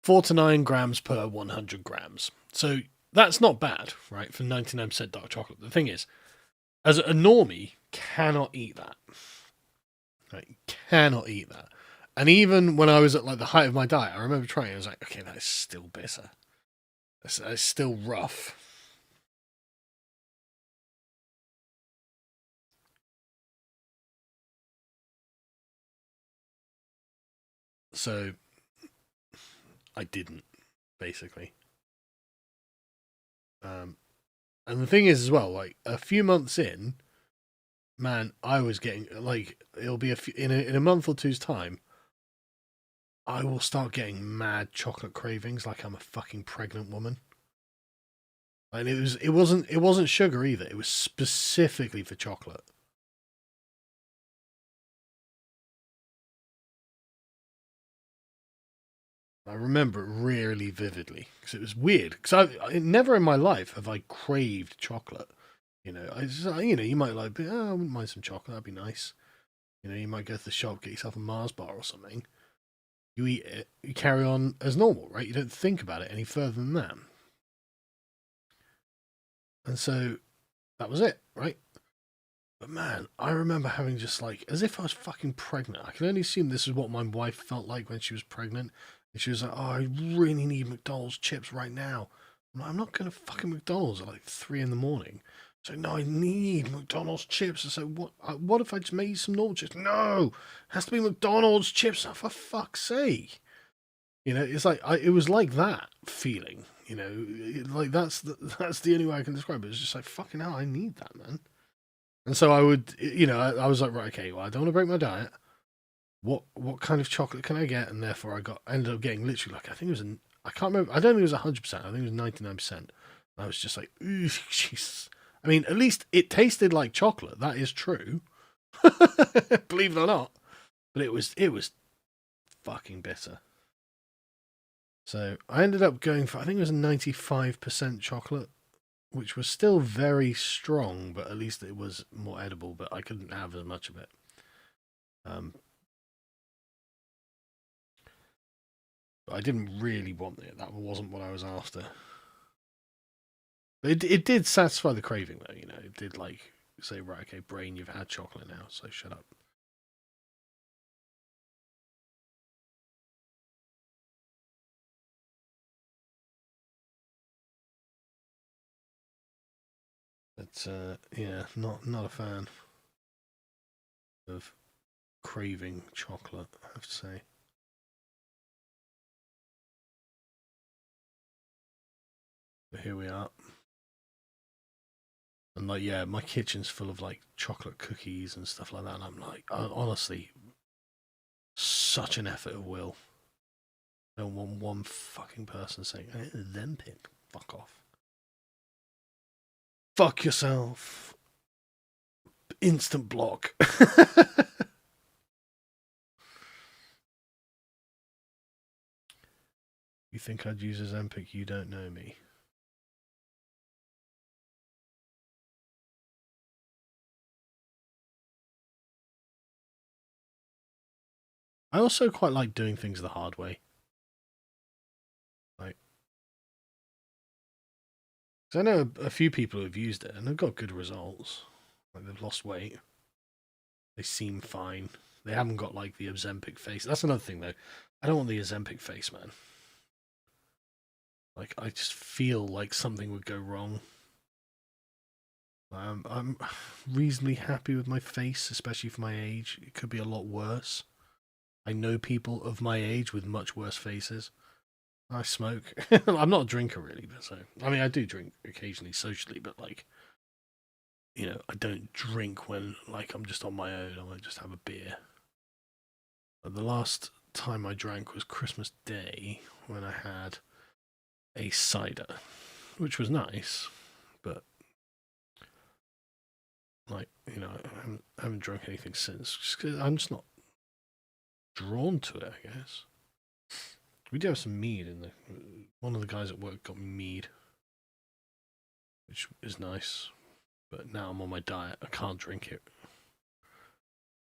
4 to 9 grams per 100 grams. So that's not bad, right, for 99% dark chocolate. The thing is, as a normie, cannot eat that. Right, cannot eat that. And even when I was at like the height of my diet, I remember trying. I was like, okay, that is still bitter. That's still rough. So I didn't, basically. And the thing is, as well, like a few months in, man, I was getting like it'll be in a month or two's time. I will start getting mad chocolate cravings, like I'm a fucking pregnant woman. And it wasn't sugar either. It was specifically for chocolate. I remember it really vividly because it was weird. Because never in my life have I craved chocolate. You might like, oh, I wouldn't mind some chocolate. That'd be nice. You might go to the shop, get yourself a Mars bar or something. You eat it, you carry on as normal, right? You don't think about it any further than that. And so that was it, right? But man, I remember having just like, as if I was fucking pregnant. I can only assume this is what my wife felt like when she was pregnant. And she was like, oh, I really need McDonald's chips right now. I'm not going to fucking McDonald's at like 3 in the morning. So no, I need McDonald's chips. I said, what if I just made some normal chips? No, it has to be McDonald's chips. Oh, for fuck's sake. It's like, it was like that feeling, like that's the only way I can describe it. It's just like, fucking hell, I need that, man. And so I would, I was like, right, okay, well, I don't want to break my diet. What kind of chocolate can I get? And therefore ended up getting literally like, I think it was I can't remember. I don't think it was 100%. I think it was 99%. I was just like, ooh, jeez. I mean, at least it tasted like chocolate. That is true. Believe it or not. But it was fucking bitter. So I ended up going for, I think it was 95% chocolate, which was still very strong, but at least it was more edible, but I couldn't have as much of it. But I didn't really want it. That wasn't what I was after. But it did satisfy the craving, though. It did like say, right, okay, brain, you've had chocolate now, so shut up. But yeah, not a fan of craving chocolate, I have to say. But here we are. And like, yeah, my kitchen's full of like chocolate cookies and stuff like that. And I'm like, honestly, such an effort of will. I don't want one fucking person saying, hey, them pick. Fuck off. Fuck yourself. Instant block. You think I'd use a Zempic? You don't know me. I also quite like doing things the hard way. Like, because I know a few people who've used it and they've got good results. Like, they've lost weight. They seem fine. They haven't got like the Ozempic face. That's another thing though. I don't want the Ozempic face, man. Like, I just feel like something would go wrong. I'm reasonably happy with my face, especially for my age. It could be a lot worse. I know people of my age with much worse faces. I smoke. I'm not a drinker really, but so I mean I do drink occasionally socially, but like I don't drink when like I'm just on my own. I might just have a beer. But the last time I drank was Christmas Day when I had a cider, which was nice, but like, you know, I haven't drunk anything since, just because I'm just not drawn to it, I guess. We do have some mead in there. One of the guys at work got me mead, which is nice, but now I'm on my diet. I can't drink it.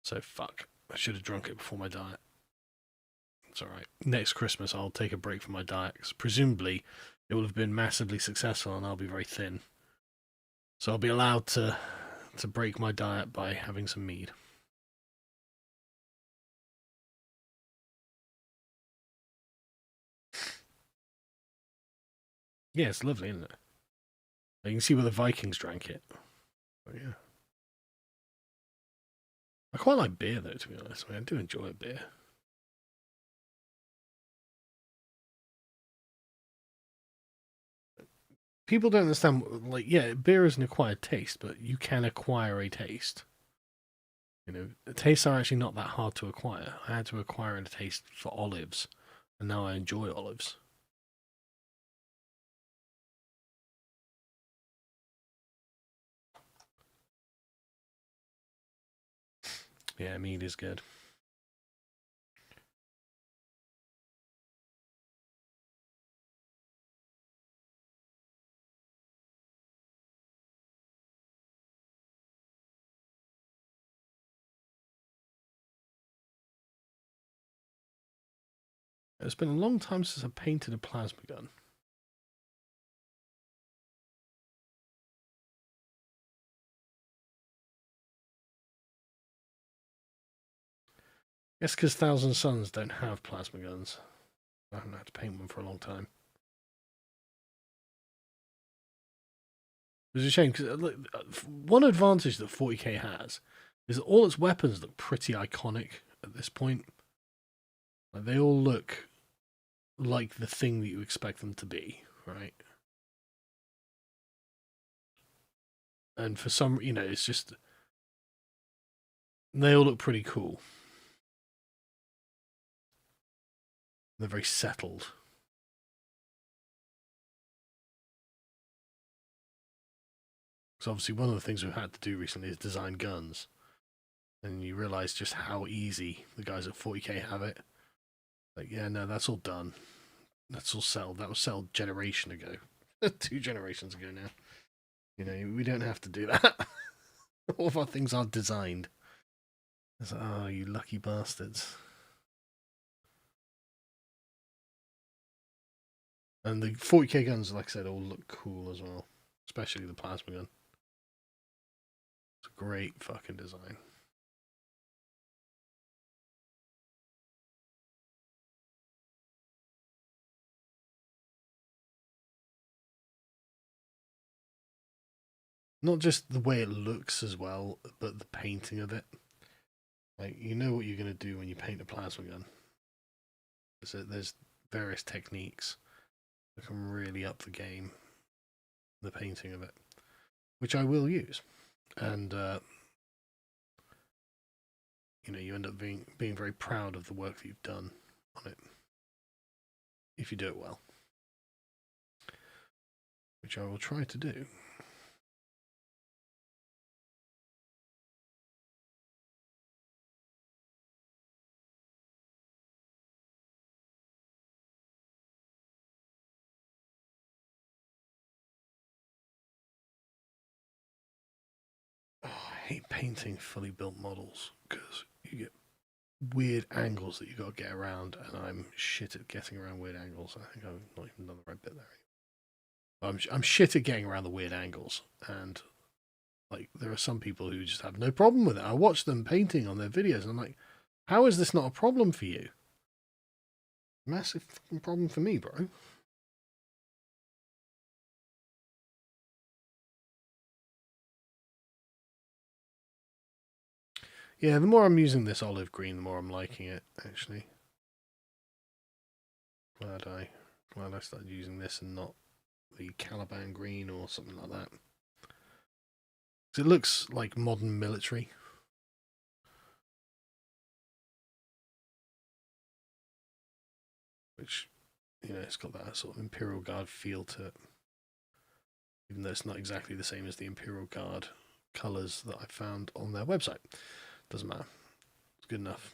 So fuck. I should have drunk it before my diet. It's alright. Next Christmas I'll take a break from my diet, because presumably it will have been massively successful and I'll be very thin. So I'll be allowed to break my diet by having some mead. Yeah, it's lovely, isn't it? You can see where the Vikings drank it. But yeah. I quite like beer, though, to be honest. I mean, I do enjoy a beer. People don't understand, like, yeah, beer is an acquired taste, but you can acquire a taste. You know, tastes are actually not that hard to acquire. I had to acquire a taste for olives, and now I enjoy olives. Yeah, mead is good. It's been a long time since I painted a plasma gun. It's because Thousand Suns don't have plasma guns. I haven't had to paint one for a long time. It's a shame, because one advantage that 40k has is that all its weapons look pretty iconic at this point. Like, they all look like the thing that you expect them to be, right? And for some, you know, it's just, they all look pretty cool. They're very settled. So obviously one of the things we've had to do recently is design guns. And you realise just how easy the guys at 40k have it. Like, yeah, no, that's all done. That's all settled. That was settled a generation ago. 2 generations ago now. You know, we don't have to do that. All of our things are designed. It's like, oh, you lucky bastards. And the 40k guns, like I said, all look cool as well. Especially the plasma gun. It's a great fucking design. Not just the way it looks as well, but the painting of it. Like, you know what you're going to do when you paint a plasma gun. So there's various techniques that can really up the game, the painting of it, which I will use. And, you know, you end up being very proud of the work that you've done on it, if you do it well. Which I will try to do. Oh, I hate painting fully built models because you get weird angles that you got to get around, and I'm shit at getting around weird angles. I think I've not even done the right bit there. I'm shit at getting around the weird angles, and like there are some people who just have no problem with it. I watch them painting on their videos, and I'm like, how is this not a problem for you? Massive problem for me, bro. Yeah, the more I'm using this olive green, the more I'm liking it, actually. Glad I started using this and not the Caliban green or something like that. Because it looks like modern military. Which you know, it's got that sort of Imperial Guard feel to it. Even though it's not exactly the same as the Imperial Guard colours that I found on their website. Doesn't matter. It's good enough.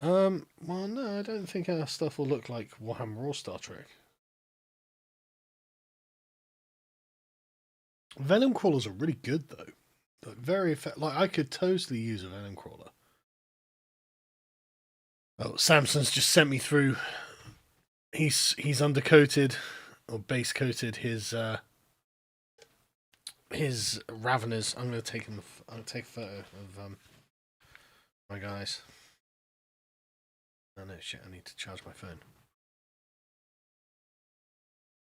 Well, no, I don't think our stuff will look like Warhammer or Star Trek. Venom crawlers are really good though. Like, very effective. Like, I could totally use a venom crawler. Oh, Samson's just sent me through. He's undercoated or base coated his Raveners. I'm gonna take him. I'm gonna take a photo of my guys. Oh no, shit! I need to charge my phone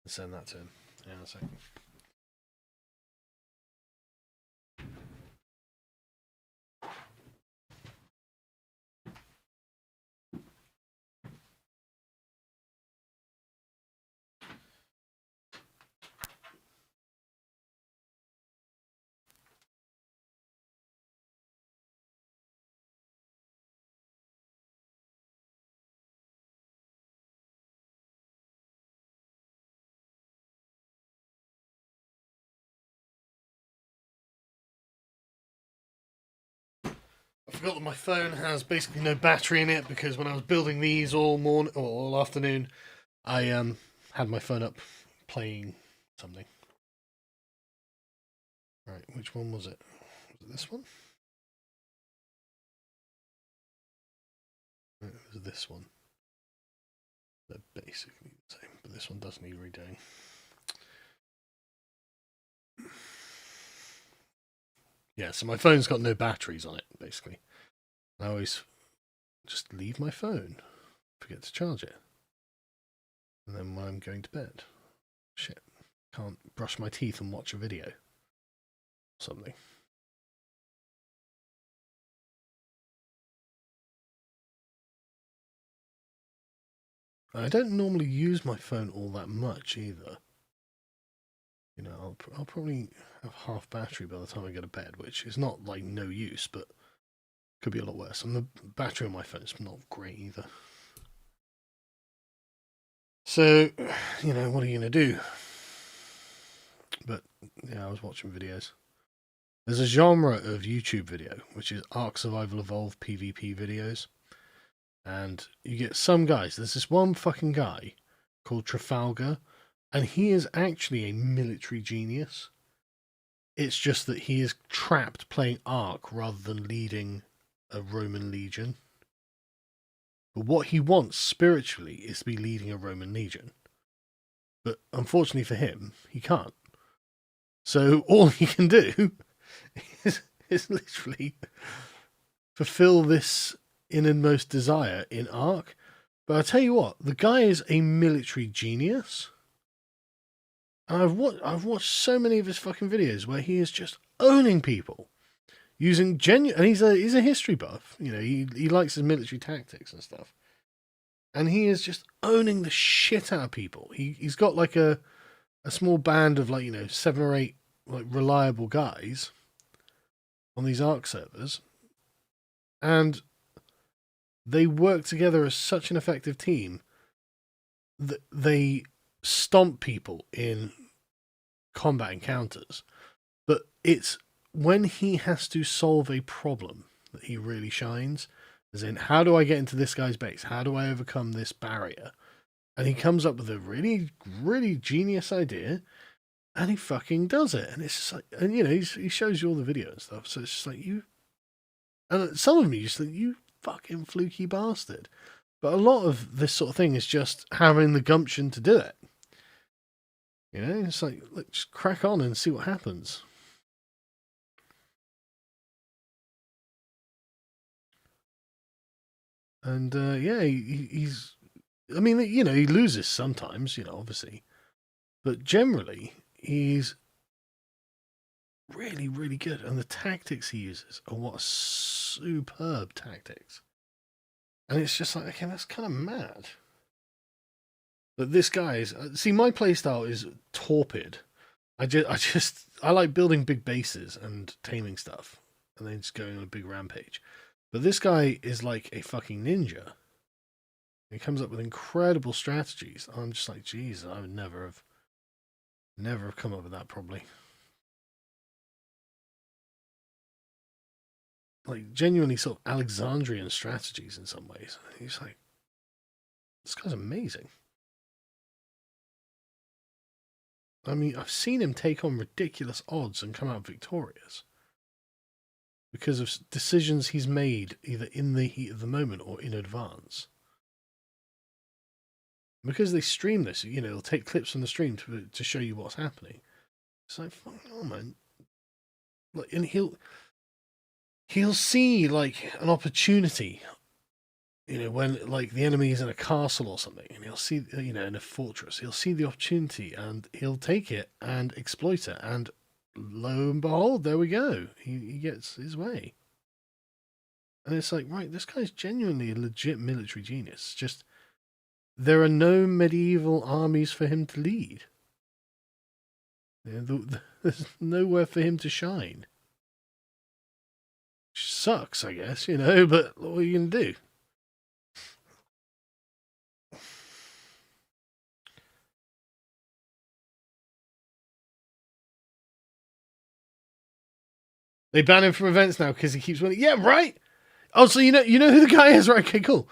and send that to him. Hang on a second. I forgot that my phone has basically no battery in it because when I was building these all morning or all afternoon, I had my phone up playing something. Right, which one was it? Was it this one? It was this one. They're basically the same, but this one does need redoing. Yeah, so my phone's got no batteries on it, basically. I always just leave my phone, forget to charge it. And then when I'm going to bed, shit, can't brush my teeth and watch a video. Something. I don't normally use my phone all that much either. You know, I'll probably have half battery by the time I go to bed, which is not like no use, but could be a lot worse. And the battery on my phone is not great either. So, you know, what are you going to do? But, yeah, I was watching videos. There's a genre of YouTube video, which is Ark Survival Evolved PvP videos. And you get some guys. There's this one fucking guy called Trafalgar, and he is actually a military genius. It's just that he is trapped playing Ark rather than leading a Roman legion. But what he wants spiritually is to be leading a Roman legion. But unfortunately for him, he can't. So all he can do is literally fulfill this innermost desire in Ark. But I tell you what, the guy is a military genius. And I've watched so many of his fucking videos where he is just owning people using genuine. And he's a history buff. You know, he likes his military tactics and stuff. And he is just owning the shit out of people. He's got like a small band of, like, you know, 7 or 8 like reliable guys on these Ark servers, and they work together as such an effective team that they stomp people in combat encounters. But it's when he has to solve a problem that he really shines. As in, how do I get into this guy's base? How do I overcome this barrier? And he comes up with a really, really genius idea, and he fucking does it. And it's just like, and you know, he shows you all the video and stuff. So it's just like, you, and some of them you just think, you fucking fluky bastard. But a lot of this sort of thing is just having the gumption to do it. You know, it's like, look, just crack on and see what happens. And yeah, he's, I mean, you know, he loses sometimes, you know, obviously. But generally, he's really, really good. And the tactics he uses are what superb tactics. And it's just like, okay, that's kind of mad. But this guy is, see, my playstyle is torpid. I like building big bases and taming stuff, and then just going on a big rampage. But this guy is like a fucking ninja. He comes up with incredible strategies. I'm just like, geez, I would never have come up with that probably. Like genuinely sort of Alexandrian strategies in some ways. He's like, this guy's amazing. I mean, I've seen him take on ridiculous odds and come out victorious because of decisions he's made either in the heat of the moment or in advance. Because they stream this, you know, they'll take clips from the stream to show you what's happening. It's like, fuck no, man. Like, and he'll see like an opportunity, you know, when like the enemy is in a castle or something, and he'll see, you know, in a fortress, he'll see the opportunity and he'll take it and exploit it, and lo and behold, there we go. He gets his way. And it's like, right, this guy's genuinely a legit military genius. Just there are no medieval armies for him to lead. You know, there's nowhere for him to shine. Which sucks, I guess, you know, but what are you going to do? They ban him from events now because he keeps winning. Yeah, right. Oh, so you know who the guy is, right? Okay, cool.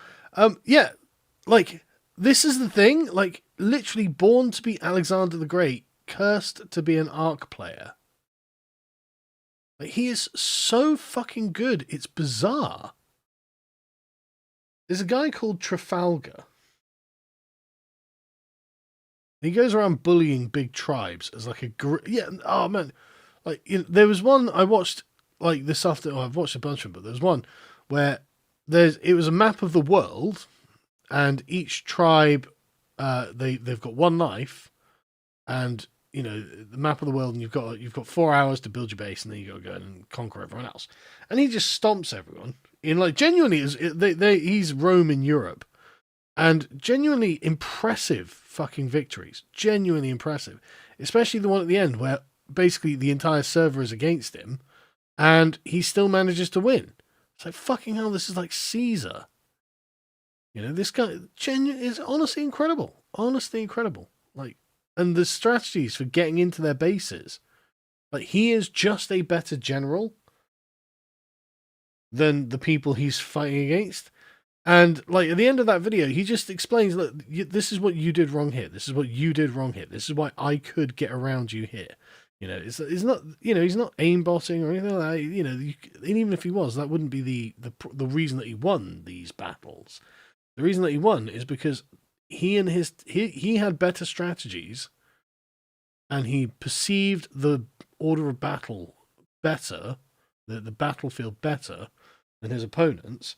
Yeah, like this is the thing. Like literally born to be Alexander the Great, cursed to be an arc player. Like he is so fucking good. It's bizarre. There's a guy called Trafalgar. He goes around bullying big tribes as like yeah. Oh man, like you know, there was one I watched like this afternoon. I've watched a bunch of them, but there's one where it was a map of the world, and each tribe they've got one life, and you know the map of the world, and you've got 4 hours to build your base, and then you got to go and conquer everyone else, and he just stomps everyone in like genuinely he's Rome in Europe, and genuinely impressive fucking victories, genuinely impressive, especially the one at the end where basically the entire server is against him, and he still manages to win. It's like, fucking hell, this is like Caesar. You know, this guy is honestly incredible. Honestly incredible. Like, and the strategies for getting into their bases. Like, he is just a better general than the people he's fighting against. And, like, at the end of that video, he just explains, look, this is what you did wrong here. This is what you did wrong here. This is why I could get around you here. You know, it's not, you know, he's not aimbotting or anything like that. You know, and even if he was, that wouldn't be the reason that he won these battles. The reason that he won is because he had better strategies, and he perceived the order of battle better, the battlefield better than his opponents,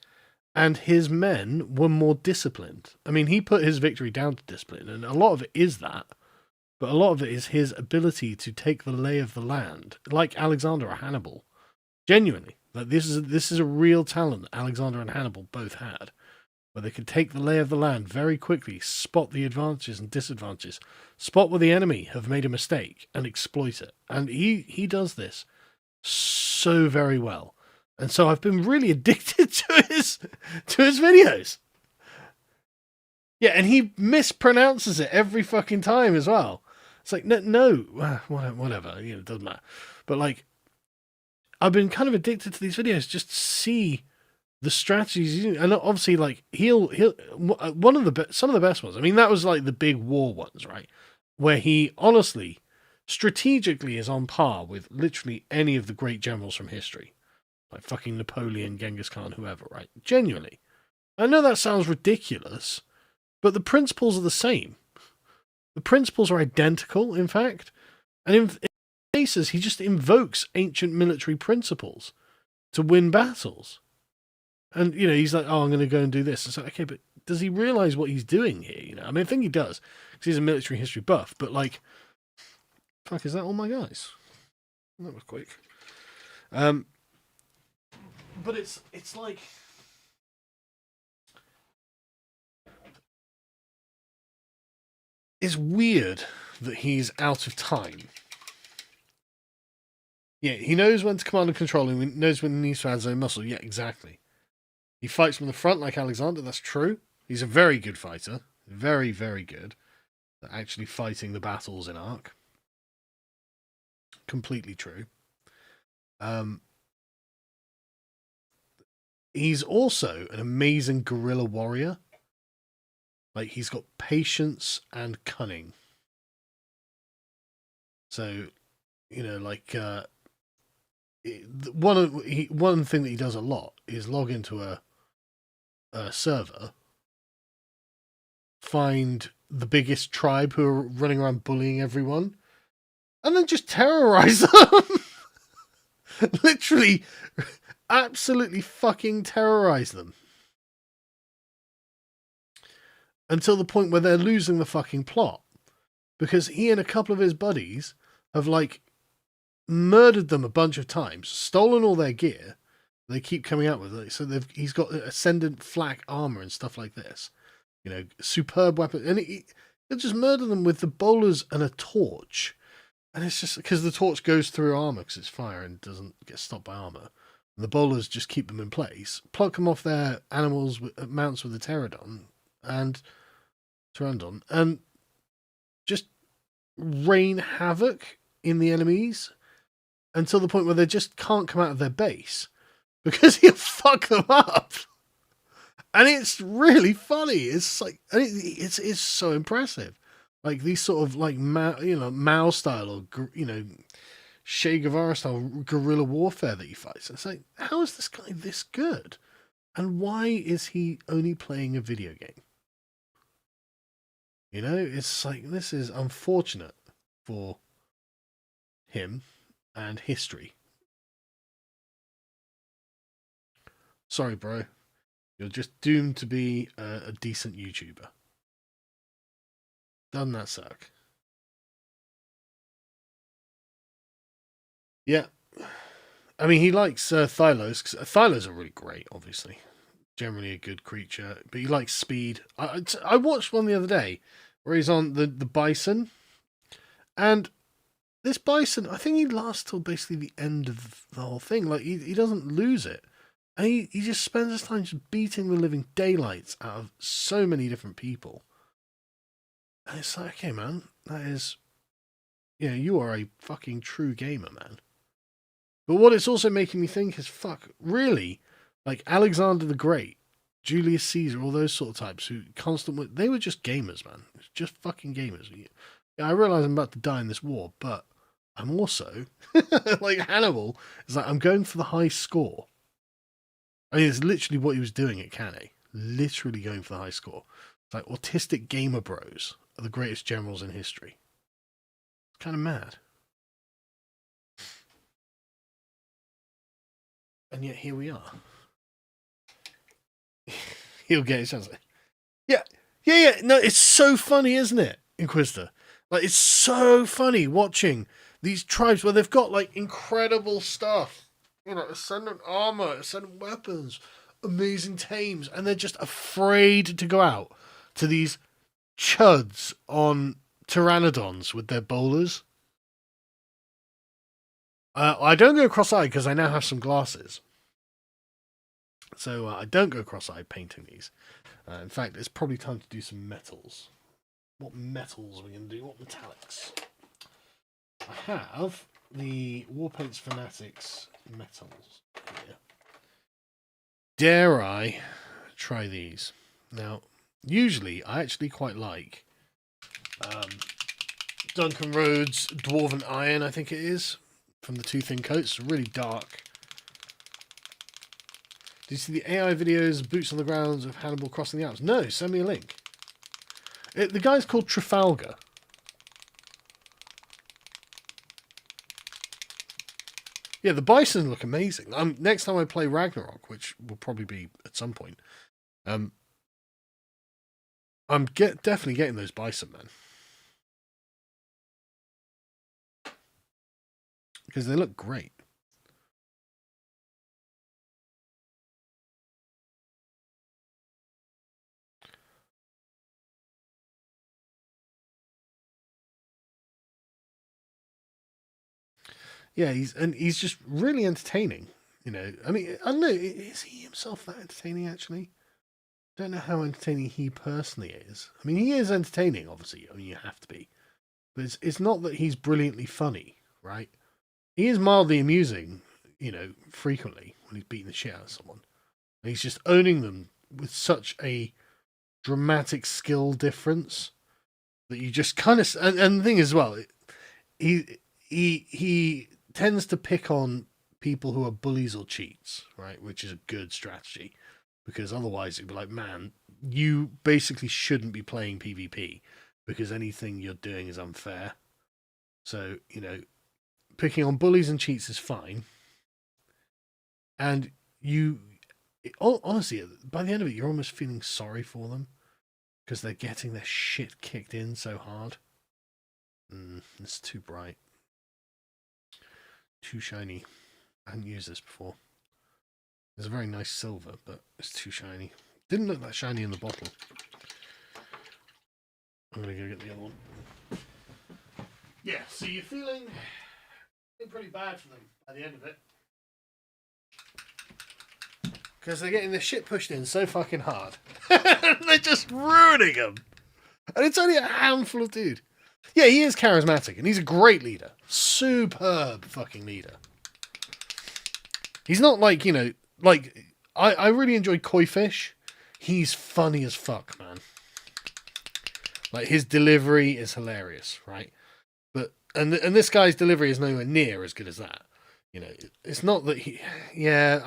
and his men were more disciplined. I mean, he put his victory down to discipline, and a lot of it is that. But a lot of it is his ability to take the lay of the land, like Alexander or Hannibal. Genuinely, like this is a real talent that Alexander and Hannibal both had, where they could take the lay of the land very quickly, spot the advantages and disadvantages, spot where the enemy have made a mistake, and exploit it. And he does this so very well. And so I've been really addicted to his videos. Yeah, and he mispronounces it every fucking time as well. It's like, no, whatever, you know, it doesn't matter. But like, I've been kind of addicted to these videos just to see the strategies, and obviously, like he'll some of the best ones. I mean, that was like the big war ones, right? Where he honestly, strategically, is on par with literally any of the great generals from history, like fucking Napoleon, Genghis Khan, whoever, right? Genuinely, I know that sounds ridiculous, but the principles are the same. The principles are identical, in fact. And in cases, he just invokes ancient military principles to win battles. And, you know, he's like, oh, I'm going to go and do this. It's like, okay, but does he realize what he's doing here? You know, I mean, I think he does, because he's a military history buff. But, like, fuck, is that all my guys? That was quick. But it's like... It's weird that he's out of time. Yeah, he knows when to command and control, and he knows when he needs to add his own muscle. Yeah, exactly. He fights from the front like Alexander, that's true. He's a very good fighter. Very, very good at actually fighting the battles in Ark. Completely true. He's also an amazing guerrilla warrior. Like, he's got patience and cunning. So, you know, like, one thing that he does a lot is log into a server, find the biggest tribe who are running around bullying everyone, and then just terrorize them. Literally, absolutely fucking terrorize them. Until the point where they're losing the fucking plot. Because he and a couple of his buddies have, like, murdered them a bunch of times, stolen all their gear. They keep coming out with it. So he's got ascendant flak armor and stuff like this. You know, superb weapon. And he'll just murder them with the bowlers and a torch. And it's just because the torch goes through armor because it's fire and doesn't get stopped by armor. And the bowlers just keep them in place, pluck them off their animals, mounts with the pterodon and pterodon, and just rain havoc in the enemies until the point where they just can't come out of their base because he'll fuck them up. And it's really funny. It's like, it's so impressive. Like these sort of like Mao style or Che Guevara style guerrilla warfare that he fights. It's like, how is this guy this good? And why is he only playing a video game? You know, it's like, this is unfortunate for him and history. Sorry, bro. You're just doomed to be a decent YouTuber. Doesn't that suck? Yeah. I mean, he likes Thylos, because Thylos are really great, obviously. Generally a good creature, but he likes speed. I watched one the other day where he's on the bison, and this bison, I think he lasts till basically the end of the whole thing. Like, he doesn't lose it. And he just spends his time just beating the living daylights out of so many different people. And it's like, okay, man, that is, you are a fucking true gamer, man. But what it's also making me think is, fuck, really? Like Alexander the Great, Julius Caesar, all those sort of types who they were just gamers, man. Just fucking gamers. Yeah, I realize I'm about to die in this war, but I'm also, like Hannibal, is like, I'm going for the high score. I mean, it's literally what he was doing at Cannae. Literally going for the high score. It's like autistic gamer bros are the greatest generals in history. It's kind of mad. And yet here we are. He'll get his chance. Yeah. No, it's so funny, isn't it, Inquisitor? Like, it's so funny watching these tribes where they've got, like, incredible stuff. Ascendant armor, ascendant weapons, amazing tames, and they're just afraid to go out to these chuds on pteranodons with their bowlers. I don't go cross-eyed because I now have some glasses. So I don't go cross-eyed painting these. In fact, it's probably time to do some metals. What metals are we going to do? What metallics? I have the Warpaints Fanatics metals here. Dare I try these? Now, usually I actually quite like Duncan Rhodes Dwarven Iron, I think it is, from the Two Thin Coats. Really dark. Did you see the AI videos, boots on the grounds of Hannibal crossing the Alps? No, send me a link. The guy's called Trafalgar. Yeah, the bison look amazing. Next time I play Ragnarok, which will probably be at some point, I'm definitely getting those bison, man. Because they look great. Yeah, he's just really entertaining. You know, I mean, I don't know, is he himself that entertaining actually? Don't know how entertaining he personally is. I mean, he is entertaining, obviously. I mean, you have to be, but it's not that he's brilliantly funny, right? He is mildly amusing, you know, frequently when he's beating the shit out of someone, and he's just owning them with such a dramatic skill difference that you just kind of and the thing as well, he tends to pick on people who are bullies or cheats, right? Which is a good strategy because otherwise it'd be like, man, you basically shouldn't be playing PvP because anything you're doing is unfair. So, you know, picking on bullies and cheats is fine. And honestly, by the end of it, you're almost feeling sorry for them because they're getting their shit kicked in so hard. It's too bright. Too shiny. I hadn't used this before. It's a very nice silver, but it's too shiny. Didn't look that shiny in the bottle. I'm going to go get the other one. Yeah, so you're feeling pretty bad for them by the end of it. Because they're getting their shit pushed in so fucking hard. They're just ruining them. And it's only a handful of dude. Yeah, he is charismatic, and he's a great leader. Superb fucking leader. He's not like, you know, like, I really enjoy Koi Fish. He's funny as fuck, man. Like, his delivery is hilarious, right? But and this guy's delivery is nowhere near as good as that. You know, it's not that he... Yeah,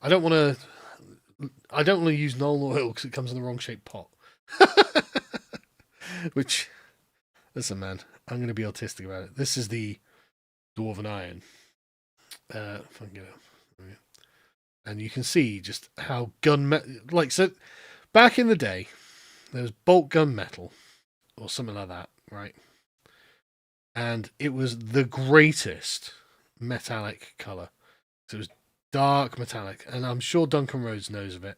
I don't want to use Knoll oil because it comes in the wrong shaped pot. Which, listen, man, I'm going to be autistic about it. This is the Dwarven Iron. If I can get it. And you can see just how like, so back in the day, there was bolt gunmetal or something like that, right? And it was the greatest metallic color. So it was dark metallic, and I'm sure Duncan Rhodes knows of it.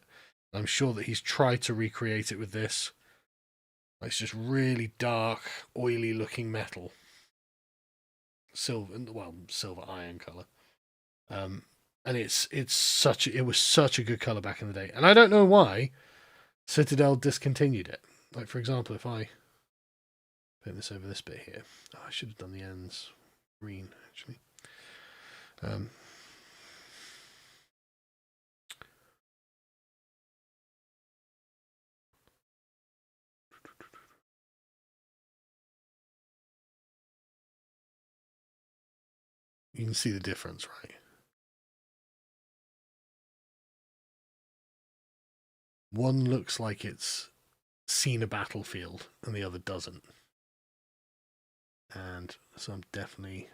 I'm sure that he's tried to recreate it with this. It's just really dark, oily looking metal. Silver iron color. And it was such a good color back in the day. And I don't know why Citadel discontinued it. Like, for example, if I put this over this bit here, I should have done the ends green actually. You can see the difference, right? One looks like it's seen a battlefield and the other doesn't. And so I'm definitely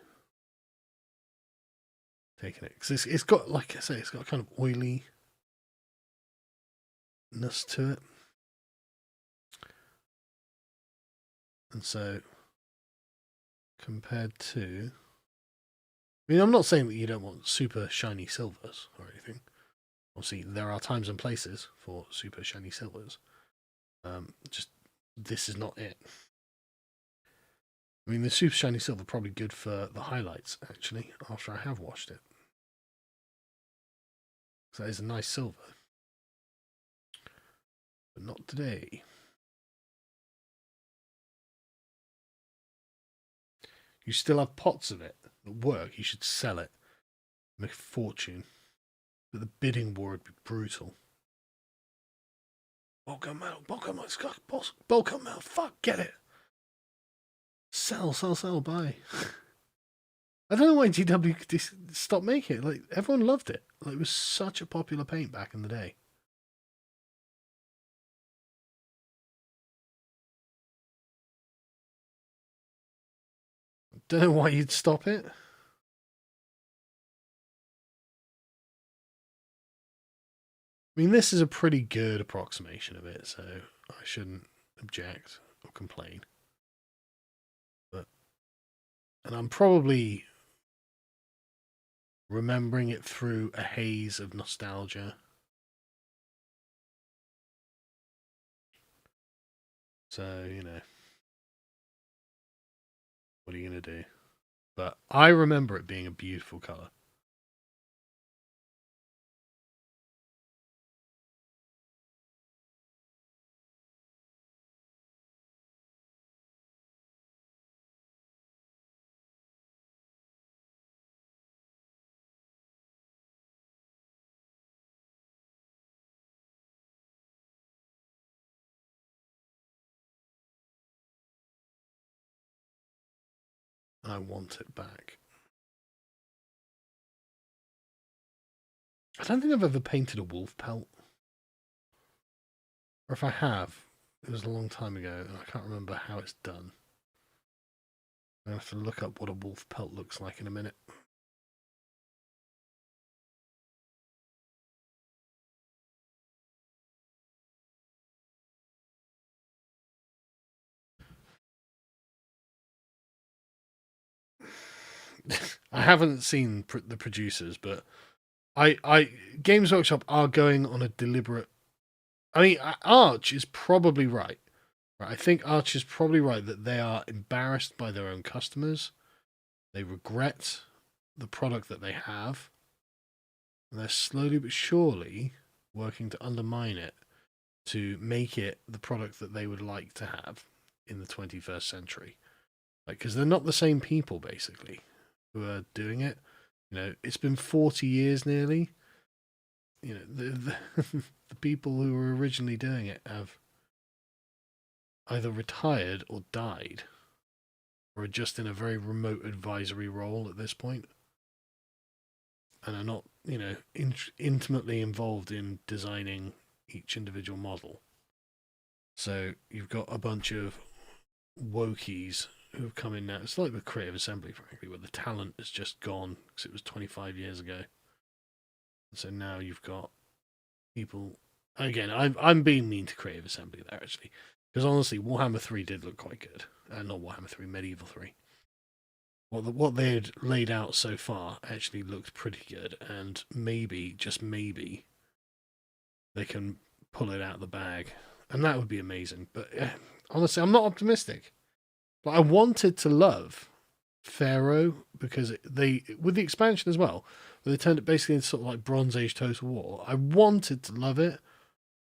taking it. Because it's got, like I say, it's got kind of oiliness to it. And so, compared to... I mean, I'm not saying that you don't want super shiny silvers or anything. Obviously, there are times and places for super shiny silvers. Just, this is not it. I mean, the super shiny silver probably good for the highlights, actually, after I have washed it. So that is a nice silver. But not today. You still have pots of it that work. You should sell it. Make a fortune. But the bidding war would be brutal. Bulk metal, fuck, get it. Sell, buy. I don't know why GW stopped making it. Like, everyone loved it. Like, it was such a popular paint back in the day. Don't know why you'd stop it. I mean, this is a pretty good approximation of it, so I shouldn't object or complain. And I'm probably remembering it through a haze of nostalgia. So, you know, what are you going to do? But I remember it being a beautiful colour. I want it back. I don't think I've ever painted a wolf pelt. Or if I have, it was a long time ago, and I can't remember how it's done. I'm going to have to look up what a wolf pelt looks like in a minute. I haven't seen the producers, but Games Workshop are going on a deliberate. I mean, Arch is probably right. I think Arch is probably right that they are embarrassed by their own customers. They regret the product that they have, and they're slowly but surely working to undermine it to make it the product that they would like to have in the 21st century. Like, because they're not the same people basically who are doing it. You know, it's been 40 years nearly. You know, the people who were originally doing it have either retired or died, or are just in a very remote advisory role at this point, and are not, you know, intimately involved in designing each individual model. So you've got a bunch of wokies who've come in now. It's like with Creative Assembly, frankly, where the talent has just gone because it was 25 years ago. And so now you've got people. Again, I'm being mean to Creative Assembly there, actually, because honestly, Warhammer 3 did look quite good. Not Warhammer 3, Medieval 3. What they had laid out so far actually looked pretty good, and maybe, just maybe, they can pull it out of the bag, and that would be amazing. But honestly, I'm not optimistic. But I wanted to love Pharaoh because they, with the expansion as well, where they turned it basically into sort of like Bronze Age Total War. I wanted to love it.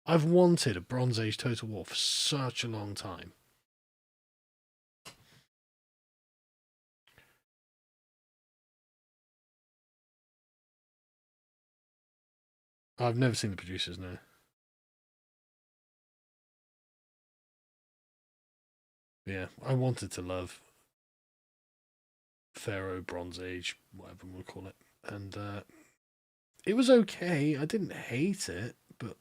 I've wanted a Bronze Age Total War for such a long time. I've never seen the producers now. Yeah, I wanted to love Pharaoh, Bronze Age, whatever we'll call it. And it was okay. I didn't hate it, but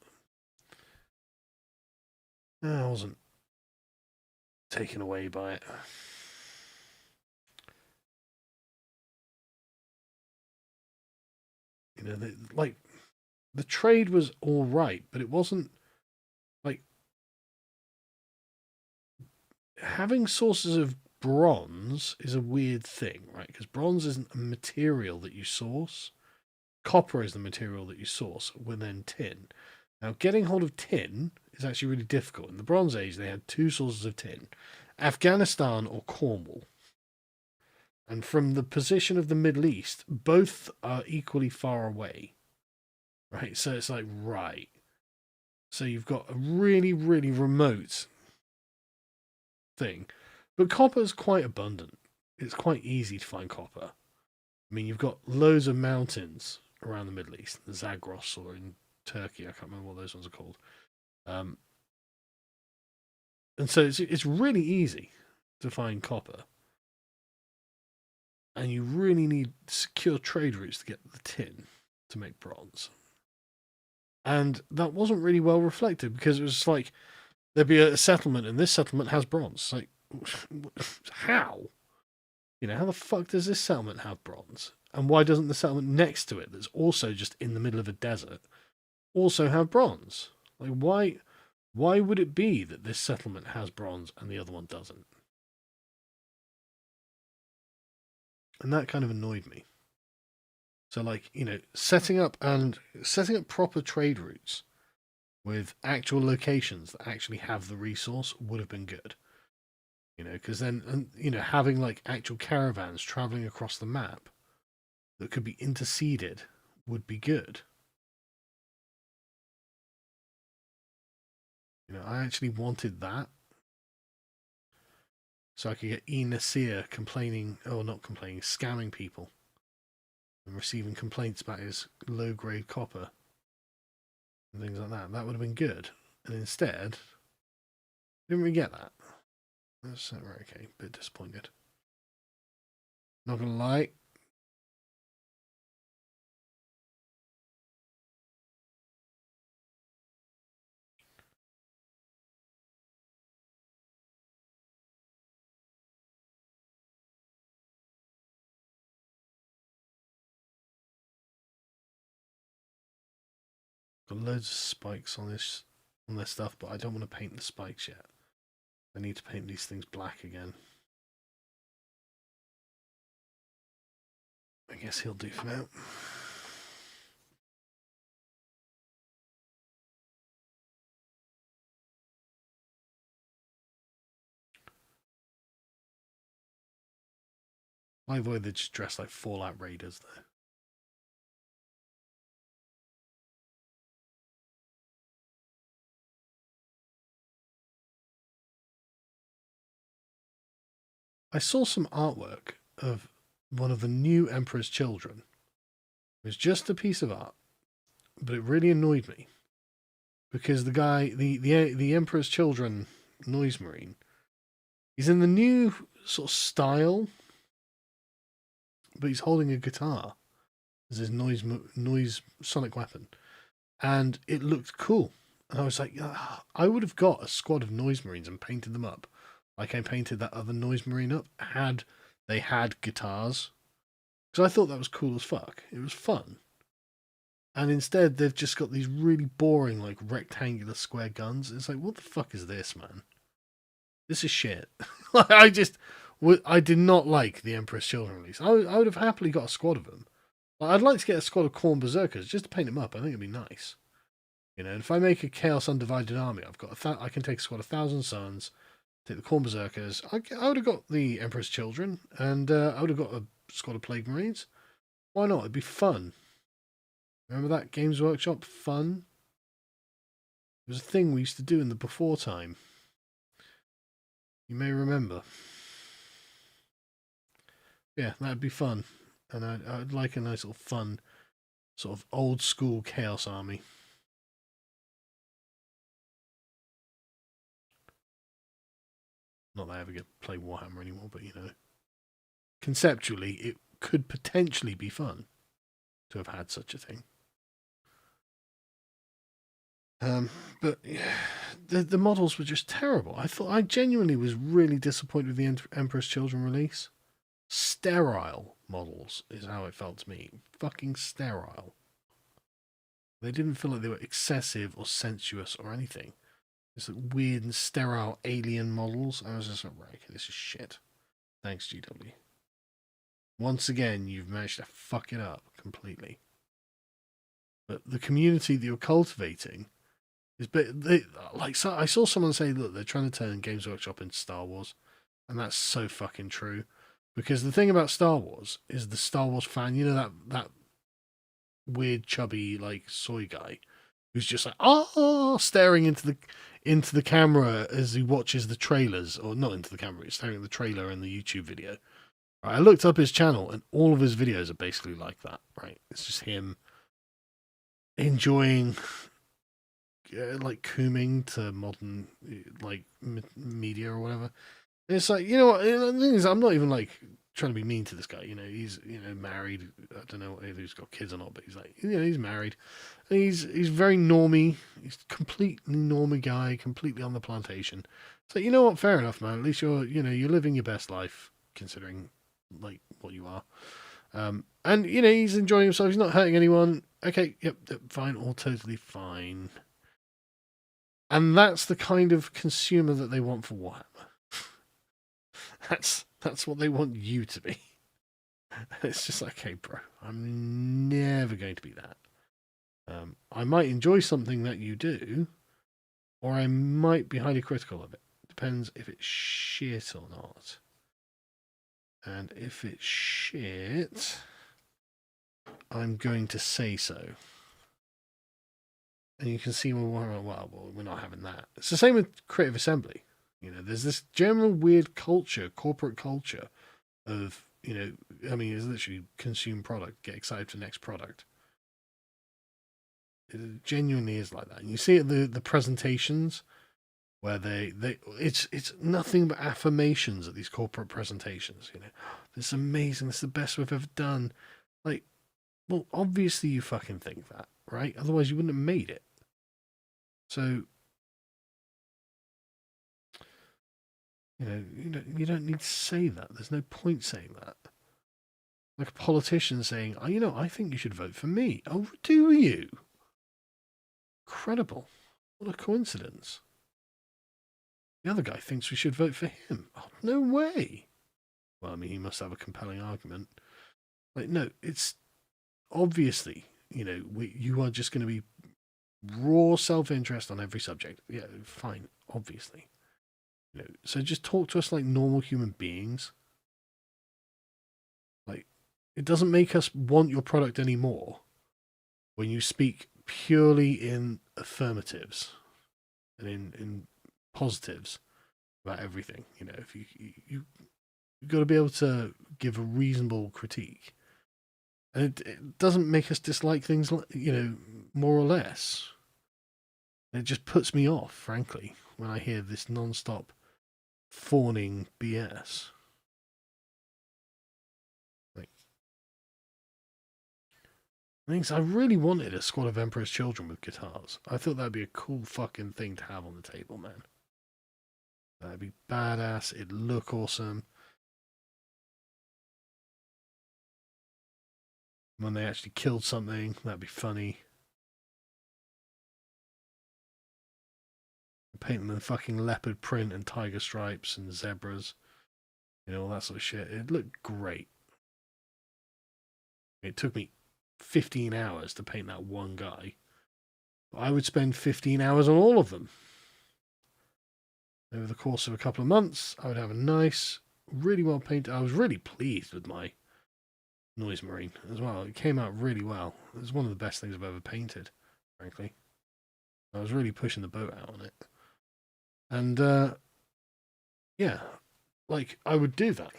I wasn't taken away by it. You know, like, the trade was all right, but it wasn't like having sources of bronze is a weird thing, right? Because bronze isn't a material that you source. Copper is the material that you source, within tin. Now, getting hold of tin is actually really difficult. In the Bronze Age, they had two sources of tin: Afghanistan or Cornwall. And from the position of the Middle East, both are equally far away. Right? So it's like, right. So you've got a really, really remote thing. But copper is quite abundant. It's quite easy to find copper. I mean, you've got loads of mountains around the Middle East, the Zagros, or in Turkey. I can't remember what those ones are called. And so it's really easy to find copper. And you really need secure trade routes to get the tin to make bronze. And that wasn't really well reflected, because it was like there'd be a settlement, and this settlement has bronze. Like, how? You know, how the fuck does this settlement have bronze? And why doesn't the settlement next to it, that's also just in the middle of a desert, also have bronze? Like, why would it be that this settlement has bronze and the other one doesn't? And that kind of annoyed me. So, like, you know, setting up proper trade routes with actual locations that actually have the resource would have been good. Because then, having like actual caravans traveling across the map that could be interceded would be good. I actually wanted that. So I could get Nasir complaining, or not complaining, scamming people and receiving complaints about his low-grade copper and things like that. That would have been good. And instead, didn't really get that. That's right, okay, a bit disappointed. Not gonna lie. Got loads of spikes on their stuff, but I don't want to paint the spikes yet. I need to paint these things black again. I guess he'll do for now. I like the way they just dress like Fallout Raiders there. I saw some artwork of one of the new Emperor's children. It was just a piece of art, but it really annoyed me because the guy, the Emperor's children noise marine, he's in the new sort of style, but he's holding a guitar as his noise sonic weapon, and it looked cool. And I was like, I would have got a squad of noise marines and painted them up like I painted that other noise marine up, had they had guitars. Because I thought that was cool as fuck. It was fun. And instead, they've just got these really boring, like, rectangular square guns. It's like, what the fuck is this, man? This is shit. I did not like the Emperor's Children release. I would have happily got a squad of them. I'd like to get a squad of Khorne Berserkers just to paint them up. I think it'd be nice. And if I make a Chaos Undivided army, I can take a squad of 1,000 Suns, take the Khorne Berserkers. I would have got the Emperor's Children, and I would have got a squad of Plague Marines. Why not? It'd be fun. Remember that Games Workshop fun? It was a thing we used to do in the before time. You may remember. Yeah, that'd be fun. And I'd like a nice little fun, sort of old school Chaos army. Not that I ever get to play Warhammer anymore, but conceptually, it could potentially be fun to have had such a thing. But yeah, the models were just terrible. I genuinely was really disappointed with the Emperor's Children release. Sterile models is how it felt to me. Fucking sterile. They didn't feel like they were excessive or sensuous or anything. It's like weird and sterile alien models. I was just like, right, okay, this is shit. Thanks, GW. Once again, you've managed to fuck it up completely. But the community that you're cultivating is, I saw someone say, look, they're trying to turn Games Workshop into Star Wars, and that's so fucking true. Because the thing about Star Wars is the Star Wars fan, that weird chubby like soy guy who's just like staring into the camera as he watches the trailers, or not into the camera, he's staring at the trailer and the YouTube video. Right, I looked up his channel and all of his videos are basically like that, right? It's just him enjoying like cooming to modern like media or whatever. And it's like, the thing is, I'm not even like trying to be mean to this guy. He's married. I don't know if he's got kids or not, but he's like, he's married. And he's very normy. He's a completely normy guy, completely on the plantation. So you know what? Fair enough, man. At least you're living your best life, considering like what you are. And he's enjoying himself. He's not hurting anyone. Okay, yep, fine, all totally fine. And that's the kind of consumer that they want for Warhammer. That's what they want you to be. It's just like, okay, bro, I'm never going to be that. I might enjoy something that you do, or I might be highly critical of it. depends if it's shit or not. And if it's shit, I'm going to say so. And you can see, well, we're not having that. It's the same with Creative Assembly. You know, there's this general weird culture, corporate culture of, you know, I mean, it's literally consume product, get excited for the next product. It genuinely is like that. And you see it the presentations where it's nothing but affirmations at these corporate presentations. You know, this is amazing. This is the best we've ever done. Like, well, obviously you fucking think that, right? Otherwise you wouldn't have made it. So, you don't need to say that. There's no point saying that. Like a politician saying, oh, you know, I think you should vote for me. Oh, do you? Incredible. What a coincidence. The other guy thinks we should vote for him. Oh, no way. Well, I mean, he must have a compelling argument. Like, no, it's obviously, you know, you are just going to be raw self-interest on every subject. Yeah, fine, obviously. You know, so just talk to us like normal human beings. Like, it doesn't make us want your product anymore when you speak purely in affirmatives and in positives about everything. You know, if you've got to be able to give a reasonable critique. And it doesn't make us dislike things, you know, more or less. It just puts me off, frankly, when I hear this non-stop fawning BS. Like, I really wanted a squad of Emperor's Children with guitars. I thought that'd be a cool fucking thing to have on the table, man. That'd be badass. It'd look awesome. When they actually killed something, that'd be funny. Paint them in fucking leopard print and tiger stripes and zebras. You know, all that sort of shit. It looked great. It took me 15 hours to paint that one guy. I would spend 15 hours on all of them. Over the course of a couple of months, I would have a nice, really well painted. I was really pleased with my Noise Marine as well. It came out really well. It was one of the best things I've ever painted, frankly. I was really pushing the boat out on it. And, yeah, like, I would do that.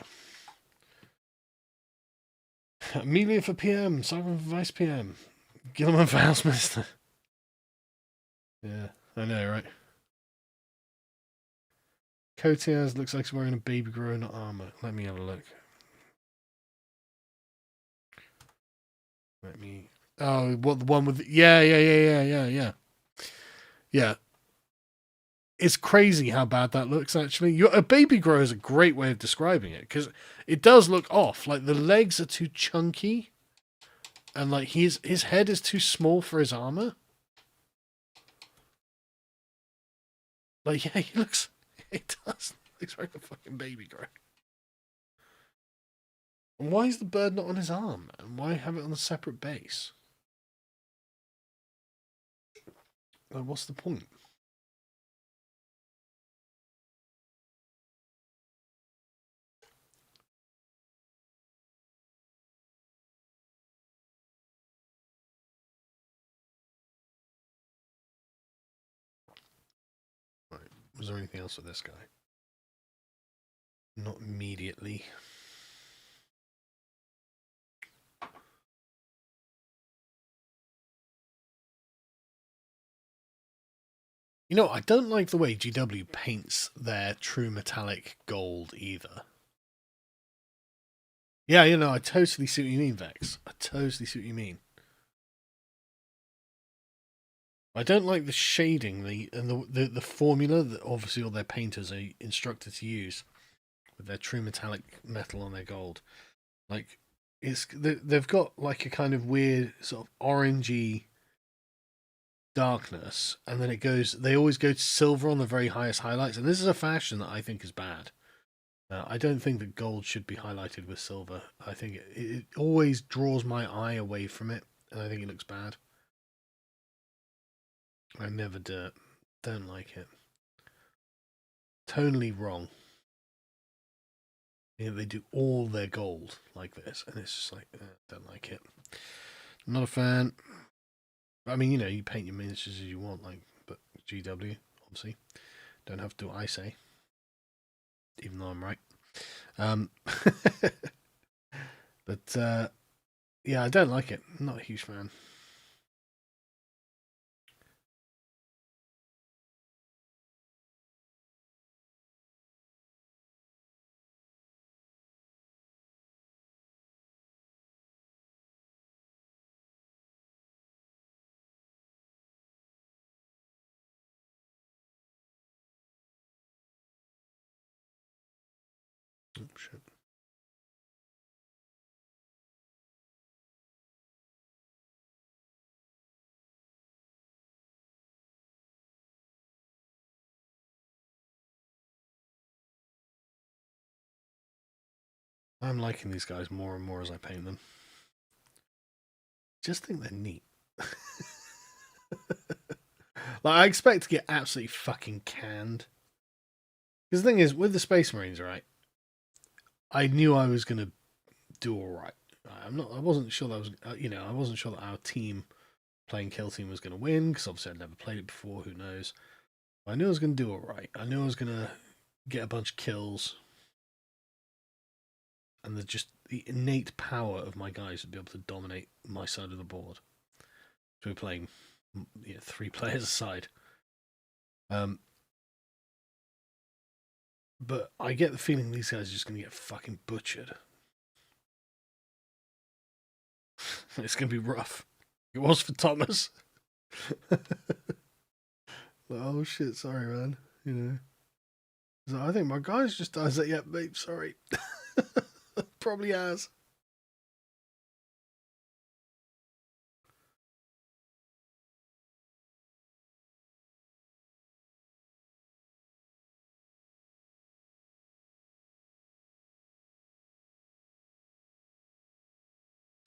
Amelia for PM, Simon for Vice PM, Gilliman for House Minister. Yeah, I know, right? Cotias looks like he's wearing a baby grown armor. Let me have a look. Let me. Oh, what, the one with? Yeah. Yeah. It's crazy how bad that looks. Actually, a baby grow is a great way of describing it because it does look off. Like the legs are too chunky, and like his head is too small for his armor. Like, yeah, he looks. It does. Looks like a fucking baby grow. And why is the bird not on his arm? And why have it on a separate base? Like, what's the point? Right. Was there anything else with this guy? Not immediately. You know, I don't like the way GW paints their true metallic gold either. Yeah, you know, I totally see what you mean, Vex. I totally see what you mean. I don't like the shading, the formula that obviously all their painters are instructed to use with their true metallic metal on their gold. Like, they've got like a kind of weird sort of orangey darkness, and then they always go to silver on the very highest highlights, and this is a fashion that I think is bad. I don't think that gold should be highlighted with silver. I think it always draws my eye away from it, and I think it looks bad. I never do it. Don't like it. tonally wrong. You know, they do all their gold like this, and it's just like, don't like it. Not a fan. I mean, you know, you paint your miniatures as you want, like, but GW, obviously, don't have to do what I say, even though I'm right. But yeah, I don't like it. I'm not a huge fan. Oh, shit. I'm liking these guys more and more as I paint them. Just think they're neat. Like, I expect to get absolutely fucking canned. Because the thing is, with the Space Marines, right? I knew I was gonna do all right. I wasn't sure that was. I wasn't sure that our team playing Kill Team was gonna win because obviously I'd never played it before. Who knows? I knew I was gonna do all right. I knew I was gonna get a bunch of kills, and the innate power of my guys would be able to dominate my side of the board. So we're playing, 3 players aside. But I get the feeling these guys are just going to get fucking butchered. It's going to be rough. It was for Thomas. Oh shit, sorry, man. You know. So I think my guy's just died. Yeah, mate, sorry. Probably has.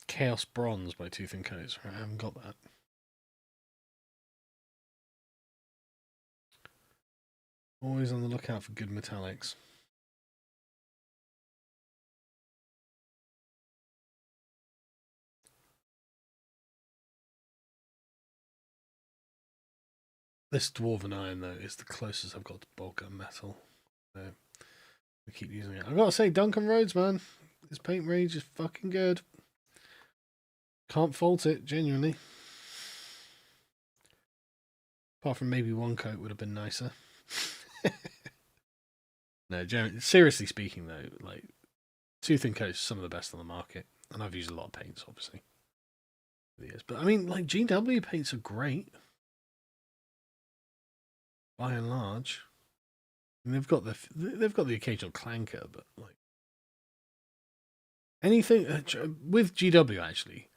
Chaos Bronze by Tooth and Coats. Right, I haven't got that. Always on the lookout for good metallics. This Dwarven Iron, though, is the closest I've got to Boltgun Metal. So I keep using it. I've got to say, Duncan Rhodes, man. His paint range is fucking good. Can't fault it, genuinely. Apart from maybe one coat would have been nicer. No, seriously speaking, though, like, Tooth and Coat's some of the best on the market. And I've used a lot of paints, obviously. But I mean, like, GW paints are great. By and large. And they've got the occasional clanker, but like anything with GW actually,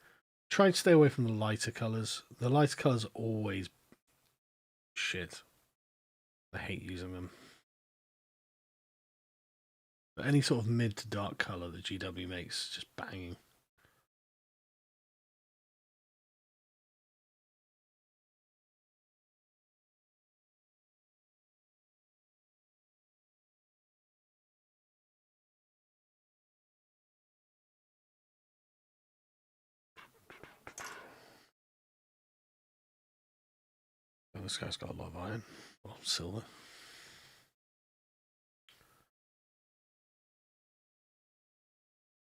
try to stay away from the lighter colours. The lighter colours are always shit. I hate using them. But any sort of mid to dark colour that GW makes, just banging. Oh, this guy's got a lot of iron. Well, silver.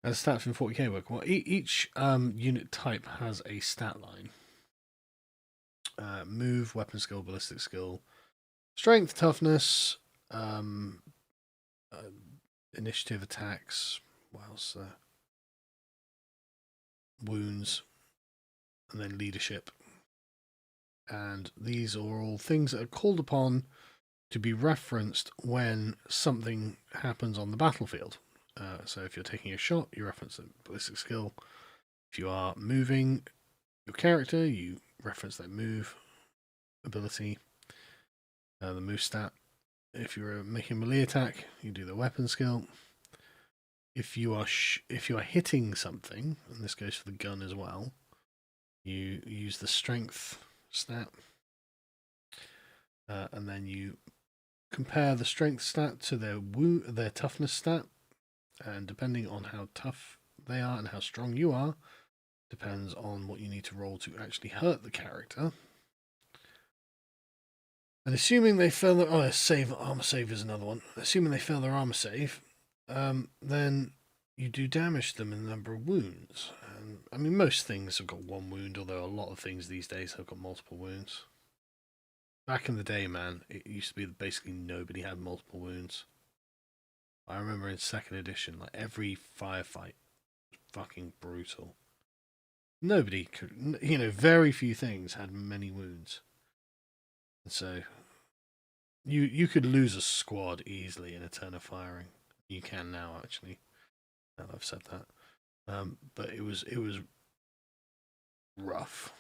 As stats in 40k work, well, each unit type has a stat line. Move, weapon skill, ballistic skill, strength, toughness, initiative, attacks, what else? Wounds, and then leadership. And these are all things that are called upon to be referenced when something happens on the battlefield. So if you're taking a shot, you reference the ballistic skill. If you are moving your character, you reference that move ability, the move stat. If you're making a melee attack, you do the weapon skill. If you are hitting something, and this goes for the gun as well, you use the strength stat, and then you compare the strength stat to their toughness stat, and depending on how tough they are and how strong you are, depends on what you need to roll to actually hurt the character. And assuming they fail their armor save is another one. Assuming they fail their armor save, then you do damage them in the number of wounds. And I mean, most things have got one wound, although a lot of things these days have got multiple wounds. Back in the day, man, it used to be that basically nobody had multiple wounds. I remember in 2nd edition, like every firefight was fucking brutal. Nobody could, very few things had many wounds. And so you could lose a squad easily in a turn of firing. You can now, actually. Now that I've said that. But it was rough.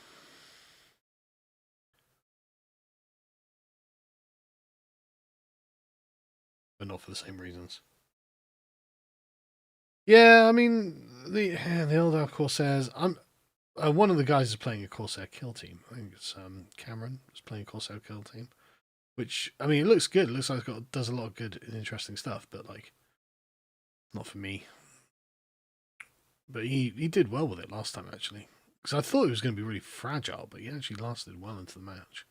But not for the same reasons. Yeah, I mean, the old Corsairs. One of the guys is playing a Corsair kill team. I think it's Cameron is playing a Corsair kill team. Which, I mean, it looks good. It looks like it does a lot of good and interesting stuff, but, like, not for me. But he did well with it last time, actually. Because I thought it was going to be really fragile, but he actually lasted well into the match.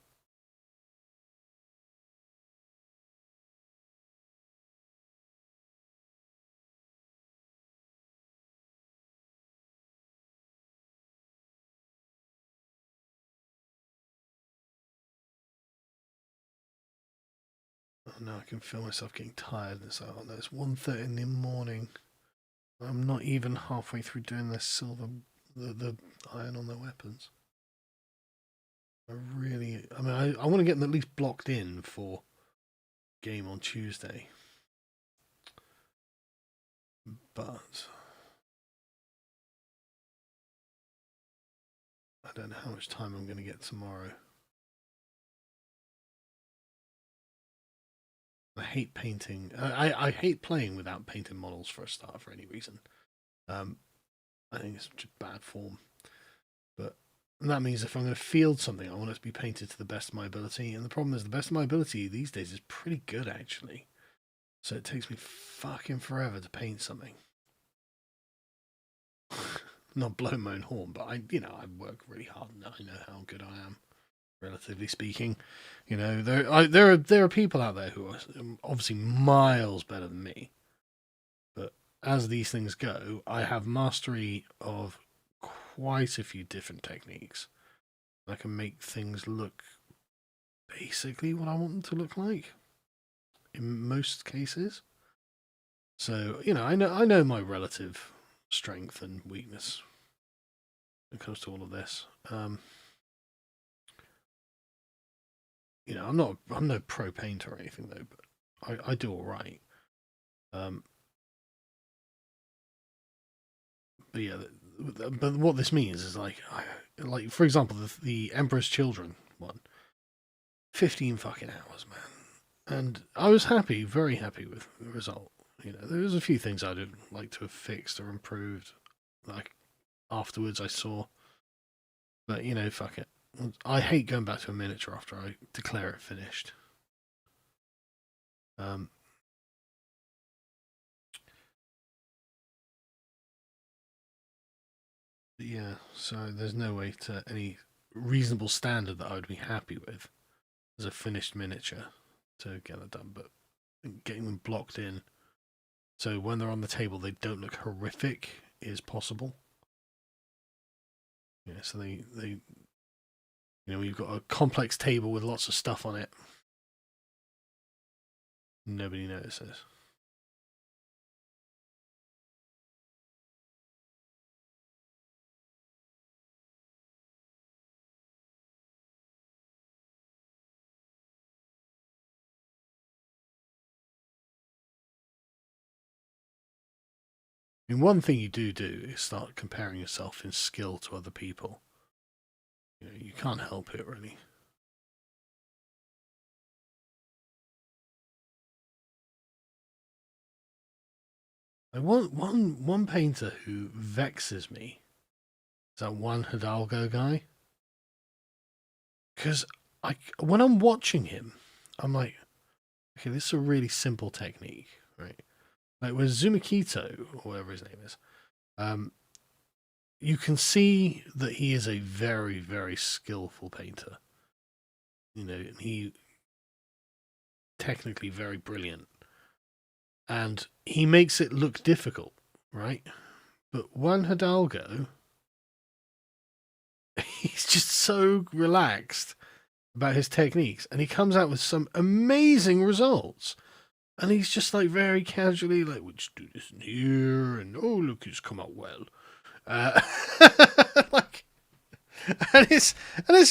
Oh, no, I can feel myself getting tired. It's like, oh no, it's 1:30 in the morning. I'm not even halfway through doing this the iron on their weapons. I want to get them at least blocked in for game on Tuesday. But I don't know how much time I'm going to get tomorrow. I hate painting. I hate playing without painting models for a start for any reason. I think it's just bad form. But that means if I'm going to field something, I want it to be painted to the best of my ability. And the problem is the best of my ability these days is pretty good, actually. So it takes me fucking forever to paint something. Not blowing my own horn, but I work really hard and I know how good I am. Relatively speaking, there are people out there who are obviously miles better than me. But as these things go, I have mastery of quite a few different techniques. I can make things look basically what I want them to look like in most cases. So I know my relative strength and weakness when it comes to all of this. I'm no pro painter or anything though, but I do all right. But yeah, but what this means is like for example, the Emperor's Children one, 15 fucking hours, man, and I was happy, very happy with the result. There was a few things I'd like to have fixed or improved, like afterwards I saw, but fuck it. I hate going back to a miniature after I declare it finished. Yeah, so there's no way to any reasonable standard that I would be happy with as a finished miniature to get that done. But getting them blocked in, so when they're on the table they don't look horrific, is possible. Yeah, so they you've got a complex table with lots of stuff on it. Nobody notices. I mean, one thing you do is start comparing yourself in skill to other people. You can't help it, really. I want one painter who vexes me. Is that one Hidalgo guy? Because when I'm watching him, I'm like, okay, this is a really simple technique, right? Like with Zumakito, or whatever his name is, you can see that he is a very, very skillful painter. You know, he technically very brilliant. And he makes it look difficult, right? But Juan Hidalgo, he's just so relaxed about his techniques, and he comes out with some amazing results. And he's just like very casually, like, we'll just do this in here, and oh look, it's come out well. Like, and it's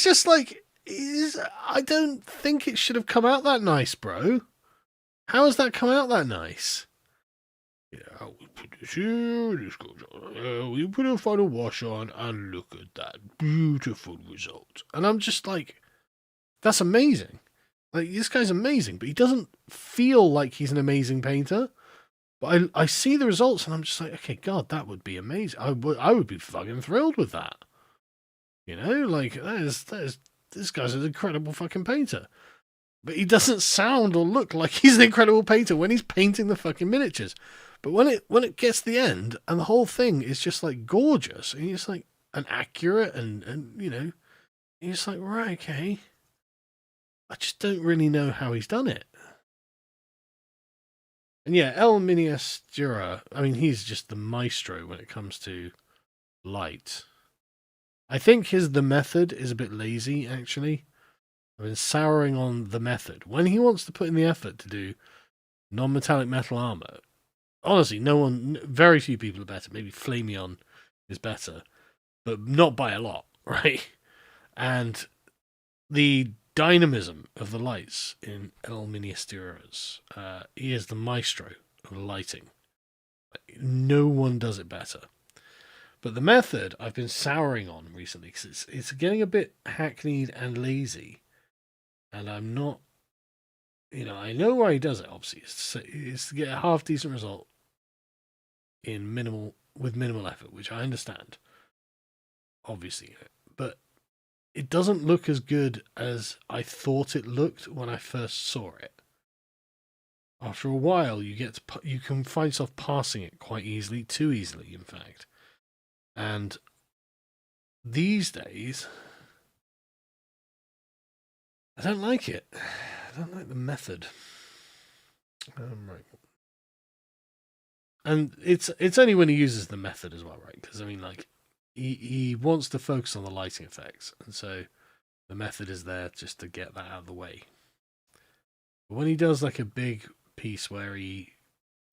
just like, I don't think it should have come out that nice, bro. How has that come out that nice? Yeah, we put this here, this goes on. We put a final wash on, and look at that beautiful result. And I'm just like, that's amazing. Like, this guy's amazing, but he doesn't feel like he's an amazing painter. But I see the results, and I'm just like, okay, God, that would be amazing. I would be fucking thrilled with that. You know, like, this guy's an incredible fucking painter. But he doesn't sound or look like he's an incredible painter when he's painting the fucking miniatures. But when it gets to the end, and the whole thing is just like gorgeous, and it's like and accurate, and you know, you're just like, right, okay. I just don't really know how he's done it. And yeah, El Miniestura, I mean, he's just the maestro when it comes to light. I think the method is a bit lazy, actually. I've been souring on the method. When he wants to put in the effort to do non-metallic metal armor, honestly, very few people are better. Maybe Flameon is better, but not by a lot, right? And the dynamism of the lights in El Miniestura's, he is the maestro of lighting. No one does it better. But the method I've been souring on recently because it's getting a bit hackneyed and lazy. And I'm not, you know, I know why he does it, obviously. It's to get a half decent result with minimal effort, which I understand, obviously. But it doesn't look as good as I thought it looked when I first saw it. After a while, you can find yourself passing it quite easily, too easily, in fact. And these days, I don't like it. I don't like the method. Right. And it's only when he uses the method as well, right? Because I mean, like, he wants to focus on the lighting effects, and so the method is there just to get that out of the way. But when he does like a big piece where he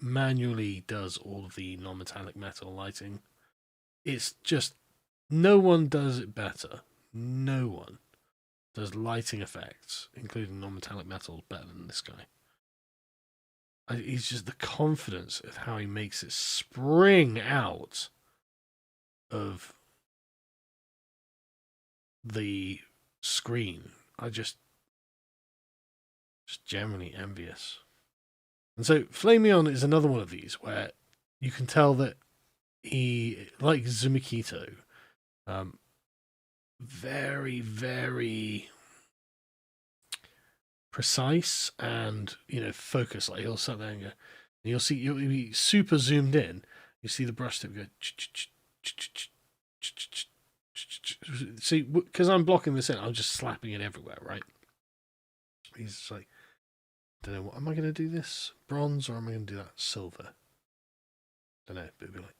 manually does all of the non-metallic metal lighting, it's just no one does it better. No one does lighting effects, including non-metallic metal, better than this guy. He's just the confidence of how he makes it spring out of the screen. I just generally envious. And so Flameon is another one of these where you can tell that he, like Zumakito, very, very precise and, you know, focused. Like he'll sit there and go, and you'll be super zoomed in. You see the brush tip go. See, because I'm blocking this in, I'm just slapping it everywhere, right? He's like, don't know, what am I going to do this? Bronze, or am I going to do that silver? Don't know, but it'll be like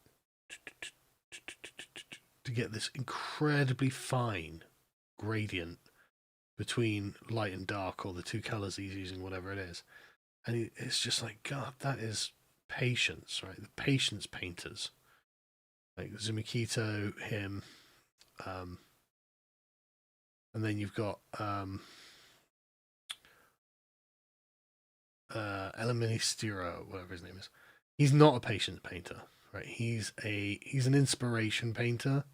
to get this incredibly fine gradient between light and dark, or the two colors he's using, whatever it is. And it's just like, God, that is patience, right? The patience painters, like Zumakito, him, and then you've got Eliministiro, whatever his name is. He's not a patience painter, right? He's an inspiration painter.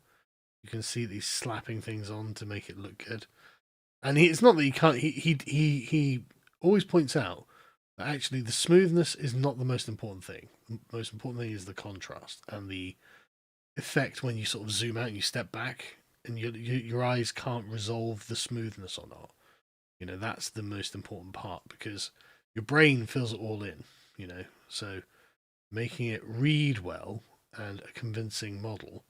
You can see that he's slapping things on to make it look good. And it's not that he can't. He always points out that actually the smoothness is not the most important thing. The most important thing is the contrast and the effect when you sort of zoom out and you step back, and your eyes can't resolve the smoothness or not. You know, that's the most important part, because Your brain fills it all in, you know. So making it read well and a convincing model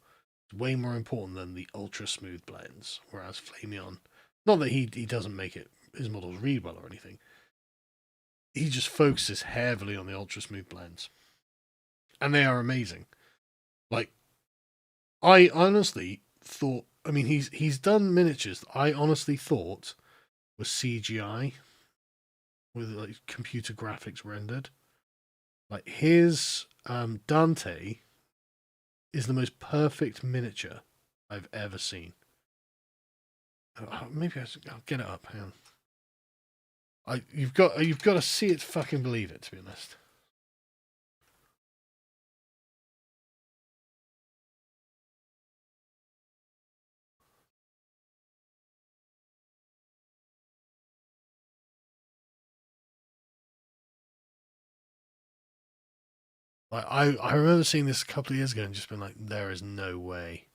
is way more important than the ultra smooth blends. Whereas Flameon, not that he doesn't make it his models read well or anything, he just focuses heavily on the ultra smooth blends, and they are amazing. Like, I honestly thought, I mean, he's done miniatures that I honestly thought was CGI with like computer graphics rendered. Like his Dante is the most perfect miniature I've ever seen. Maybe I'll get it up. Hang on. You've got to see it to fucking believe it. To be honest. Like I remember seeing this a couple of years ago and just been like, there is no way.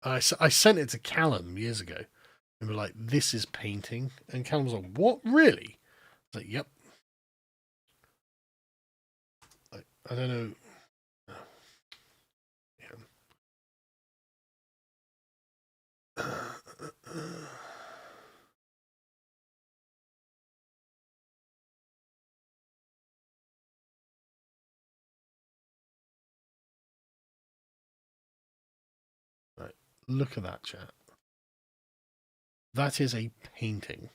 I sent it to Callum years ago and we're like, this is painting. And Callum was like, what? Really? I was like, yep. I don't know. Yeah. Right. Look at that, chat. That is a painting.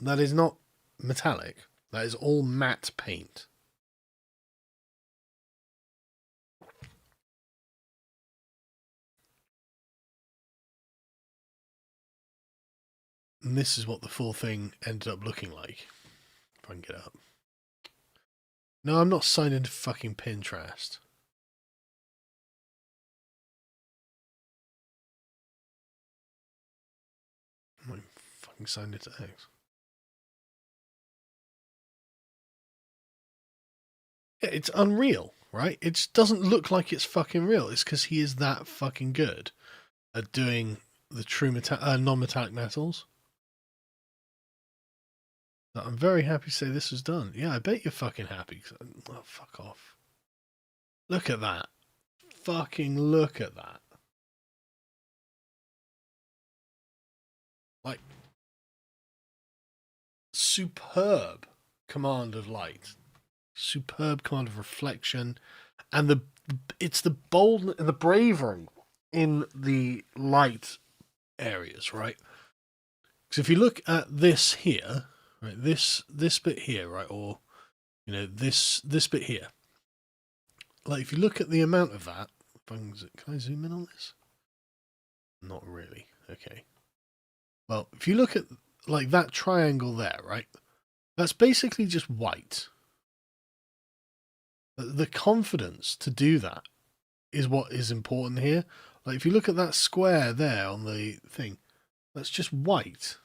That is not metallic. That is all matte paint. And this is what the full thing ended up looking like. If I can get it up. No, I'm not signed into fucking Pinterest. I'm not fucking signed into X. Yeah, it's unreal, right? It just doesn't look like it's fucking real. It's because he is that fucking good at doing the true non-metallic metals. I'm very happy to say this is done. Yeah, I bet you're fucking happy. Oh, fuck off. Look at that. Fucking look at that. Like, superb command of light. Superb command of reflection. And it's the bold and the bravery in the light areas, right? Because if you look at this here, right, this bit here, right, or you know this bit here, like if you look at the amount of that, can I zoom in on this? Not really. Okay. Well, if you look at like that triangle there, right, that's basically just white. The confidence to do that is what is important here. Like if you look at that square there on the thing, that's just white.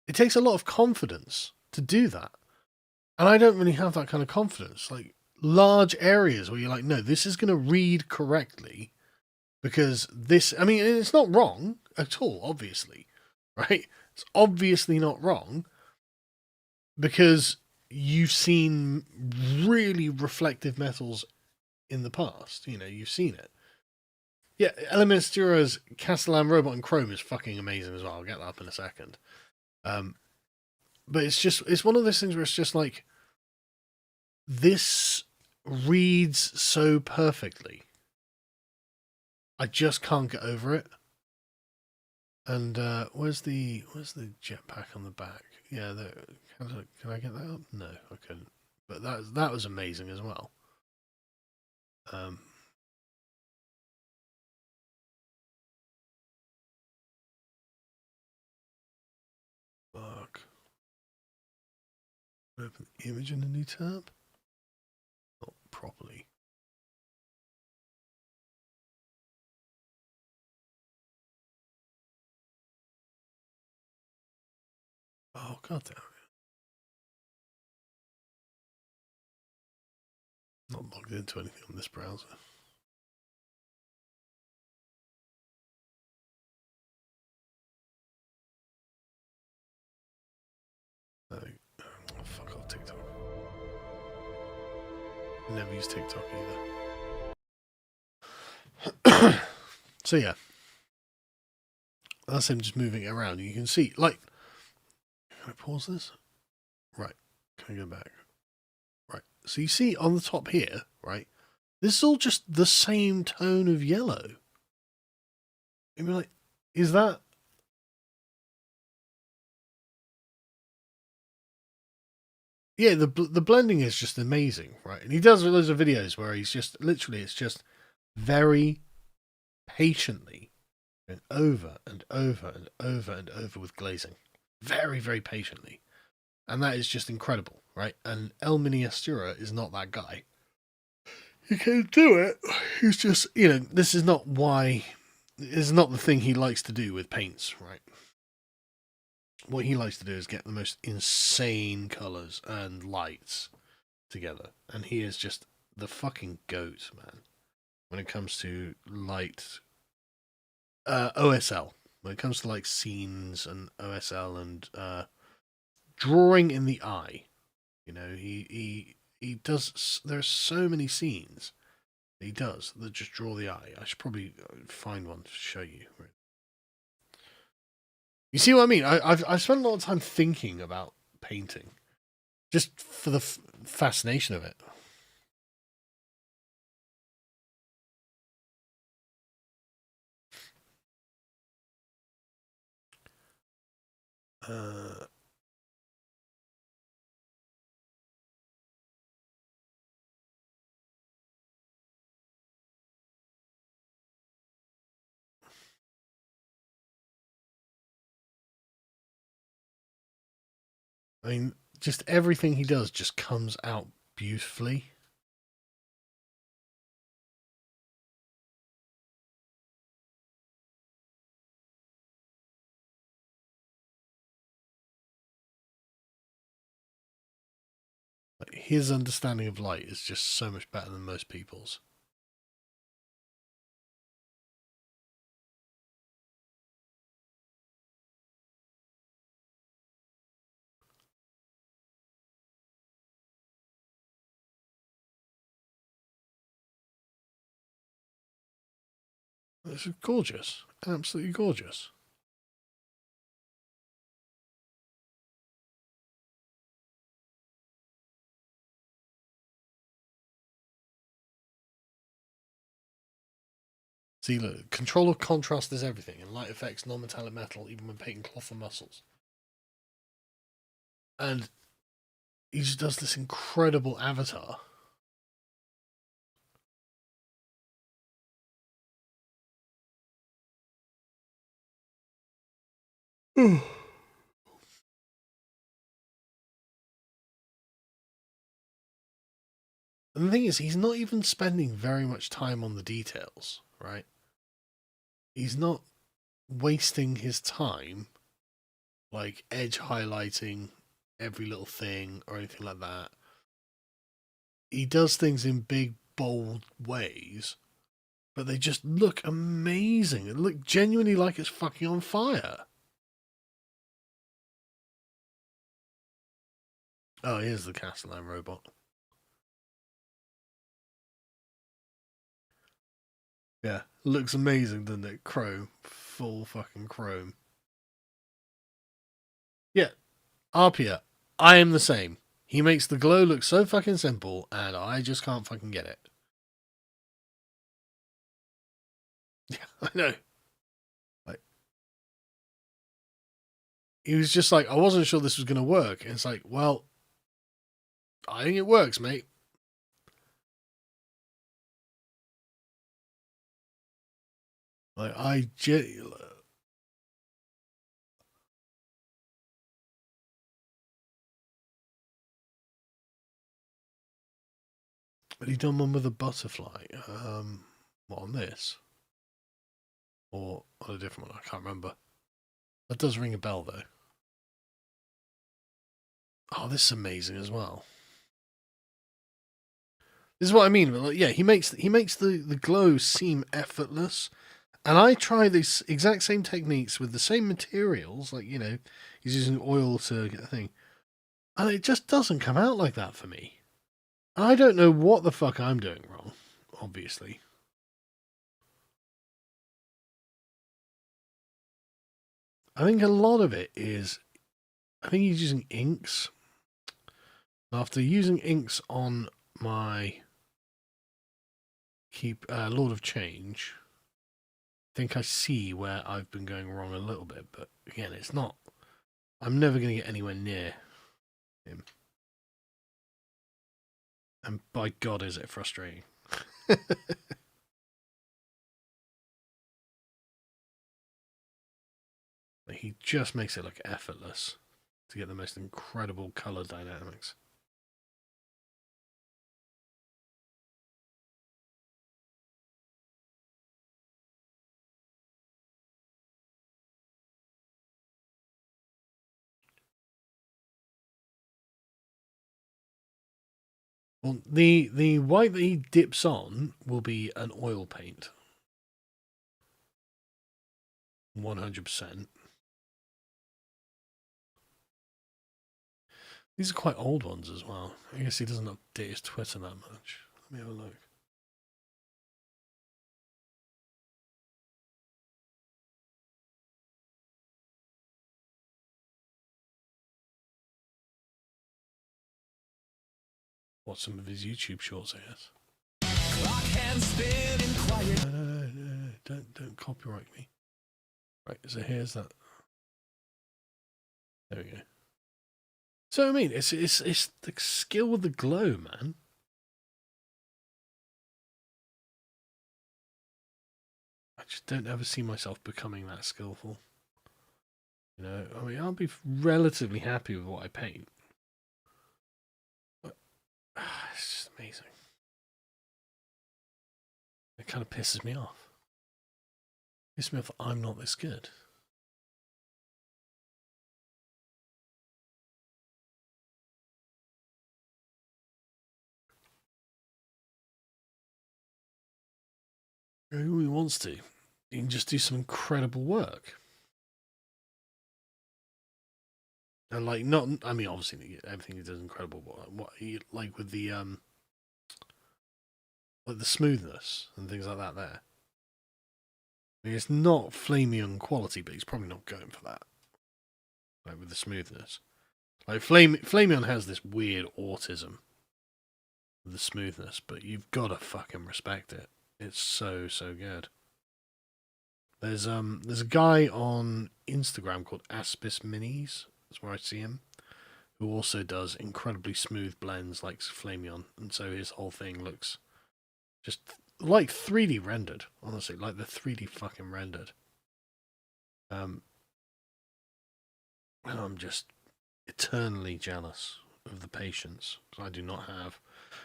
It takes a lot of confidence to do that. And I don't really have that kind of confidence. Like large areas where you're like, no, this is going to read correctly because this, I mean, it's not wrong at all, obviously, right? It's obviously not wrong because you've seen really reflective metals in the past. You know, you've seen it. Yeah, Elemistura's Castellan Robot and Chrome is fucking amazing as well. I'll get that up in a second. But it's one of those things where it's just like, this reads so perfectly. I just can't get over it. And where's the jetpack on the back? Yeah, can I get that up? No, I couldn't. But that was amazing as well. Fuck. Open the image in a new tab. Not properly. Oh god damn Not logged into anything on this browser. Oh, fuck off TikTok. Never use TikTok either. So yeah, that's him just moving it around. You can see, like, can I pause this? Right, can I go back? Right, so you see on the top here, right, this is all just the same tone of yellow. You'd be like, is that... Yeah, the blending is just amazing, right? And he does loads of videos where he's just, literally, it's just very patiently going over and over and over and over with glazing. Very, very patiently. And that is just incredible, right? And El Miniatura is not that guy. He can do it. He's just, this is not why... It's not the thing he likes to do with paints, right? What he likes to do is get the most insane colours and lights together. And he is just the fucking goat, man. When it comes to light... OSL. When it comes to, like, scenes and OSL and drawing in the eye. He does... There's so many scenes he does that just draw the eye. I should probably find one to show you. You see what I mean? I've spent a lot of time thinking about painting, just for the fascination of it. I mean, just everything he does just comes out beautifully. Like, his understanding of light is just so much better than most people's. This is gorgeous. Absolutely gorgeous. See, look, control of contrast is everything, and light effects, non-metallic metal, even when painting cloth or muscles. And he just does this incredible avatar. And the thing is, he's not even spending very much time on the details, right? He's not wasting his time, like, edge highlighting every little thing or anything like that. He does things in big, bold ways, but they just look amazing. They look genuinely like it's fucking on fire. Oh, here's the Castellan robot. Yeah, looks amazing, doesn't it? Chrome. Full fucking chrome. Yeah, Arpia. I am the same. He makes the glow look so fucking simple, and I just can't fucking get it. Yeah, I know. Like, he was just like, I wasn't sure this was going to work. And it's like, well, I think it works, mate. Like, But he done one with a butterfly. What, on this? Or on a different one? I can't remember. That does ring a bell, though. Oh, this is amazing as well. This is what I mean. Like, yeah, he makes the glow seem effortless, and I try these exact same techniques with the same materials. Like, you know, he's using oil to get the thing, and it just doesn't come out like that for me. I don't know what the fuck I'm doing wrong. Obviously, I think a lot of it is. I think he's using inks. After using inks on my Lord of Change, I think I see where I've been going wrong a little bit, but again, it's not. I'm never going to get anywhere near him. And by God, is it frustrating. He just makes it look effortless to get the most incredible color dynamics. Well, the white that he dips on will be an oil paint. 100%. These are quite old ones as well. I guess he doesn't update his Twitter that much. Let me have a look. Watch some of his YouTube shorts, I guess. No, don't copyright me. Right, so here's that. There we go. So I mean, it's the skill with the glow, man. I just don't ever see myself becoming that skillful. You know, I mean, I'll be relatively happy with what I paint. But it's just amazing. It kind of pisses me off. It pisses me off that I'm not this good. Who he wants to, he can just do some incredible work. And like, not, I mean, obviously everything he does is incredible, but what he, like with the like the smoothness and things like that there. I mean, it's not Flameon quality, but he's probably not going for that. Like with the smoothness. Like Flameon has this weird autism with the smoothness, but you've got to fucking respect it. It's so good. There's a guy on Instagram called Aspis Minis. That's where I see him, who also does incredibly smooth blends like Flameon, and so his whole thing looks just like 3D rendered. Honestly, like the 3D fucking rendered. And I'm just eternally jealous of the patience I do not have.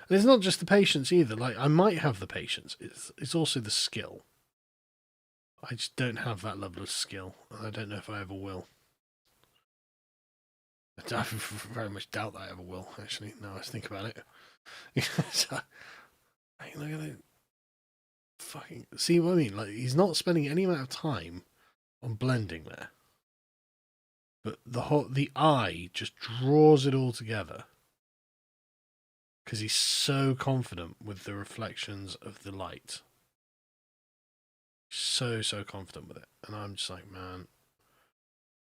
And it's not just the patience either. Like, I might have the patience. It's also the skill. I just don't have that level of skill, and I don't know if I ever will. I very much doubt that I ever will, actually, now I think about it. So, look at it. Fucking, see what I mean? Like, he's not spending any amount of time on blending there. But the eye just draws it all together. Because he's so confident with the reflections of the light. So confident with it. And I'm just like, man,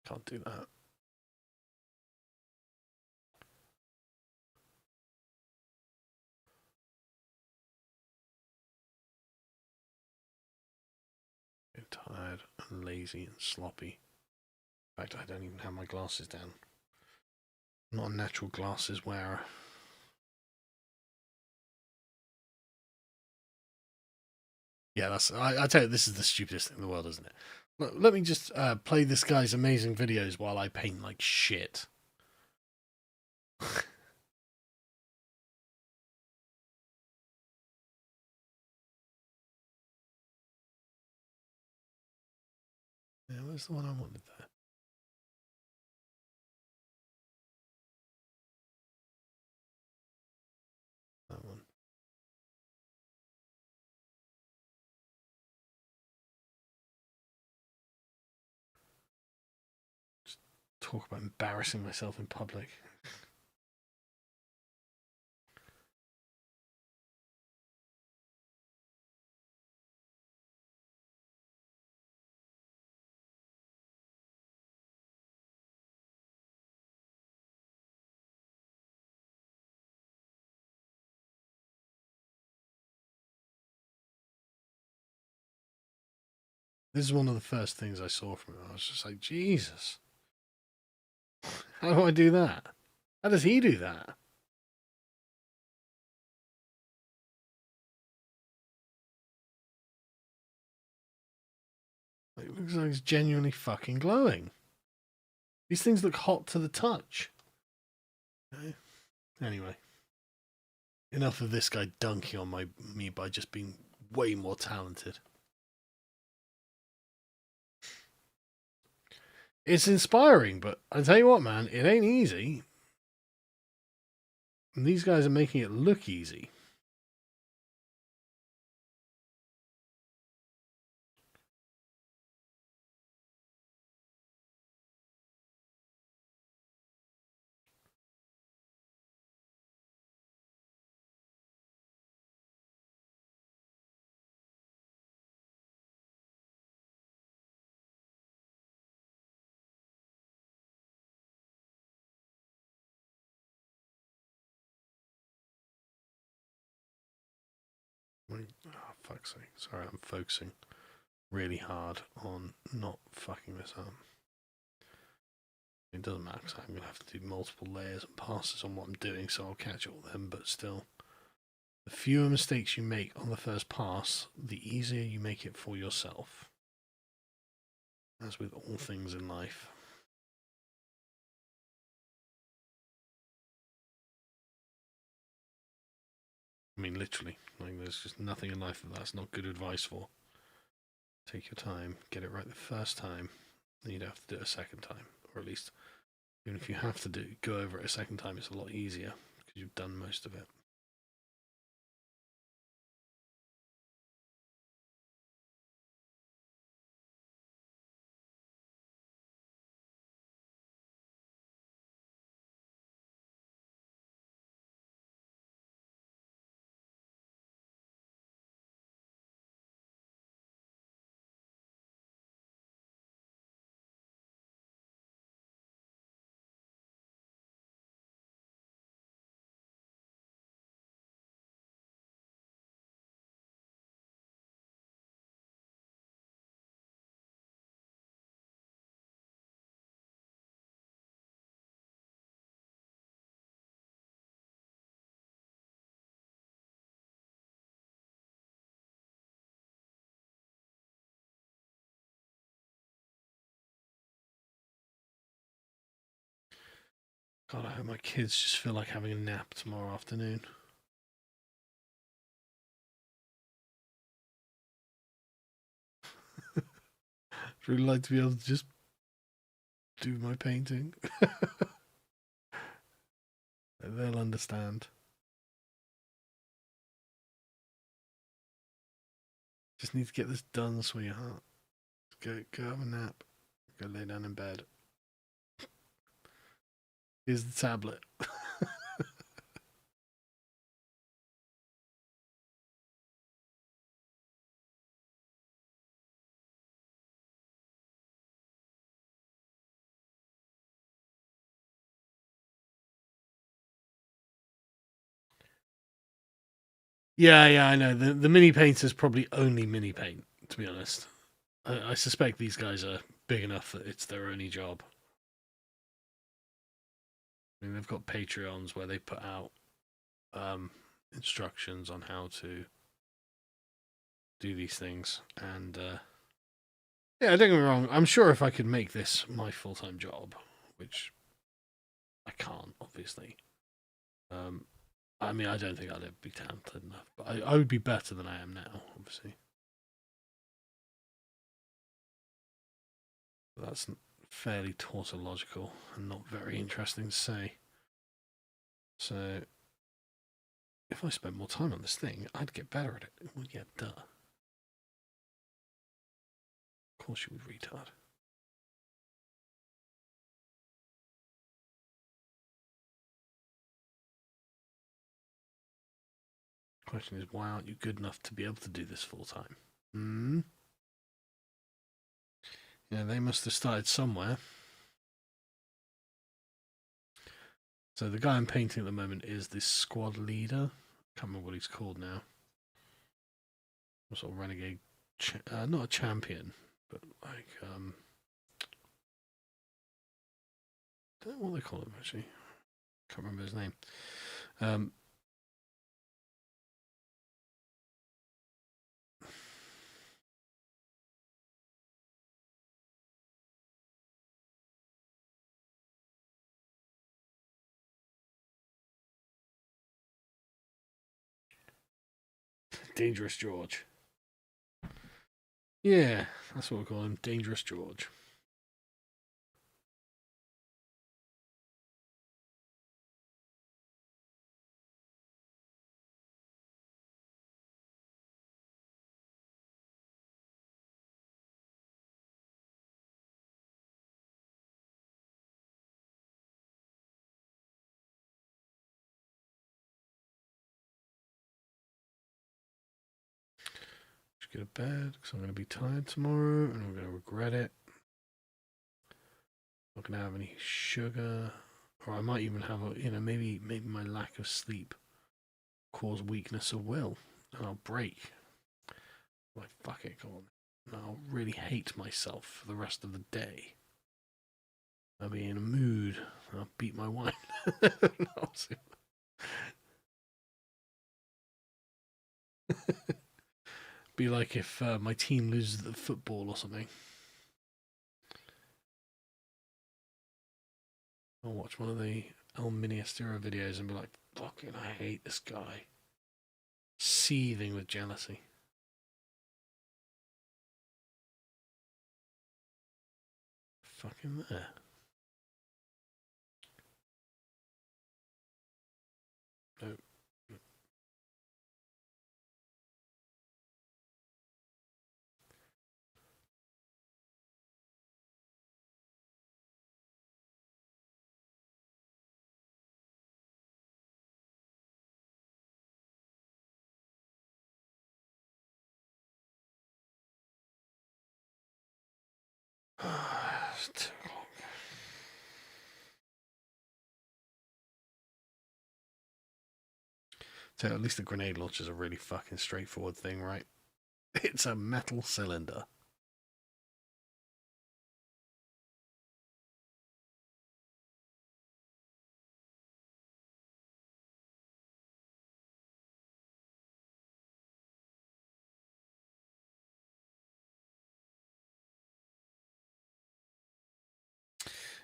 can't do that. I'm tired and lazy and sloppy. In fact, I don't even have my glasses down. I'm not a natural glasses wearer. Yeah, I tell you, this is the stupidest thing in the world, isn't it? Let me just play this guy's amazing videos while I paint like shit. Yeah, where's the one I wanted there? That one. Talk about embarrassing myself in public. This is one of the first things I saw from him. I was just like, Jesus. How do I do that? How does he do that? It looks like he's genuinely fucking glowing. These things look hot to the touch. Okay. Anyway. Enough of this guy dunking on me by just being way more talented. It's inspiring, but I tell you what, man, it ain't easy. And these guys are making it look easy. Oh, fuck's sake. Sorry, I'm focusing really hard on not fucking this up. It doesn't matter because I'm going to have to do multiple layers and passes on what I'm doing, so I'll catch all of them, but still. The fewer mistakes you make on the first pass, the easier you make it for yourself. As with all things in life. I mean, literally. Like, there's just nothing in life that's not good advice for. Take your time, get it right the first time, then you'd have to do it a second time. Or at least, even if you have to go over it a second time, it's a lot easier because you've done most of it. God, I hope my kids just feel like having a nap tomorrow afternoon. I'd really like to be able to just do my painting. They'll understand. Just need to get this done, sweetheart. Go have a nap. Go lay down in bed. Here's the tablet. Yeah, I know. The mini paint is probably only mini paint, to be honest. I suspect these guys are big enough that it's their only job. I mean, they've got Patreons where they put out instructions on how to do these things. And yeah, don't get me wrong. I'm sure if I could make this my full-time job, which I can't, obviously. I mean, I don't think I'd ever be talented enough, but I would be better than I am now, obviously. But that's fairly tautological and not very interesting to say. So, if I spent more time on this thing, I'd get better at it. Well, yeah, duh. Of course you would, retard. Question is, why aren't you good enough to be able to do this full time? Hmm. Yeah, they must have started somewhere. So the guy I'm painting at the moment is this squad leader. Can't remember what he's called now. Some sort of renegade, not a champion, but like I don't know what they call him actually. Can't remember his name. Dangerous George. Yeah, that's what we call him, Dangerous George. Just go to bed because I'm going to be tired tomorrow and I'm going to regret it. Not going to have any sugar, or I might even have maybe my lack of sleep cause weakness of will and I'll break. Like, fuck it, go on. And I'll really hate myself for the rest of the day. I'll be in a mood. I'll beat my wine. Be like if my team loses the football or something. I'll watch one of the El Ministero videos and be like, fucking, I hate this guy. Seething with jealousy. Fucking there. No. It's 2 o'clock. So at least the grenade launcher is a really fucking straightforward thing, right? It's a metal cylinder.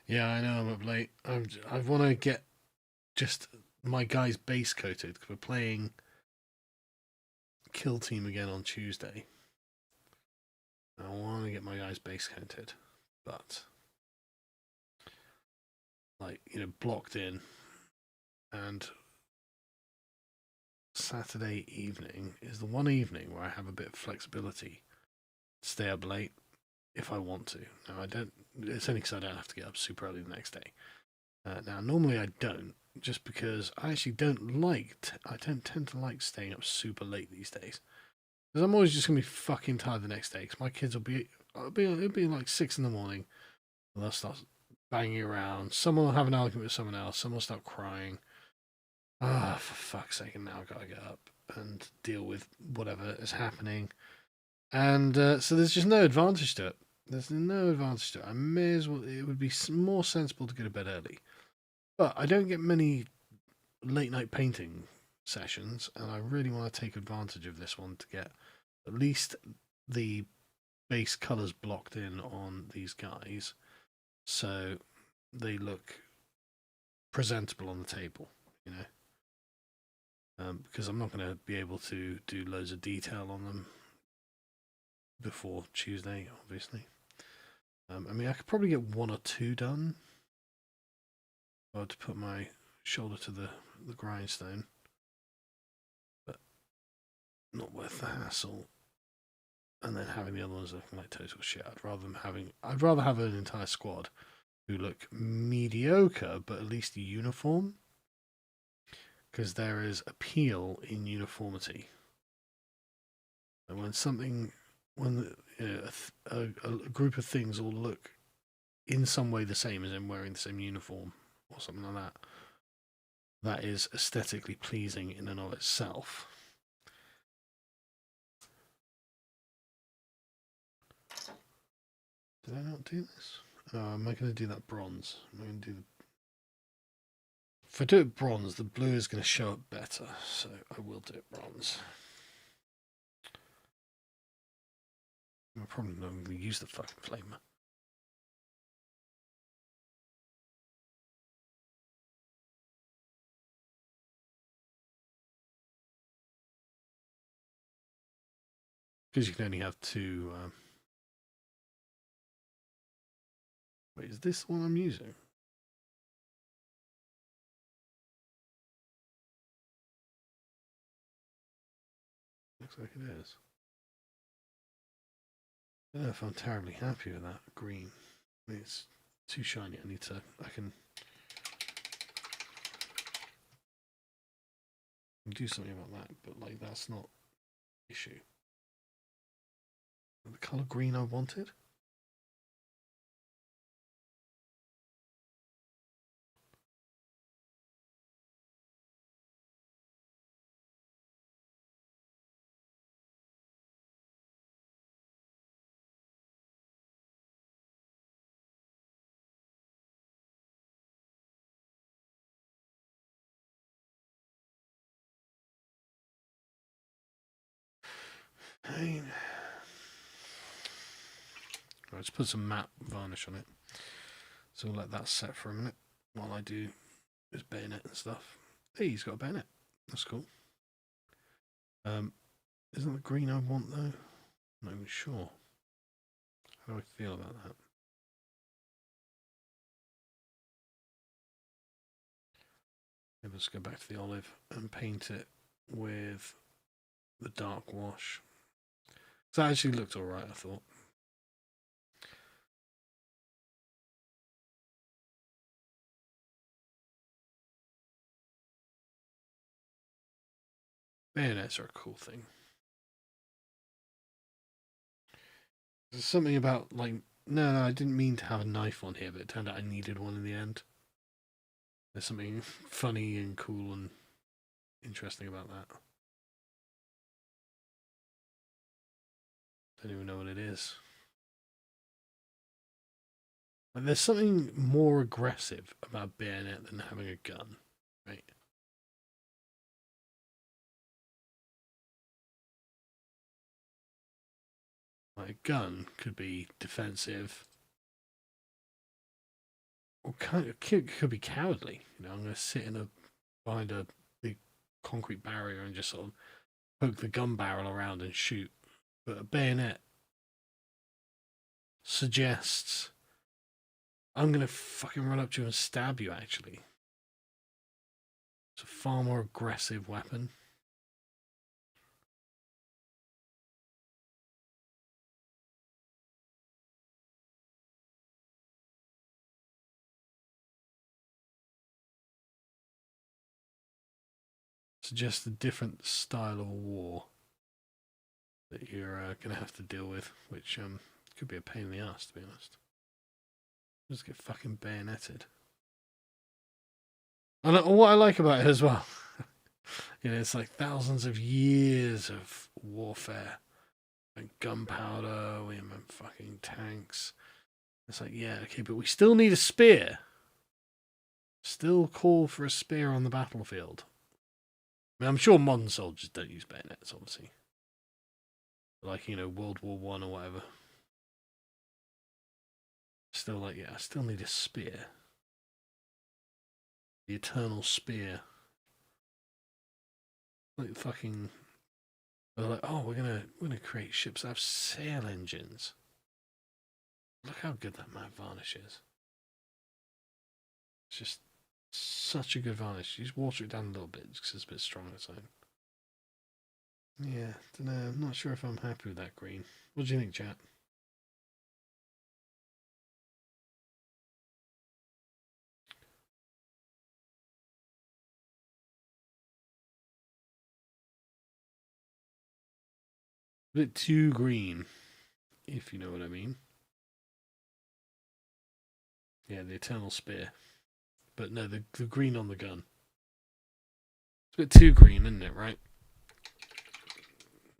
Yeah, I know I'm up late. I want to get just my guys base coated because we're playing Kill Team again on Tuesday. I want to get my guys base coated, but like blocked in. And Saturday evening is the one evening where I have a bit of flexibility to stay up late if I want to. Now I don't. It's only because I don't have to get up super early the next day. Now normally I don't, just because I actually don't like. I don't tend to like staying up super late these days. Because I'm always just gonna be fucking tired the next day. Because my kids will be. It'll be like 6 in the morning, and they'll start banging around. Someone will have an argument with someone else. Someone will start crying. Ah, for fuck's sake! And now I've got to get up and deal with whatever is happening. And so there's just no advantage to it. There's no advantage to it. I may as well. It would be more sensible to go to bed early. But I don't get many late night painting sessions, and I really want to take advantage of this one to get at least the base colours blocked in on these guys so they look presentable on the table, because I'm not going to be able to do loads of detail on them before Tuesday, obviously. I mean, I could probably get 1 or 2 done. Or to put my shoulder to the grindstone, but not worth the hassle. And then having the other ones looking like total shit. I'd rather have an entire squad who look mediocre, but at least uniform. because there is appeal in uniformity. And when a group of things all look in some way the same, as in wearing the same uniform or something like that, that is aesthetically pleasing in and of itself. Did I not do this? Am I going to do that bronze? Am I going to do If I do it bronze, the blue is going to show up better, so I will do it bronze. I'm probably not going to use the fucking flamer. Because you can only have two. Wait, is this the one I'm using? Looks like it is. I don't know if I'm terribly happy with that green. I mean, it's too shiny. I can do something about that, but like that's not the issue. The colour green I wanted. Let's put some matte varnish on it. So we'll let that set for a minute while I do this bayonet and stuff. Hey, he's got a bayonet. That's cool. Isn't the green I want though? I'm not even sure. How do I feel about that? Maybe let's go back to the olive and paint it with the dark wash. So that actually looked alright, I thought. Bayonets are a cool thing. There's something about, like, no, I didn't mean to have a knife on here, but it turned out I needed one in the end. There's something funny and cool and interesting about that. Don't even know what it is. Like, there's something more aggressive about bayonet than having a gun, right? Like, a gun could be defensive, or could be cowardly. You know, I'm going to sit behind a big concrete barrier and just sort of poke the gun barrel around and shoot. But a bayonet suggests I'm going to fucking run up to you and stab you, actually. It's a far more aggressive weapon. Suggests a different style of war that you're going to have to deal with, which could be a pain in the ass, to be honest. Just get fucking bayoneted. And what I like about it as well, you know, it's like thousands of years of warfare and gunpowder, we have fucking tanks. It's like, yeah, okay, but we still need a spear. Still call for a spear on the battlefield. I mean, I'm sure modern soldiers don't use bayonets, obviously. Like, you know, World War I or whatever. Still like, yeah, I still need a spear. The eternal spear. Like fucking, they're like, oh, we're gonna create ships that have sail engines. Look how good that matte varnish is. It's just such a good varnish. You just water it down a little bit because it's a bit strong on its own. Yeah, don't know. I'm not sure if I'm happy with that green. What do you think, chat? A bit too green, if you know what I mean. Yeah, the Eternal Spear. But no, the green on the gun. It's a bit too green, isn't it, right?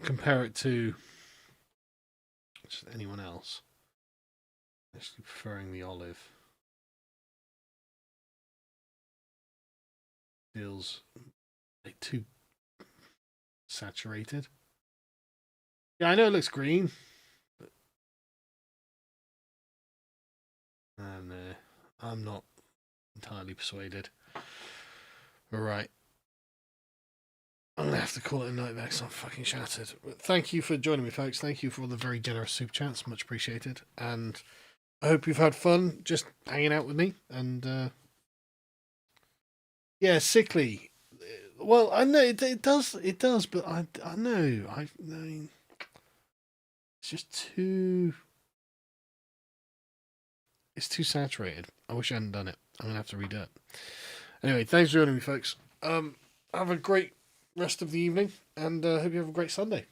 Compare it to just anyone else. Actually preferring the olive. Feels like too saturated. Yeah, I know it looks green. But... and I'm not entirely persuaded. Right. I'm going to have to call it a night there because I'm fucking shattered. But thank you for joining me, folks. Thank you for all the very generous super chats. Much appreciated. And I hope you've had fun just hanging out with me. And yeah, sickly. Well, I know it does, but I know. I mean, it's just too... it's too saturated. I wish I hadn't done it. I'm going to have to redo it. Anyway, thanks for joining me, folks. Have a great rest of the evening, and hope you have a great Sunday.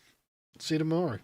See you tomorrow.